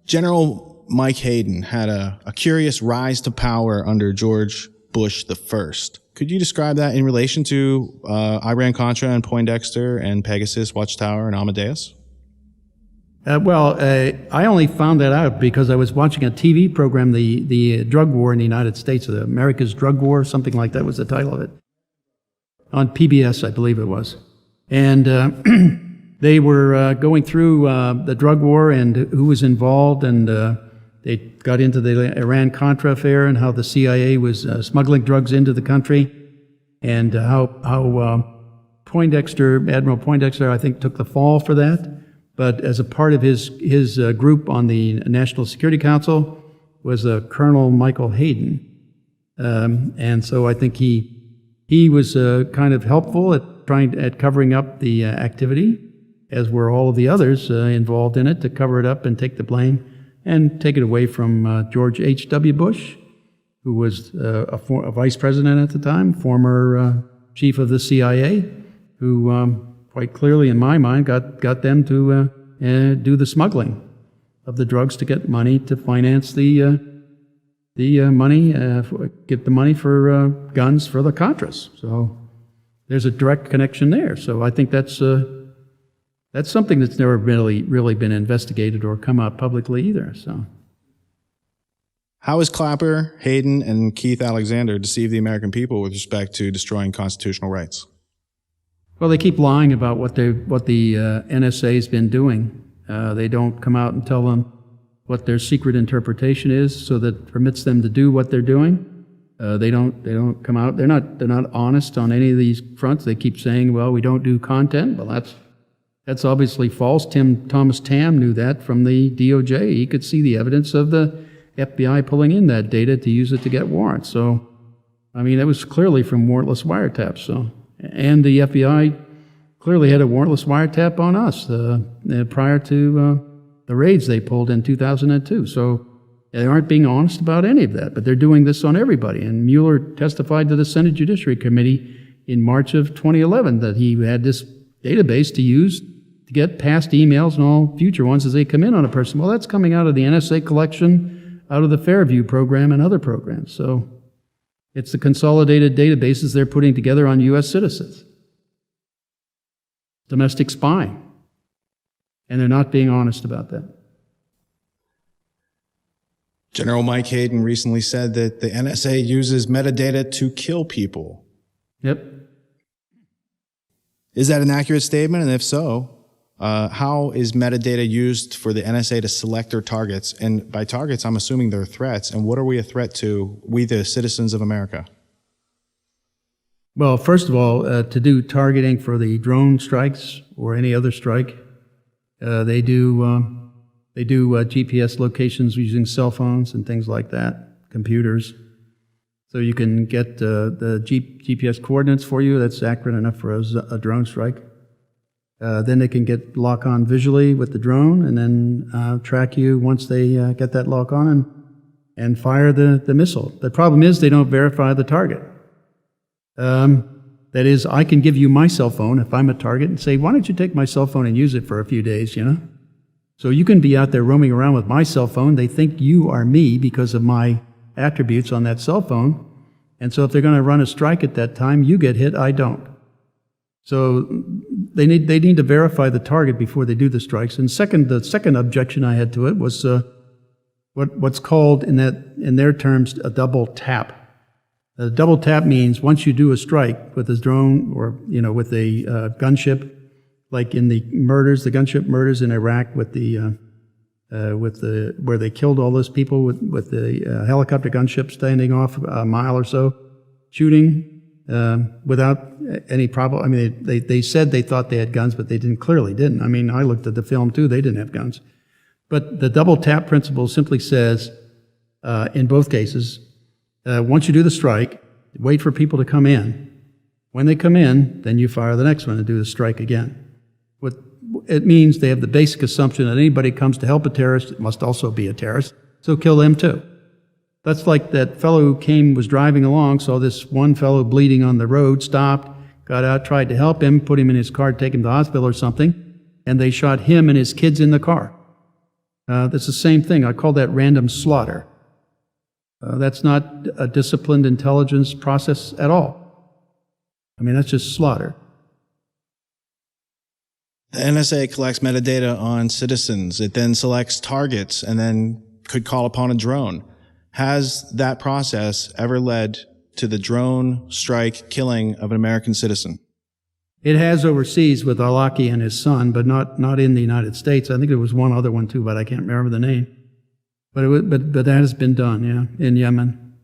Speaker 2: General Mike Hayden had a curious rise to power under George Bush the First. Could you describe that in relation to Iran-Contra and Poindexter and Pegasus, Watchtower, and Amadeus?
Speaker 1: I only found that out because I was watching a TV program, the drug war in the United States, the America's Drug War, something like that was the title of it, on PBS, I believe it was. And they were going through the drug war and who was involved, and They got into the Iran-Contra affair and how the CIA was smuggling drugs into the country, and how Admiral Poindexter, I think, took the fall for that. But as a part of his group on the National Security Council was Colonel Michael Hayden. And so I think he was kind of helpful at covering up the activity, as were all of the others involved in it, to cover it up and take the blame and take it away from George H.W. Bush, who was a vice president at the time, former chief of the CIA, who quite clearly, in my mind, got them to do the smuggling of the drugs to get money to finance the money, get the money for guns for the Contras. So there's a direct connection there. So I think that's something that's never really been investigated or come out publicly either. So.
Speaker 2: How has Clapper, Hayden, and Keith Alexander deceived the American people with respect to destroying constitutional rights?
Speaker 1: Well, they keep lying about what the NSA has been doing. They don't come out and tell them what their secret interpretation is, so that permits them to do what they're doing. They don't come out. They're not honest on any of these fronts. They keep saying, "Well, we don't do content." Well, that's obviously false. Thomas Tam knew that from the DOJ. He could see the evidence of the FBI pulling in that data to use it to get warrants. So, I mean, that was clearly from warrantless wiretaps. So, and the FBI clearly had a warrantless wiretap on us prior to the raids they pulled in 2002. So they aren't being honest about any of that, but they're doing this on everybody. And Mueller testified to the Senate Judiciary Committee in March of 2011 that he had this database to use to get past emails and all future ones as they come in on a person. Well, that's coming out of the NSA collection, out of the Fairview program and other programs. So it's the consolidated databases they're putting together on U.S. citizens. Domestic spying. And they're not being honest about that.
Speaker 2: General Mike Hayden recently said that the NSA uses metadata to kill people.
Speaker 1: Yep.
Speaker 2: Is that an accurate statement? And if so, how is metadata used for the NSA to select their targets? And by targets, I'm assuming they're threats. And what are we a threat to, we the citizens of America?
Speaker 1: Well, first of all, to do targeting for the drone strikes or any other strike, they do GPS locations using cell phones and things like that, computers. So you can get the GPS coordinates for you. That's accurate enough for a drone strike. Then they can get lock on visually with the drone, and then track you once they get that lock on and fire the missile. The problem is they don't verify the target. That is, I can give you my cell phone if I'm a target and say, why don't you take my cell phone and use it for a few days, you know? So you can be out there roaming around with my cell phone. They think you are me because of my attributes on that cell phone. And so if they're going to run a strike at that time, you get hit, I don't. So they need to verify the target before they do the strikes. And the second objection I had to it was what's called in their terms a double tap. A double tap means once you do a strike with a drone or with a gunship, like in the gunship murders in Iraq with where they killed all those people with the helicopter gunship standing off a mile or so, shooting without any problem. I mean, they said they thought they had guns, but they clearly didn't. I mean, I looked at the film too; they didn't have guns. But the double tap principle simply says, in both cases, once you do the strike, wait for people to come in. When they come in, then you fire the next one and do the strike again. What it means, they have the basic assumption that anybody comes to help a terrorist, it must also be a terrorist, so kill them too. That's like that fellow who was driving along, saw this one fellow bleeding on the road, stopped, got out, tried to help him, put him in his car, take him to the hospital or something, and they shot him and his kids in the car. That's the same thing. I call that random slaughter. That's not a disciplined intelligence process at all. I mean, that's just slaughter.
Speaker 2: The NSA collects metadata on citizens. It then selects targets and then could call upon a drone. Has that process ever led to the drone strike killing of an American citizen?
Speaker 1: It has overseas with Al-Awlaki and his son, but not in the United States. I think there was one other one too, but I can't remember the name. But that has been done, yeah, in Yemen.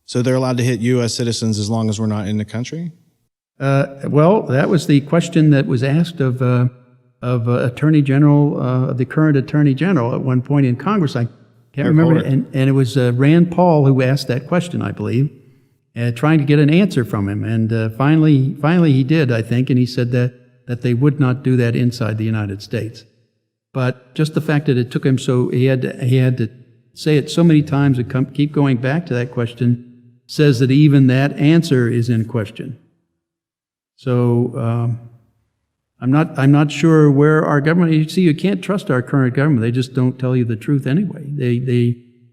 Speaker 2: So they're allowed to hit U.S. citizens as long as we're not in the country?
Speaker 1: Well, that was the question that was asked of Attorney General, the current Attorney General at one point in Congress. I can't remember, and it was Rand Paul who asked that question, I believe, trying to get an answer from him. And finally he did, I think, and he said that they would not do that inside the United States. But just the fact that it took him so he had to say it so many times and keep going back to that question says that even that answer is in question. So I'm not sure where our government. You see, you can't trust our current government. They just don't tell you the truth anyway.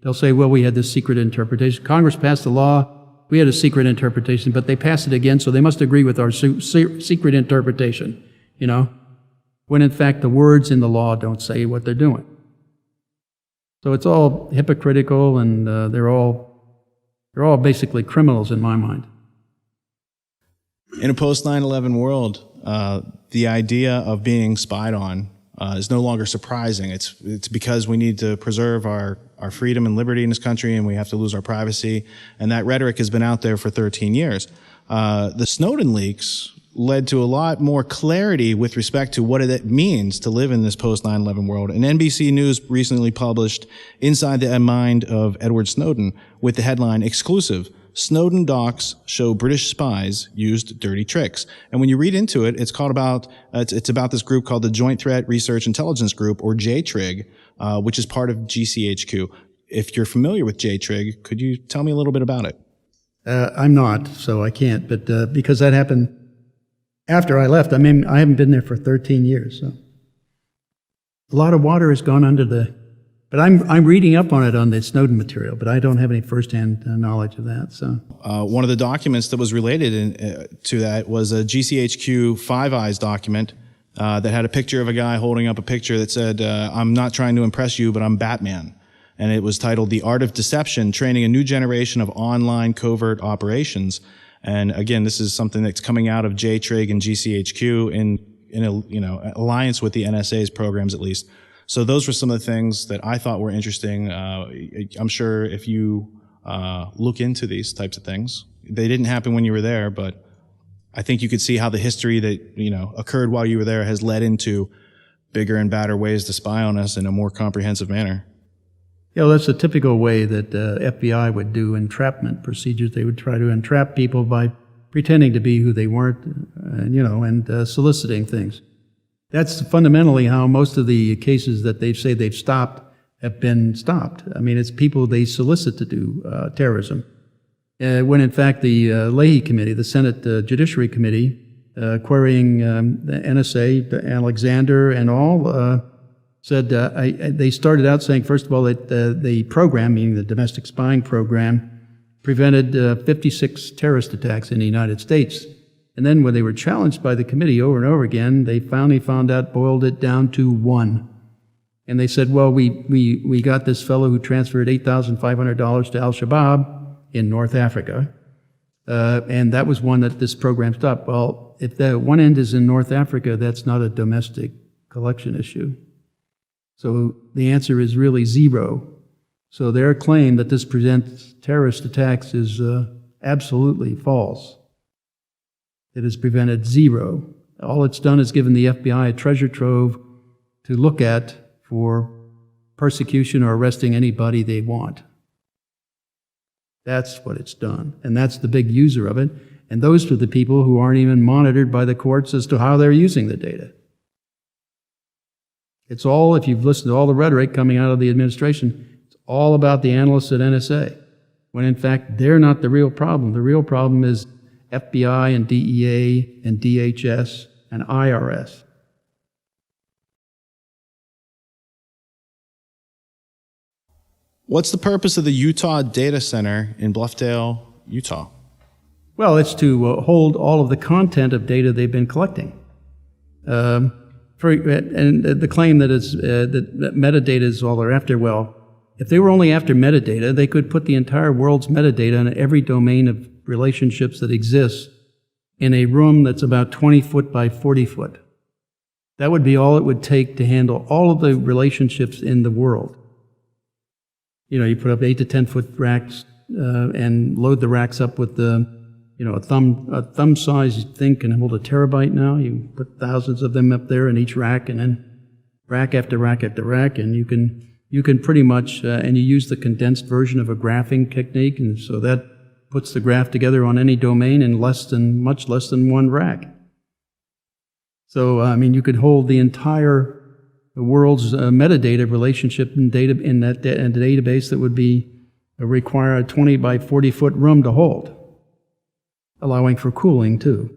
Speaker 1: They'll say, well, we had this secret interpretation. Congress passed the law. We had a secret interpretation, but they passed it again, so they must agree with our secret interpretation. When in fact the words in the law don't say what they're doing. So it's all hypocritical, and they're all basically criminals in my mind.
Speaker 2: In a post 9/11 world, the idea of being spied on is no longer surprising. It's because we need to preserve our freedom and liberty in this country, and we have to lose our privacy. And that rhetoric has been out there for 13 years. The Snowden leaks led to a lot more clarity with respect to what it means to live in this post 9/11 world. And NBC News recently published Inside the Mind of Edward Snowden with the headline, "Exclusive: Snowden docs show British spies used dirty tricks." And when you read into it, it's about this group called the Joint Threat Research Intelligence Group, or JTRIG, which is part of GCHQ. If you're familiar with JTRIG, could you tell me a little bit about it?
Speaker 1: I'm not, so I can't. But because that happened after I left, I mean, I haven't been there for 13 years. So a lot of water has gone under the. But I'm reading up on it on the Snowden material, but I don't have any firsthand knowledge of that. So
Speaker 2: one of the documents that was related to that was a GCHQ Five Eyes document that had a picture of a guy holding up a picture that said, "I'm not trying to impress you, but I'm Batman." And it was titled "The Art of Deception: Training a New Generation of Online Covert Operations." And again, this is something that's coming out of JTRIG and GCHQ in alliance with the NSA's programs, at least. So those were some of the things that I thought were interesting. I'm sure if you look into these types of things, they didn't happen when you were there, but I think you could see how the history that occurred while you were there has led into bigger and badder ways to spy on us in a more comprehensive manner.
Speaker 1: Yeah, well, that's a typical way that FBI would do entrapment procedures. They would try to entrap people by pretending to be who they weren't, and soliciting things. That's fundamentally how most of the cases that they say they've stopped have been stopped. I mean, it's people they solicit to do terrorism. When in fact the Leahy Committee, the Senate Judiciary Committee, querying the NSA, Alexander and all, said they started out saying, first of all, that the program, meaning the domestic spying program, prevented 56 terrorist attacks in the United States. And then when they were challenged by the committee over and over again, they finally boiled it down to one. And they said, well, we got this fellow who transferred $8,500 to Al-Shabaab in North Africa, and that was one that this program stopped. Well, if the one end is in North Africa, that's not a domestic collection issue. So the answer is really zero. So their claim that this prevents terrorist attacks is absolutely false. It has prevented zero. All it's done is given the FBI a treasure trove to look at for persecution or arresting anybody they want. That's what it's done. And that's the big user of it. And those are the people who aren't even monitored by the courts as to how they're using the data. It's all, if you've listened to all the rhetoric coming out of the administration, it's all about the analysts at NSA, when in fact they're not the real problem. The real problem is FBI and DEA and DHS and IRS.
Speaker 2: What's the purpose of the Utah Data Center in Bluffdale, Utah?
Speaker 1: Well, it's to hold all of the content of data they've been collecting. And the claim that that metadata is all they're after, well, if they were only after metadata, they could put the entire world's metadata in every domain of relationships that exists in a room that's about 20 foot by 40 foot. That would be all it would take to handle all of the relationships in the world. You put up 8 to 10 foot racks and load the racks up with a thumb size thing can hold a terabyte now. You put thousands of them up there in each rack, and then rack after rack after rack, and you can pretty much and you use the condensed version of a graphing technique, and so that puts the graph together on any domain in much less than one rack. So you could hold the entire world's metadata relationship in the database that would require a 20 by 40 foot room to hold, allowing for cooling too.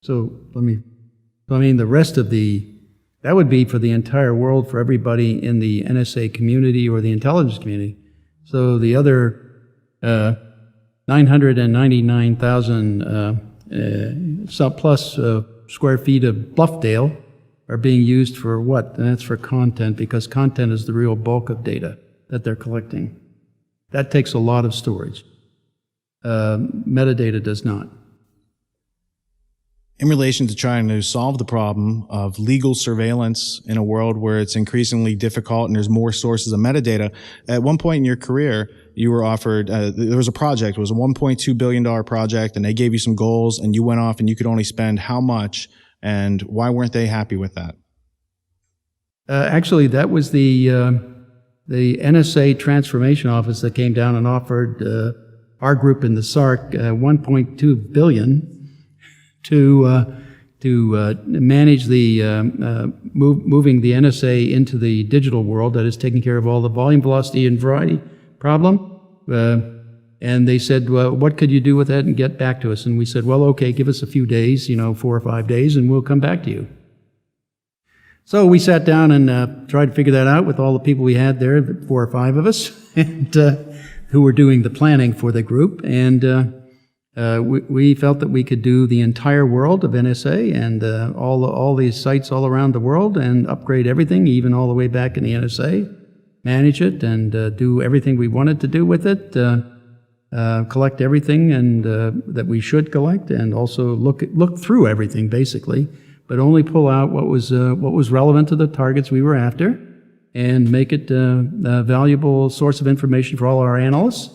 Speaker 1: So the rest of that would be for the entire world, for everybody in the NSA community or the intelligence community. So the other 999,000 plus square feet of Bluffdale are being used for what? And that's for content, because content is the real bulk of data that they're collecting. That takes a lot of storage. Metadata does not.
Speaker 2: In relation to trying to solve the problem of legal surveillance in a world where it's increasingly difficult and there's more sources of metadata, at one point in your career, you were offered, there was a project, it was a $1.2 billion project, and they gave you some goals, and you went off and you could only spend how much, and why weren't they happy with that?
Speaker 1: Actually, that was the NSA transformation office that came down and offered our group in the SARC $1.2 billion to manage the moving the NSA into the digital world that is taking care of all the volume, velocity, and variety problem. And they said, well, what could you do with that and get back to us? And we said, well, okay, give us a few days, 4 or 5 days, and we'll come back to you. So we sat down and tried to figure that out with all the people we had there, 4 or 5 of us, and who were doing the planning for the group. And we felt that we could do the entire world of NSA and all these sites all around the world and upgrade everything, even all the way back in the NSA, manage it and do everything we wanted to do with it, collect everything and that we should collect, and also look through everything basically, but only pull out what was relevant to the targets we were after, and make it a valuable source of information for all our analysts.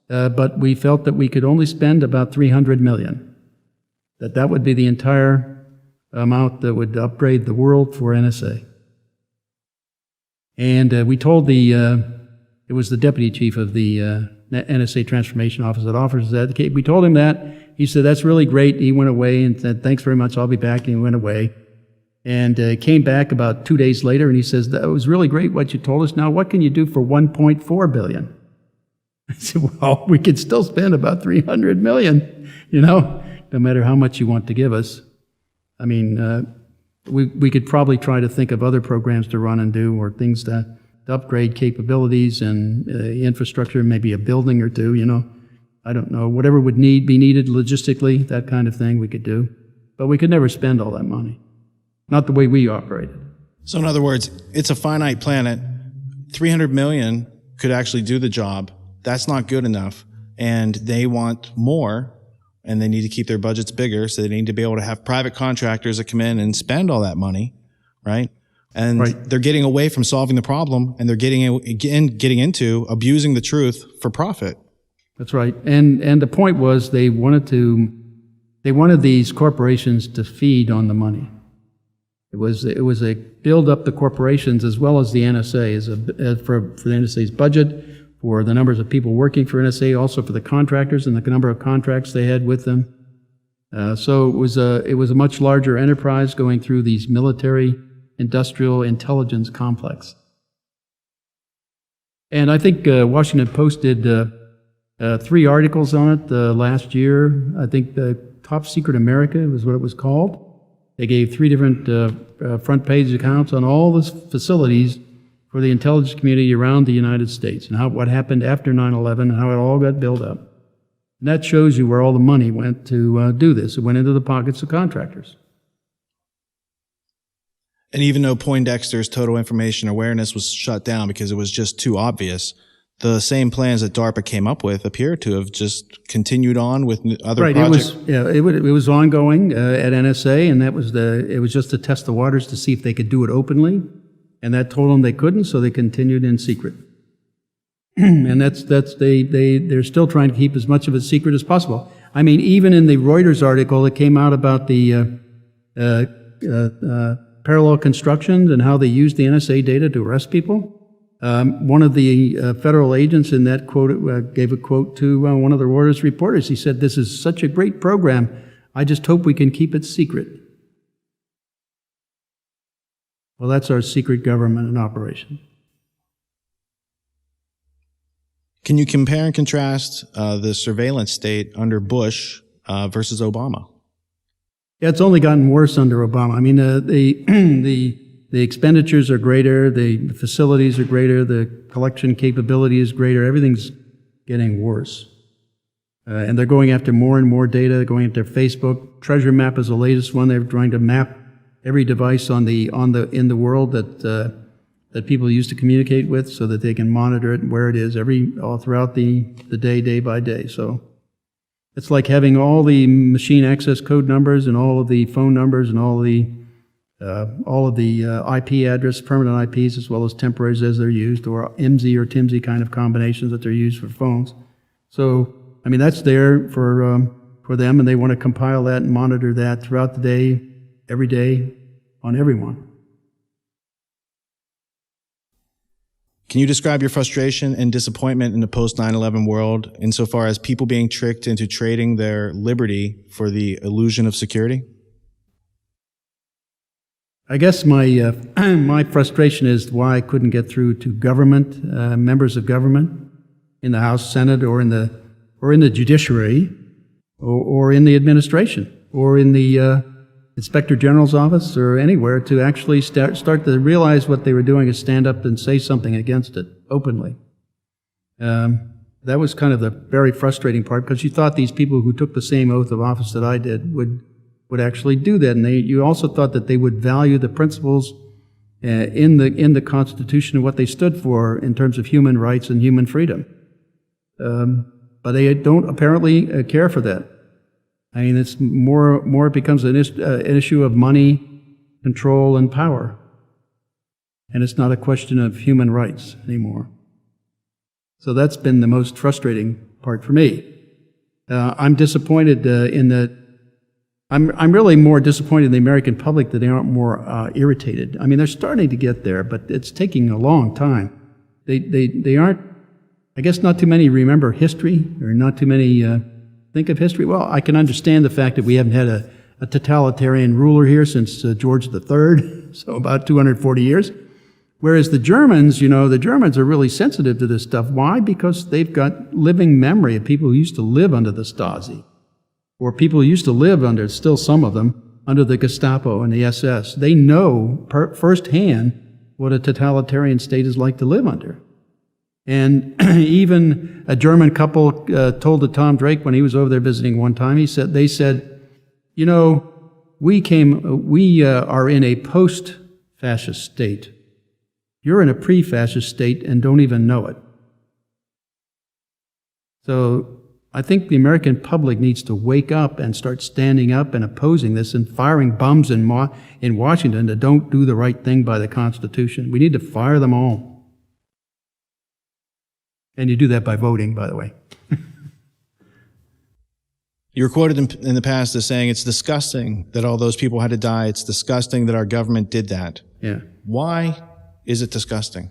Speaker 1: But we felt that we could only spend about $300 million. That would be the entire amount that would upgrade the world for NSA. And we told it was the deputy chief of the NSA Transformation Office that offers that. We told him that. He said, that's really great. He went away and said, thanks very much, I'll be back. And he went away. And came back about 2 days later, and he says, that was really great what you told us. Now, what can you do for $1.4 billion? I said, well, we could still spend about $300 million, no matter how much you want to give us. I mean, we could probably try to think of other programs to run and do, or things to upgrade capabilities and infrastructure, maybe a building or two, I don't know, whatever would be needed logistically, that kind of thing we could do. But we could never spend all that money. Not the way we operated.
Speaker 2: So in other words, it's a finite planet. 300 million could actually do the job. That's not good enough. And they want more, and they need to keep their budgets bigger, so they need to be able to have private contractors that come in and spend all that money, right? And they're getting away from solving the problem, and they're getting into abusing the truth for profit. That's right. And the point was they wanted these corporations to feed on the money. It was a build up the corporations as well as the NSA for the NSA's budget, for the numbers of people working for NSA, also for the contractors and the number of contracts they had with them. So it was a much larger enterprise going through these military industrial intelligence complex. And I think Washington Post did 3 articles on it last year. I think the Top Secret America was what it was called. They gave 3 different front page accounts on all the facilities for the intelligence community around the United States, and what happened after 9/11 and how it all got built up. And that shows you where all the money went to do this. It went into the pockets of contractors. And even though Poindexter's Total Information Awareness was shut down because it was just too obvious, the same plans that DARPA came up with appear to have just continued on with other projects. It was ongoing at NSA, and it was just to test the waters to see if they could do it openly.
Speaker 1: And that told them they couldn't, so they continued in secret. And they're still trying to keep as much of a secret as possible. I mean, even in the Reuters article that came out about the parallel constructions and how they used the NSA data to arrest people, one of the federal agents in that quote gave a quote to one of the Reuters reporters. He said, "This is such a great program. I just hope we can keep it secret." Well, that's our secret government in operation.
Speaker 2: Can you compare and contrast the surveillance state under Bush versus Obama?
Speaker 1: Yeah, it's only gotten worse under Obama. I mean, the expenditures are greater, the facilities are greater, the collection capability is greater. Everything's getting worse. And they're going after more and more data. They're going after Facebook. Treasure Map is the latest one. They're trying to map every device in the world that people use to communicate with, so that they can monitor it and where it is all throughout the day by day. So it's like having all the machine access code numbers and all of the phone numbers and all of the IP address, permanent IPs, as well as temporaries as they're used, or IMSI or TIMSI kind of combinations that they're used for phones. So, I mean, that's there for them, and they want to compile that and monitor that throughout the day, every day, on everyone.
Speaker 2: Can you describe your frustration and disappointment in the post-9/11 world insofar as people being tricked into trading their liberty for the illusion of security?
Speaker 1: I guess my my frustration is why I couldn't get through to government, members of government in the House, Senate, or in the judiciary, or in the administration, or in the Inspector General's office, or anywhere, to actually start to realize what they were doing is stand up and say something against it openly. That was kind of the very frustrating part, because you thought these people who took the same oath of office that I did would actually do that, and you also thought that they would value the principles in the Constitution and what they stood for in terms of human rights and human freedom. But they don't apparently care for that. I mean, it's more it becomes an issue of money, control, and power, and it's not a question of human rights anymore. So that's been the most frustrating part for me. I'm disappointed in that. I'm really more disappointed in the American public that they aren't more irritated. I mean, they're starting to get there, but it's taking a long time. They aren't. I guess not too many remember history, or not too many think of history. Well, I can understand the fact that we haven't had a totalitarian ruler here since George III, so about 240 years. Whereas the Germans, the Germans are really sensitive to this stuff. Why? Because they've got living memory of people who used to live under the Stasi, or people who used to live under, still some of them, under the Gestapo and the SS. They know firsthand what a totalitarian state is like to live under. And even a German couple told to Tom Drake when he was over there visiting one time, they said, we are in a post-fascist state. You're in a pre-fascist state and don't even know it. So I think the American public needs to wake up and start standing up and opposing this and firing bums in Washington that don't do the right thing by the Constitution. We need to fire them all. And you do that by voting, by the way.
Speaker 2: You were quoted in the past as saying, it's disgusting that all those people had to die. It's disgusting that our government did that.
Speaker 1: Yeah.
Speaker 2: Why is it disgusting?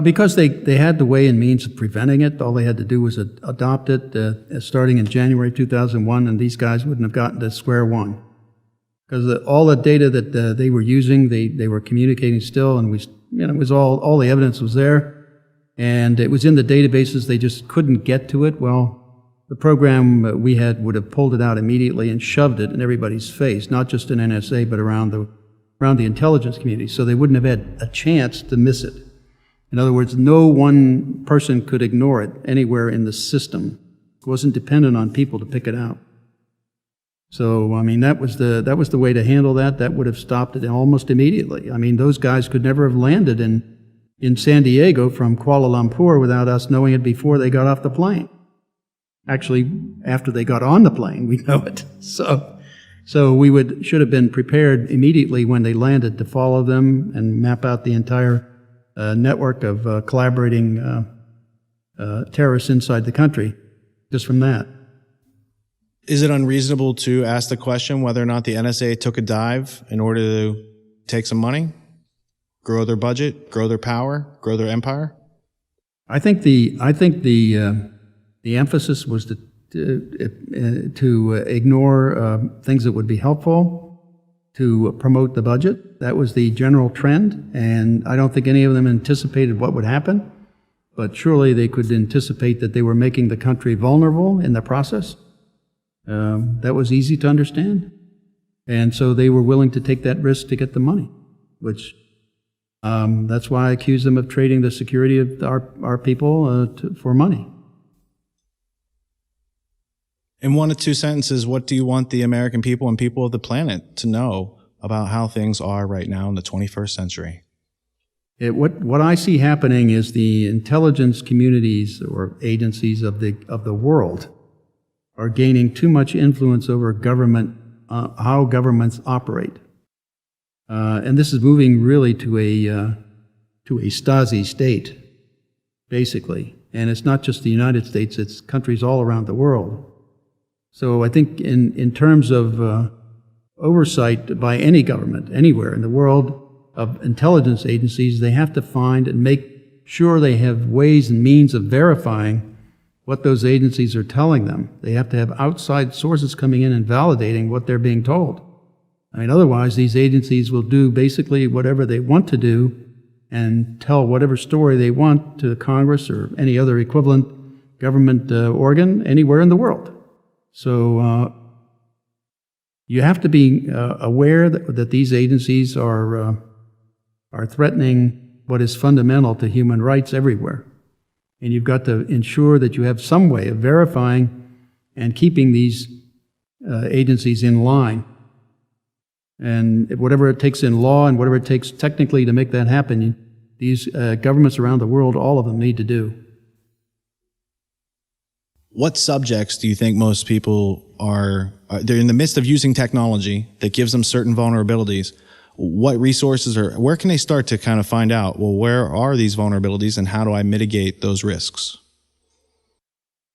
Speaker 1: Because they had the way and means of preventing it. All they had to do was adopt it starting in January 2001, and these guys wouldn't have gotten to square one. Because all the data that they were using, they were communicating still, and it was all the evidence was there. And it was in the databases, they just couldn't get to it. Well, the program we had would have pulled it out immediately and shoved it in everybody's face, not just in NSA, but around the intelligence community, so they wouldn't have had a chance to miss it. In other words, no one person could ignore it anywhere in the system. It wasn't dependent on people to pick it out. So, I mean, that was the way to handle that. That would have stopped it almost immediately. I mean, those guys could never have landed in San Diego from Kuala Lumpur without us knowing it before they got off the plane. Actually, after they got on the plane, we know it. So So we should have been prepared immediately when they landed to follow them and map out the entire network of collaborating terrorists inside the country, just from that.
Speaker 2: Is it unreasonable to ask the question whether or not the NSA took a dive in order to take some money, grow their budget, grow their power, grow their empire?
Speaker 1: I think the emphasis was to ignore things that would be helpful, to promote the budget. That was the general trend, and I don't think any of them anticipated what would happen, but surely they could anticipate that they were making the country vulnerable in the process. That was easy to understand, and so they were willing to take that risk to get the money, which that's why I accuse them of trading the security of our people for money.
Speaker 2: In 1 to 2 sentences, what do you want the American people and people of the planet to know about how things are right now in the 21st century?
Speaker 1: What I see happening is the intelligence communities or agencies of the world are gaining too much influence over government, how governments operate. And this is moving really to a Stasi state, basically. And it's not just the United States, it's countries all around the world. So I think in terms of oversight by any government, anywhere in the world, of intelligence agencies, they have to find and make sure they have ways and means of verifying what those agencies are telling them. They have to have outside sources coming in and validating what they're being told. I mean, otherwise these agencies will do basically whatever they want to do and tell whatever story they want to Congress or any other equivalent government organ anywhere in the world. So you have to be aware that these agencies are threatening what is fundamental to human rights everywhere. And you've got to ensure that you have some way of verifying and keeping these agencies in line. And whatever it takes in law and whatever it takes technically to make that happen, these governments around the world, all of them need to do.
Speaker 2: What subjects do you think most people they're in the midst of using technology that gives them certain vulnerabilities? What resources where can they start to kind of find out, well, where are these vulnerabilities and how do I mitigate those risks?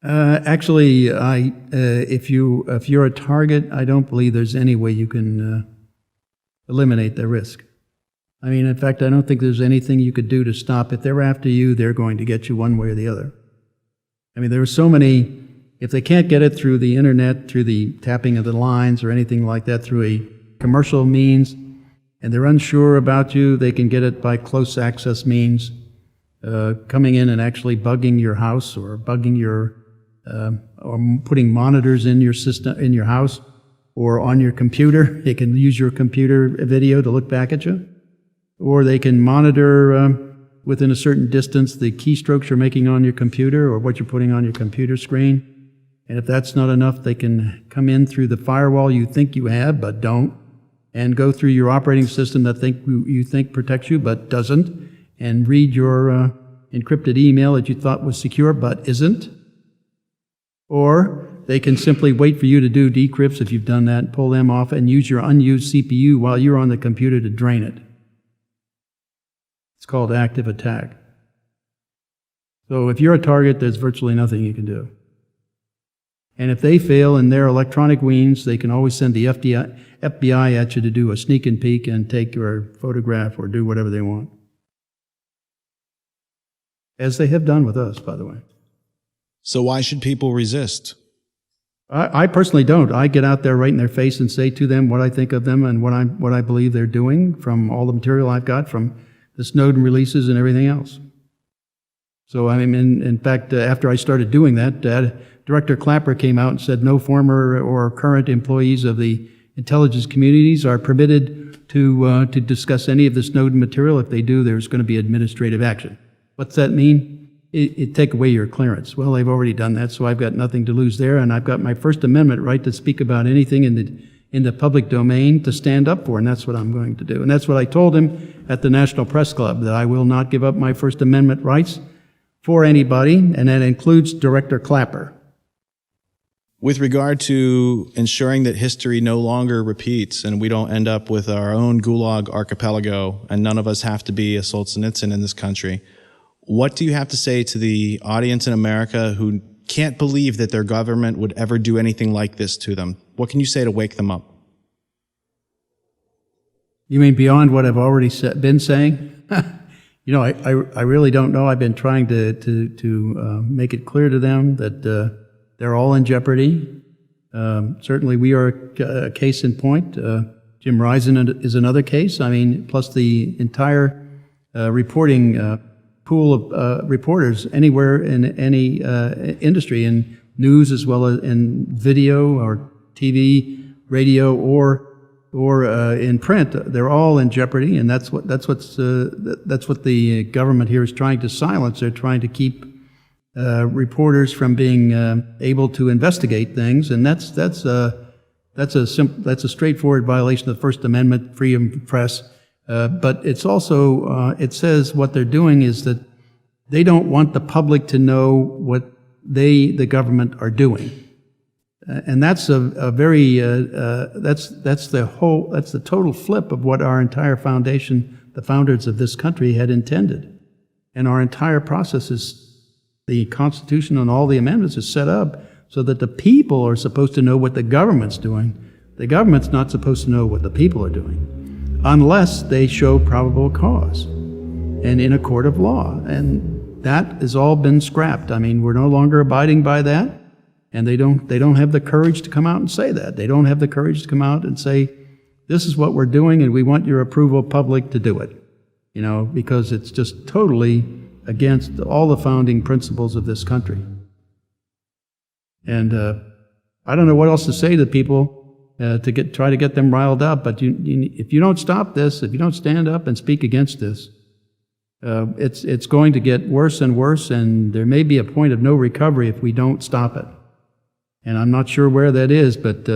Speaker 1: Actually, if you're a target, I don't believe there's any way you can eliminate the risk. I mean, in fact, I don't think there's anything you could do to stop. If they're after you, they're going to get you one way or the other. I mean, there are so many, if they can't get it through the internet, through the tapping of the lines or anything like that, through a commercial means, and they're unsure about you, they can get it by close access means, coming in and actually bugging your house or bugging your, or putting monitors in your system, in your house or on your computer. They can use your computer video to look back at you. Or they can monitor within a certain distance the keystrokes you're making on your computer or what you're putting on your computer screen. And if that's not enough, they can come in through the firewall you think you have but don't, and go through your operating system that you think protects you but doesn't, and read your encrypted email that you thought was secure but isn't. Or they can simply wait for you to do decrypts if you've done that, pull them off, and use your unused CPU while you're on the computer to drain it. It's called active attack. So if you're a target, there's virtually nothing you can do. And if they fail in their electronic means, they can always send the FBI at you to do a sneak and peek and take your photograph or do whatever they want. As they have done with us, by the way.
Speaker 2: So why should people resist?
Speaker 1: I personally don't. I get out there right in their face and say to them what I think of them and what I believe they're doing from all the material I've got from the Snowden releases and everything else. So I mean, in fact, after I started doing that, Director Clapper came out and said no former or current employees of the intelligence communities are permitted to discuss any of the Snowden material. If they do, there's going to be administrative action. What's that mean? It take away your clearance. Well, they've already done that, so I've got nothing to lose there, and I've got my First Amendment right to speak about anything in the public domain to stand up for, and that's what I'm going to do. And that's what I told him at the National Press Club, that I will not give up my First Amendment rights for anybody, and that includes Director Clapper.
Speaker 2: With regard to ensuring that history no longer repeats and we don't end up with our own Gulag archipelago and none of us have to be a Solzhenitsyn in this country, what do you have to say to the audience in America who can't believe that their government would ever do anything like this to them? What can you say to wake them up?
Speaker 1: You mean beyond what I've already been saying? You know, I really don't know. I've been trying to make it clear to them that they're all in jeopardy. Certainly we are a case in point. Jim Risen is another case. I mean, plus the entire reporting pool of reporters anywhere in any industry, in news as well as in video or TV, radio, or in print. They're all in jeopardy, and that's what the government here is trying to silence. They're trying to keep reporters from being able to investigate things, and that's a straightforward violation of the First Amendment, freedom of press. But it's also it says what they're doing is that they don't want the public to know what the government, are doing, and that's a very that's the total flip of what our entire foundation, the founders of this country, had intended, and our entire process is. The Constitution and all the amendments is set up so that the people are supposed to know what the government's doing. The government's not supposed to know what the people are doing unless they show probable cause and in a court of law. And that has all been scrapped. I mean, we're no longer abiding by that, and they don't have the courage to come out and say that. They don't have the courage to come out and say, this is what we're doing and we want your approval, public, to do it. You know, because it's just totally against all the founding principles of this country. And I don't know what else to say to people to try to get them riled up, but if you don't stop this, if you don't stand up and speak against this, it's going to get worse and worse, and there may be a point of no recovery if we don't stop it. And I'm not sure where that is, but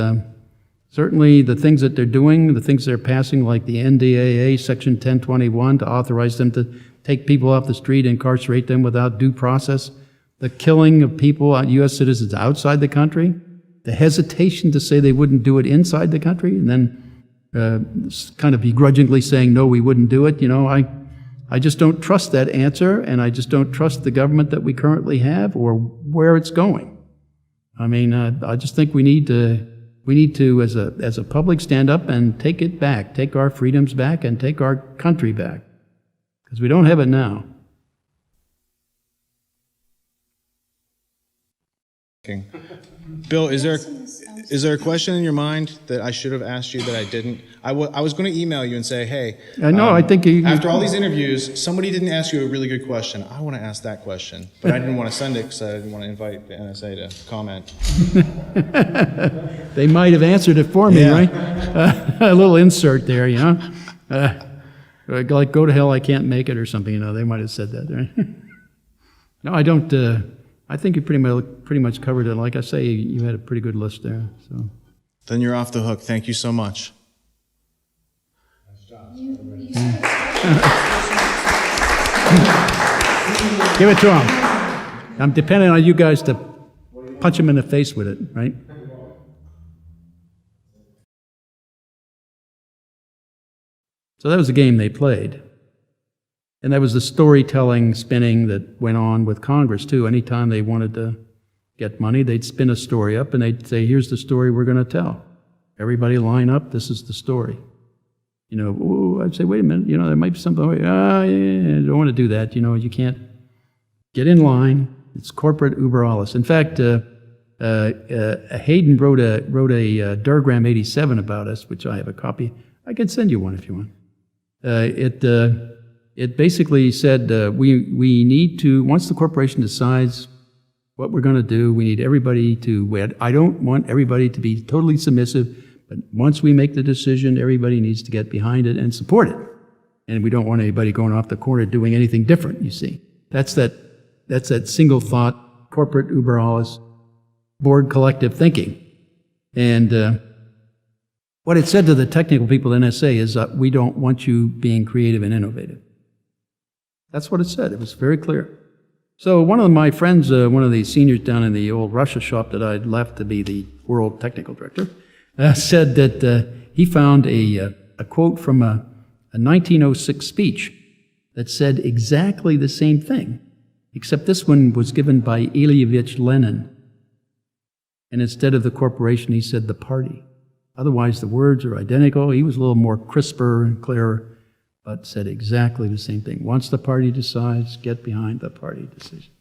Speaker 1: certainly the things that they're doing, the things they're passing, like the NDAA Section 1021 to authorize them to take people off the street, incarcerate them without due process, the killing of people, U.S. citizens outside the country, the hesitation to say they wouldn't do it inside the country, and then kind of begrudgingly saying, no, we wouldn't do it. You know, I just don't trust that answer, and I just don't trust the government that we currently have or where it's going. I mean, I just think we need to, as a public, stand up and take it back, take our freedoms back, and take our country back. Because we don't have it now.
Speaker 2: Bill, is there a question in your mind that I should have asked you that I didn't? I was going to email you and say, hey,
Speaker 1: no, I think
Speaker 2: after all these interviews, somebody didn't ask you a really good question. I want to ask that question, but I didn't want to send it because I didn't want to invite the NSA to comment.
Speaker 1: They might have answered it for me, right? A little insert there, you know. Like, go to hell, I can't make it, or something, you know. They might have said that, right? No, I don't. I think you pretty much covered it. Like I say, you had a pretty good list there. So.
Speaker 2: Then you're off the hook. Thank you so much.
Speaker 3: Nice job.
Speaker 1: Give it to him. I'm depending on you guys to punch him in the face with it, right? So that was the game they played. And that was the storytelling spinning that went on with Congress, too. Anytime they wanted to get money, they'd spin a story up and they'd say, here's the story we're going to tell. Everybody line up, this is the story. You know, ooh, I'd say, wait a minute, you know, there might be something, I don't want to do that. You know, you can't get in line. It's corporate uber alles. In fact, Hayden wrote a Durgram 87 about us, which I have a copy. I can send you one if you want. It basically said we need to, once the corporation decides what we're going to do, we need everybody to, I don't want everybody to be totally submissive, but once we make the decision, everybody needs to get behind it and support it. And we don't want anybody going off the corner doing anything different, you see. That's that single thought, corporate uber alles, board collective thinking. And what it said to the technical people at NSA is we don't want you being creative and innovative. That's what it said. It was very clear. So one of my friends, one of the seniors down in the old Russia shop that I'd left to be the world technical director, said that he found a quote from a 1906 speech that said exactly the same thing, except this one was given by Ilyich Lenin. And instead of the corporation, he said the party. Otherwise, the words are identical. He was a little more crisper and clearer, but said exactly the same thing. Once the party decides, get behind the party decision.